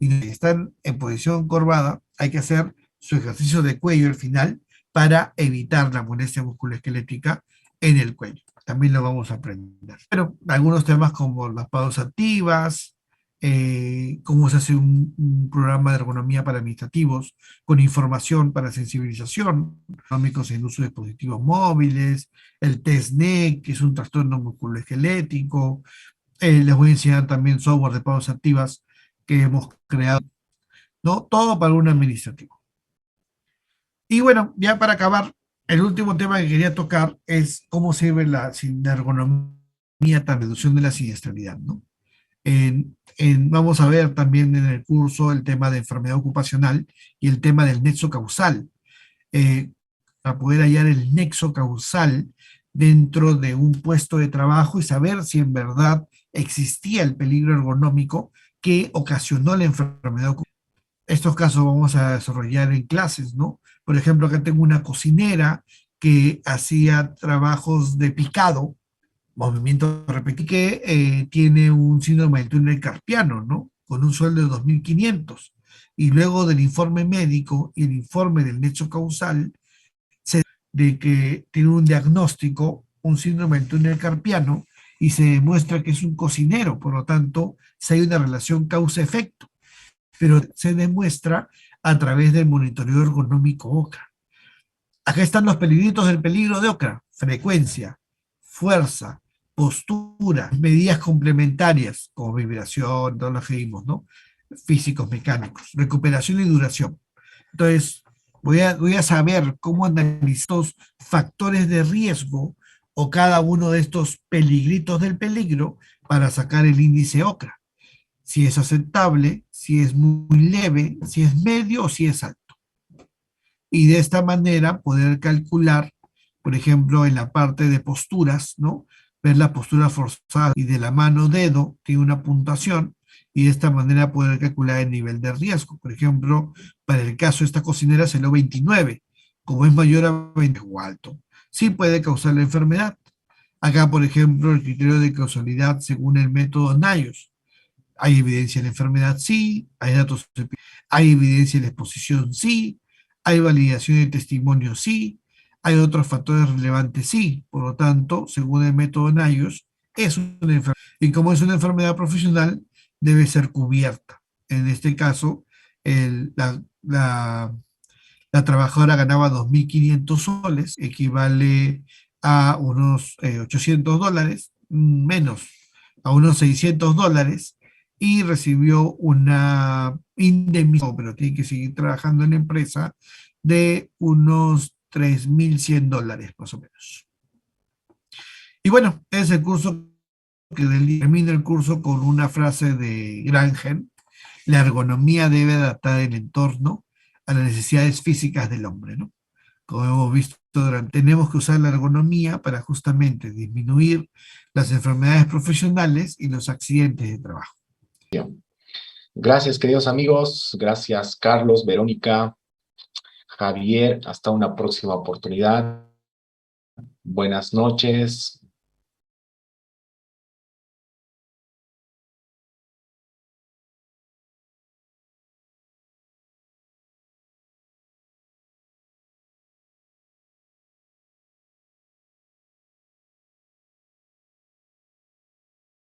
y están en posición corvada, hay que hacer su ejercicio de cuello al final para evitar la molestia musculoesquelética en el cuello. También lo vamos a aprender. Pero algunos temas como las pausas activas, cómo se hace un programa de ergonomía para administrativos, con información para sensibilización, económicos en uso de dispositivos móviles, el TESNEC, que es un trastorno musculoesquelético. Les voy a enseñar también software de pausas activas que hemos creado, ¿no? Todo para un administrativo. Y bueno, ya para acabar, el último tema que quería tocar es cómo sirve la ergonomía para reducción de la siniestralidad, ¿no? Vamos a ver también en el curso el tema de enfermedad ocupacional y el tema del nexo causal, para poder hallar el nexo causal dentro de un puesto de trabajo y saber si en verdad existía el peligro ergonómico que ocasionó la enfermedad ocupacional. Estos casos vamos a desarrollar en clases, ¿no? Por ejemplo, acá tengo una cocinera que hacía trabajos de picado, movimiento repetido, que tiene un síndrome del túnel carpiano, ¿no? Con un sueldo de 2.500. Y luego del informe médico y el informe del nexo causal, de que tiene un diagnóstico, un síndrome del túnel carpiano, y se demuestra que es un cocinero, por lo tanto, si hay una relación causa-efecto, pero se demuestra a través del monitoreo ergonómico OCRA. Acá están los peligritos del peligro de OCRA: frecuencia, fuerza, postura, medidas complementarias como vibración, todos los que vimos, ¿no? Físicos, mecánicos, recuperación y duración. Entonces, voy a saber cómo analizar estos factores de riesgo o cada uno de estos peligritos del peligro para sacar el índice OCRA. Si es aceptable, si es muy leve, si es medio o si es alto. Y de esta manera poder calcular, por ejemplo, en la parte de posturas, ¿no? Ver la postura forzada y de la mano dedo tiene una puntuación y de esta manera poder calcular el nivel de riesgo. Por ejemplo, para el caso de esta cocinera se lo 29, como es mayor a 20 o alto, sí puede causar la enfermedad. Acá, por ejemplo, el criterio de causalidad según el método NIOSH. ¿Hay evidencia de la enfermedad? Sí. ¿Hay datos? ¿Hay evidencia de la exposición? Sí. ¿Hay validación de testimonio? Sí. ¿Hay otros factores relevantes? Sí. Por lo tanto, según el método NIOSH, es una enfermedad. Y como es una enfermedad profesional, debe ser cubierta. En este caso, la trabajadora ganaba 2.500 soles, equivale a unos $800, menos, a unos $600, y recibió una indemnización, pero tiene que seguir trabajando en la empresa, de unos $3.100 más o menos. Y bueno, es el curso que termina el curso con una frase de Granger: la ergonomía debe adaptar el entorno a las necesidades físicas del hombre, ¿no? Como hemos visto, tenemos que usar la ergonomía para justamente disminuir las enfermedades profesionales y los accidentes de trabajo. Gracias, queridos amigos. Gracias, Carlos, Verónica, Javier. Hasta una próxima oportunidad. Buenas noches.